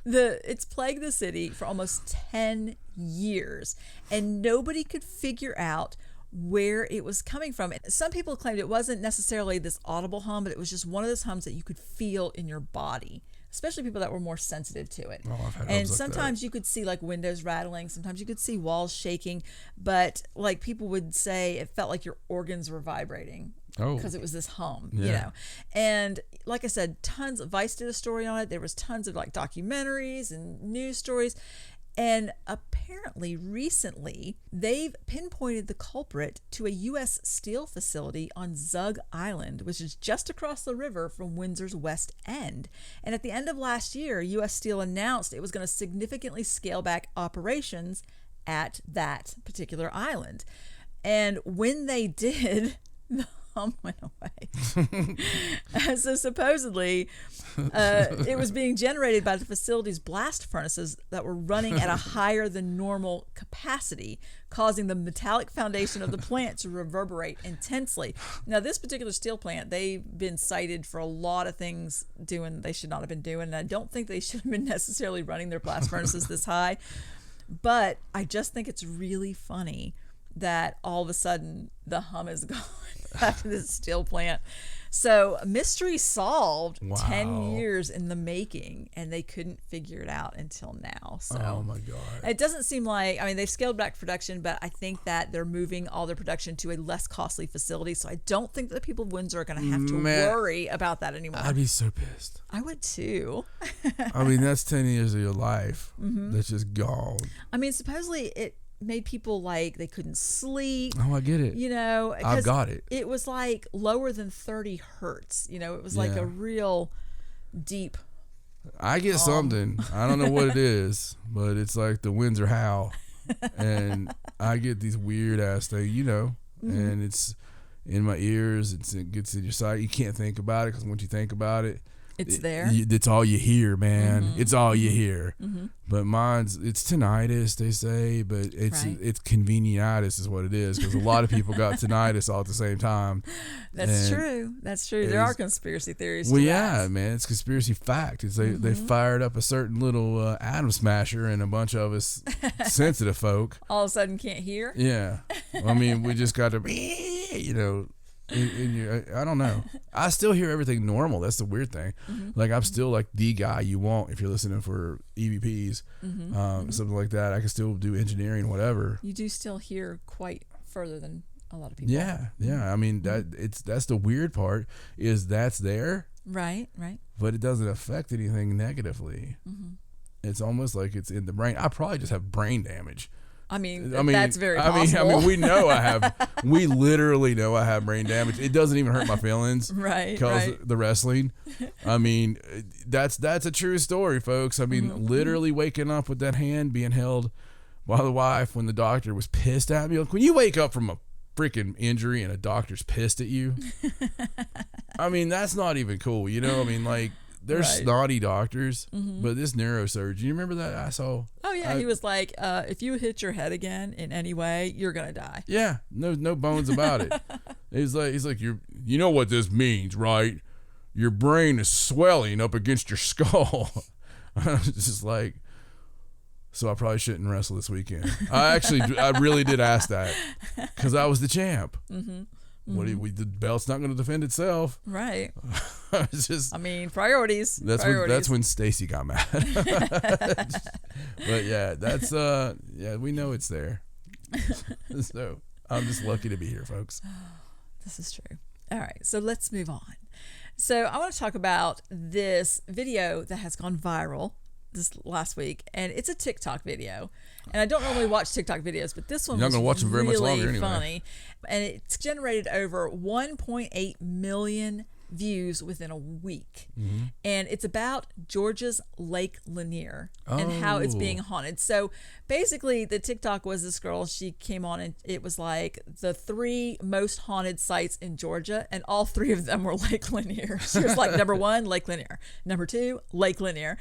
It's plagued the city for almost 10 years, and nobody could figure out where it was coming from. Some people claimed it wasn't necessarily this audible hum, but it was just one of those hums that you could feel in your body, especially people that were more sensitive to it. Oh, I've had And hums like sometimes you could see like windows rattling, sometimes you could see walls shaking, but like people would say it felt like your organs were vibrating. Oh. Because it was this hum, Yeah. And like I said, tons of Vice did a story on it. There was tons of like documentaries and news stories. And apparently recently they've pinpointed the culprit to a U.S. Steel facility on Zug Island, which is just across the river from Windsor's West End. And at the end of last year, U.S. Steel announced it was going to significantly scale back operations at that particular island. And when they did, the hum went away. So supposedly it was being generated by the facility's blast furnaces that were running at a higher than normal capacity, causing the metallic foundation of the plant to reverberate intensely. Now, this particular steel plant, they've been cited for a lot of things doing they should not have been doing, and I don't think they should have been necessarily running their blast furnaces this high. But I just think it's really funny that all of a sudden the hum is gone after this steel plant. So mystery solved. Wow. 10 years in the making, and they couldn't figure it out until now. So Oh, my God. it doesn't seem like, they've scaled back production, but I think that they're moving all their production to a less costly facility. So I don't think that the people of Windsor are going to have to worry about that anymore. I'd be so pissed. I would too. That's 10 years of your life that's just gone. Supposedly it made people like they couldn't sleep. Oh, I get it. I've got it. It was like lower than 30 hertz. It was like a real deep. I get something. I don't know what it is, but it's like the winds are howl. And I get these weird ass things, and it's in my ears. It gets in your sight. You can't think about it because once you think about it, it's there. It's all you hear, man. It's all you hear. But it's tinnitus, they say, but it's convenientitis is what it is, because a lot of people got tinnitus all at the same time. That's true. There are conspiracy theories. Well, yeah, man, it's conspiracy fact. It's they fired up a certain little atom smasher, and a bunch of us sensitive folk all of a sudden can't hear. Yeah, we just got to, I don't know. I still hear everything normal. That's the weird thing. Like, I'm still like the guy you want if you're listening for EVPs, something like that. I can still do engineering, whatever. You do still hear quite further than a lot of people. Yeah. That's the weird part, is that's there, right, but it doesn't affect anything negatively. It's almost like it's in the brain. I probably just have brain damage, I mean, that's very possible. I mean, we know I have. We literally know I have brain damage. It doesn't even hurt my feelings, right? Because right. the wrestling. I mean, that's a true story, folks. I mean, literally waking up with that hand being held by the wife when the doctor was pissed at me. Like, when you wake up from a freaking injury and a doctor's pissed at you, I mean, that's not even cool. You know, I mean, like. They're snotty doctors, but this neurosurgeon, you remember that I saw? Oh yeah, he was like, if you hit your head again in any way, you're gonna die. Yeah, no bones about it. he's like, you know what this means, right? Your brain is swelling up against your skull. I was just like, so I probably shouldn't wrestle this weekend. I really did ask that because I was the champ. The belt's not going to defend itself, right? It's just, I mean, priorities. That's when Stacey got mad. But yeah, that's we know it's there. So I'm just lucky to be here, folks. This is true. All right, so let's move on. So I want to talk about this video that has gone viral this last week, and it's a TikTok video. And I don't normally watch TikTok videos, but this one was going to watch them very much longer anyway. Funny. And it's generated over 1.8 million views within a week. And it's about Georgia's Lake Lanier and how it's being haunted. So basically the TikTok was this girl, she came on and it was like the 3 most haunted sites in Georgia, and all 3 of them were Lake Lanier. She was like, number 1, Lake Lanier. Number 2, Lake Lanier.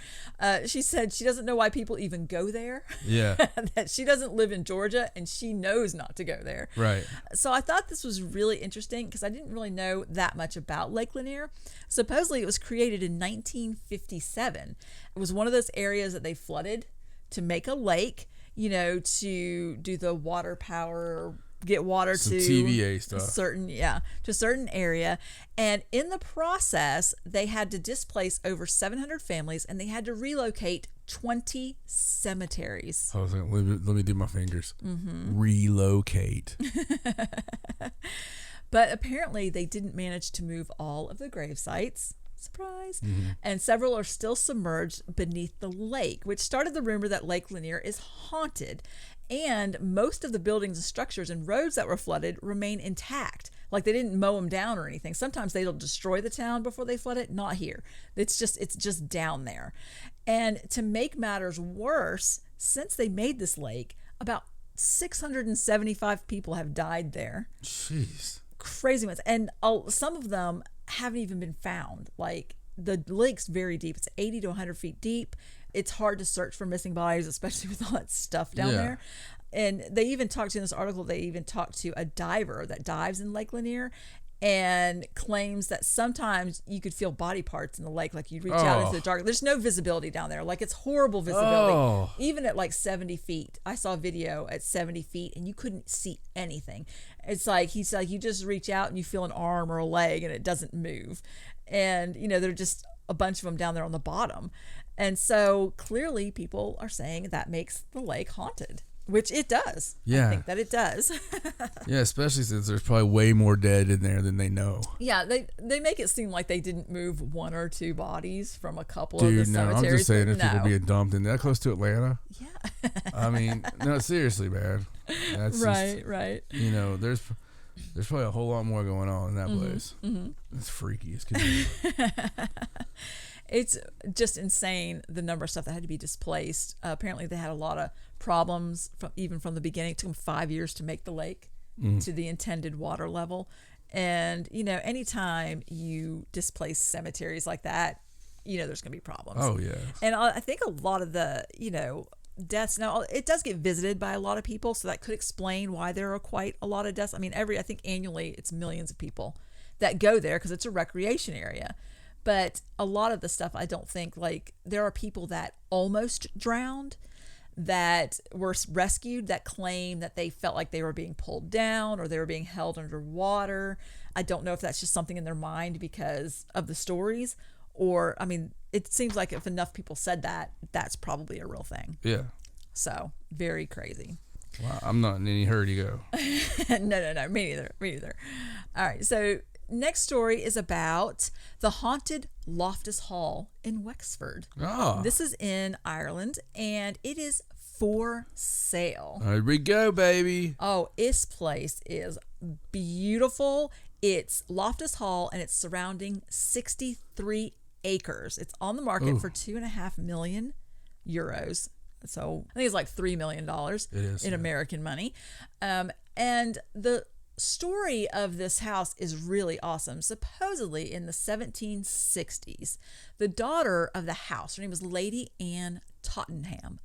She said she doesn't know why people even go there. Yeah. That she doesn't live in Georgia and she knows not to go there. Right. So I thought this was really interesting because I didn't really know that much about Lake Lanier. Supposedly it was created in 1957. It was one of those areas that they flooded to make a lake, you know, to do the water power, get water Some to TVA stuff. To a certain area. And in the process, they had to displace over 700 families and they had to relocate 20 cemeteries. I was like, let me do my fingers. Relocate. But apparently they didn't manage to move all of the grave sites. Surprise. And several are still submerged beneath the lake, which started the rumor that Lake Lanier is haunted. And most of the buildings and structures and roads that were flooded remain intact. Like they didn't mow them down or anything. Sometimes they'll destroy the town before they flood it. Not here. It's just down there. And to make matters worse, since they made this lake, about 675 people have died there. Jeez. Crazy ones. And some of them haven't even been found. Like the lake's very deep. It's 80 to 100 feet deep. It's hard to search for missing bodies, especially with all that stuff down there. And they even talked to, in this article, they even talked to a diver that dives in Lake Lanier and claims that sometimes you could feel body parts in the lake, like you reach out into the dark. There's no visibility down there. Like it's horrible visibility. Even at like 70 feet. I saw a video at 70 feet and you couldn't see anything. It's like, he's like, you just reach out and you feel an arm or a leg and it doesn't move. And, you know, there are just a bunch of them down there on the bottom. And so clearly people are saying that makes the lake haunted. Which it does. Yeah. I think that it does. Yeah, especially since there's probably way more dead in there than they know. Yeah, they make it seem like they didn't move 1 or 2 bodies from a couple Dude, of the cemeteries. I'm just saying, if no. people being dumped in that close to Atlanta. Yeah. I mean, no, seriously, man. That's right. You know, there's probably a whole lot more going on in that place. It's freaky. It's It's just insane, the number of stuff that had to be displaced. Apparently they had a lot of problems even from the beginning. It took them 5 years to make the lake to the intended water level. And, you know, anytime you displace cemeteries like that, you know, there's going to be problems. Oh, yeah. And I think a lot of the, you know, deaths, now it does get visited by a lot of people, so that could explain why there are quite a lot of deaths. I mean, I think annually it's millions of people that go there because it's a recreation area. But a lot of the stuff, I don't think, like, there are people that almost drowned, that were rescued, that claim that they felt like they were being pulled down or they were being held underwater. I don't know if that's just something in their mind because of the stories, or, I mean, it seems like if enough people said that, that's probably a real thing. Yeah. So, very crazy. Wow, I'm not in any hurry to go. No, me neither. All right, so next story is about the haunted Loftus Hall in Wexford. Oh. This is in Ireland, and it is for sale. Here we go, baby. Oh, this place is beautiful. It's Loftus Hall, and it's surrounding 63 acres. It's on the market for 2.5 million euros. So I think it's like $3 million in American money. And the story of this house is really awesome. Supposedly in the 1760s, the daughter of the house, her name was Lady Anne Tottenham.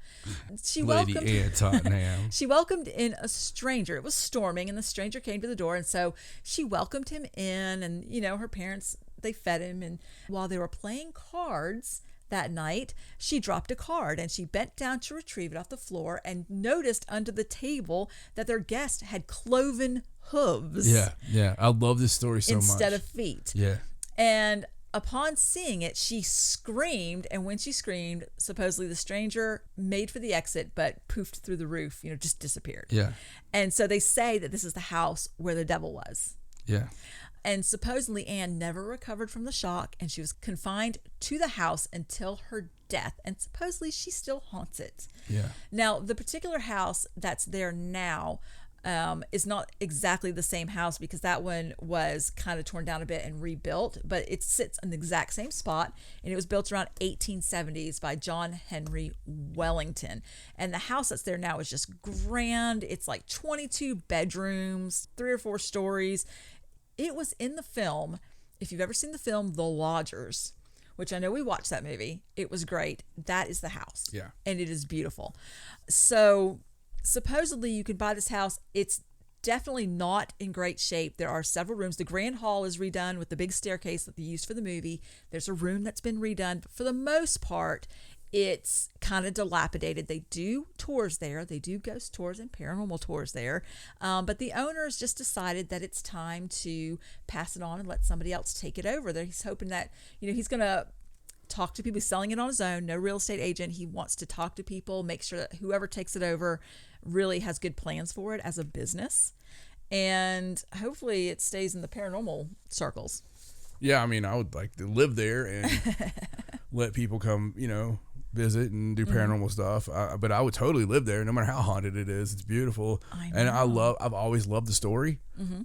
She Lady Anne Tottenham. She welcomed in a stranger. It was storming, and the stranger came to the door, and so she welcomed him in, and her parents, they fed him, and while they were playing cards that night, she dropped a card, and she bent down to retrieve it off the floor and noticed under the table that their guest had cloven hooves. Yeah. I love this story so much. Instead of feet. Yeah. And upon seeing it, she screamed, and when she screamed, supposedly the stranger made for the exit, but poofed through the roof, just disappeared. Yeah. And so they say that this is the house where the devil was. Yeah. And supposedly Anne never recovered from the shock, and she was confined to the house until her death, and supposedly she still haunts it. Yeah. Now, the particular house that's there now is not exactly the same house, because that one was kind of torn down a bit and rebuilt, but it sits in the exact same spot, and it was built around 1870s by John Henry Wellington. And the house that's there now is just grand. It's like 22 bedrooms, 3 or 4 stories. It was in the film, if you've ever seen the film The Lodgers, which I know we watched that movie. It was great. That is the house. Yeah. And it is beautiful. So supposedly you can buy this house. It's definitely not in great shape. There are several rooms. The grand hall is redone with the big staircase that they used for the movie. There's a room that's been redone. But for the most part, it's kind of dilapidated. They do tours there. They do ghost tours and paranormal tours there. But the owners just decided that it's time to pass it on and let somebody else take it over. He's hoping that, he's going to talk to people. He's selling it on his own. No real estate agent. He wants to talk to people, make sure that whoever takes it over really has good plans for it as a business. And hopefully it stays in the paranormal circles. Yeah, I would like to live there and let people come, visit and do paranormal stuff. But I would totally live there, no matter how haunted it is. It's beautiful. And I've always loved the story.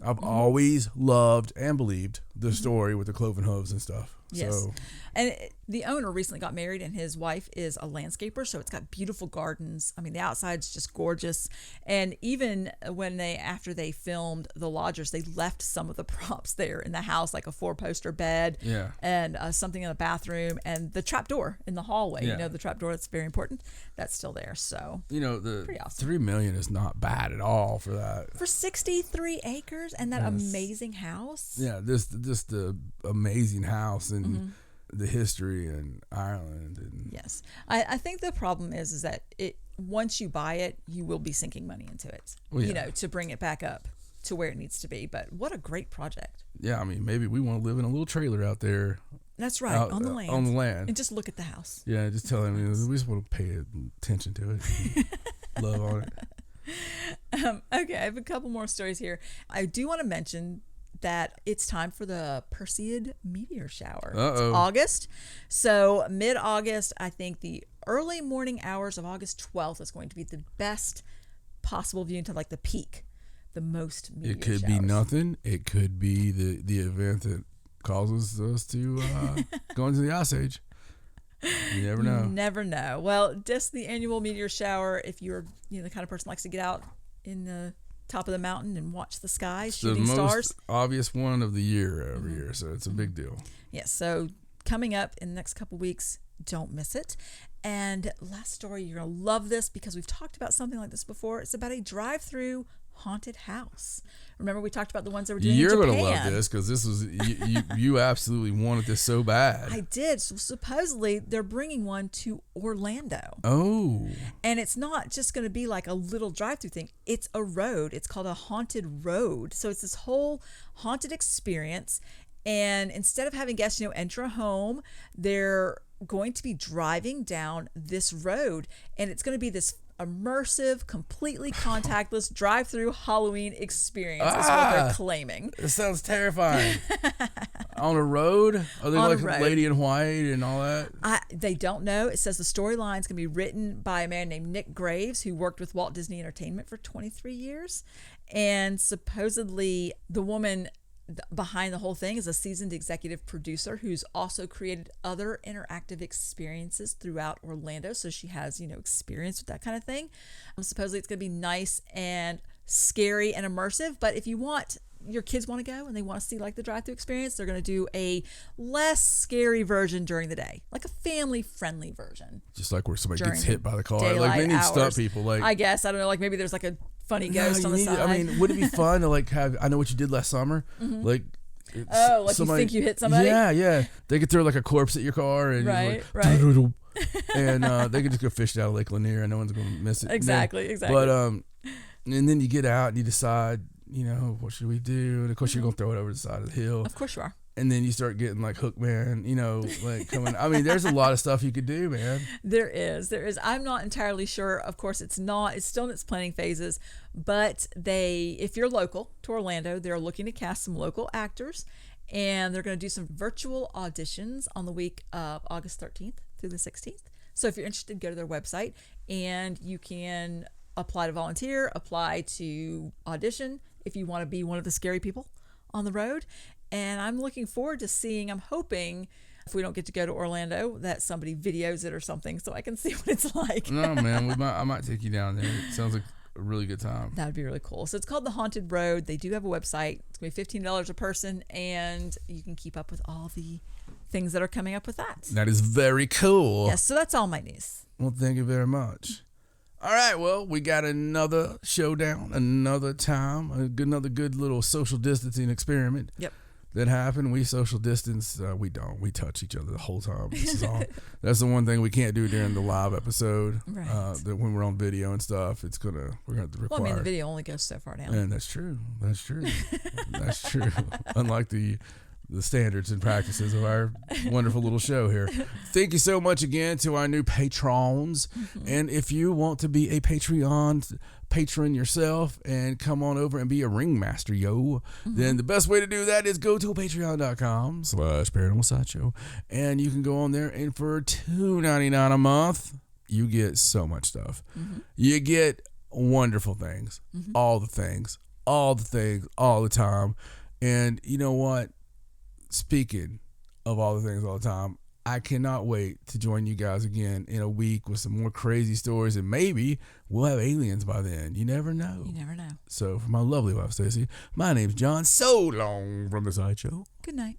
I've always loved and believed the story with the cloven hooves and stuff. Yes. So, and the owner recently got married, and his wife is a landscaper, so it's got beautiful gardens. The outside's just gorgeous. And even after they filmed The Lodgers, they left some of the props there in the house, like a 4-poster bed, and something in the bathroom, and the trap door in the hallway. The trap door that's very important. That's still there. So the pretty awesome. $3 million is not bad at all for that. For 63 acres and that amazing house. Yeah, this the amazing house and the history in Ireland. And yes, I think the problem is that once you buy it, you will be sinking money into it. To bring it back up to where it needs to be. But what a great project. Yeah, maybe we want to live in a little trailer out there. That's right, on the land. On the land. And just look at the house. Yeah, just tell them we just want to pay attention to it. Love on it. Okay, I have a couple more stories here. I do want to mention that it's time for the Perseid meteor shower. It's August. So mid-August, I think the early morning hours of August 12th is going to be the best possible view into like the peak, the most meteor It could showers. be nothing. It could be the event that causes us to go into the ice age. You never know. You never know. Well, just the annual meteor shower, if you're the kind of person who likes to get out in the top of the mountain and watch the sky, shooting stars. stars. It's the most obvious one of the year every year, so it's a big deal. Yes, so coming up in the next couple weeks, don't miss it. And last story, you're going to love this because we've talked about something like this before. It's about a drive-through haunted house. Remember we talked about the ones that were doing You're in Japan? Going to love this because this was you absolutely wanted this so bad. I did. So supposedly they're bringing one to Orlando. Oh. And it's not just going to be like a little drive-through thing. It's a road. It's called a haunted road. So it's this whole haunted experience. And instead of having guests, enter a home, they're going to be driving down this road, and it's going to be this immersive, completely contactless drive-through Halloween experience is what they're claiming. It sounds terrifying. On a road? Are they On a like road. Lady in White and all that? They don't know. It says the storyline is going to be written by a man named Nick Graves, who worked with Walt Disney Entertainment for 23 years. And supposedly the woman behind the whole thing is a seasoned executive producer who's also created other interactive experiences throughout Orlando. So she has, experience with that kind of thing. Supposedly it's going to be nice and scary and immersive. But if your kids want to go and they want to see like the drive-through experience, they're going to do a less scary version during the day, like a family-friendly version. Just like where somebody During gets hit by the car. daylight Like they need hours. stunt people. Like I guess, I don't know, like maybe there's like a funny ghost on the side. I mean, would it be fun to like have? I know what you did last summer. Like, you think you hit somebody? Yeah. They could throw like a corpse at your car and Right. and they could just go fishing out of Lake Lanier and no one's going to miss it. Exactly. But and then you get out and you decide, what should we do? And of course you're going to throw it over the side of the hill. Of course you are. And then you start getting like Hookman, like coming. I mean, there's a lot of stuff you could do, man. There is. I'm not entirely sure. Of course, it's still in its planning phases, but if you're local to Orlando, they're looking to cast some local actors, and they're going to do some virtual auditions on the week of August 13th through the 16th. So if you're interested, go to their website and you can apply to volunteer, apply to audition if you want to be one of the scary people on the road. And I'm looking forward to I'm hoping if we don't get to go to Orlando, that somebody videos it or something so I can see what it's like. No, man, I might take you down there. It sounds like a really good time. That would be really cool. So it's called The Haunted Road. They do have a website. It's going to be $15 a person, and you can keep up with all the things that are coming up with that. That is very cool. Yes, so that's all my news. Well, thank you very much. All right, well, we got another showdown, another time, another good little social distancing experiment. Yep. That happened. We social distance. We don't. We touch each other the whole time. That's the one thing we can't do during the live episode. Right. That when we're on video and stuff, we're gonna have to require. Well, the video only goes so far down. And that's true. That's true. Unlike the standards and practices of our wonderful little show here. Thank you so much again to our new patrons. And if you want to be a patron yourself and come on over and be a ringmaster, then the best way to do that is go to patreon.com/Paranormal Sideshow. And you can go on there, and for $2.99 a month, you get so much stuff. You get wonderful things, all the things, all the time. And you know what? Speaking of all the things all the time, I cannot wait to join you guys again in a week with some more crazy stories, and maybe we'll have aliens by then. You never know. You never know. So for my lovely wife, Stacey, my name's John. So long from the Sideshow. Good night.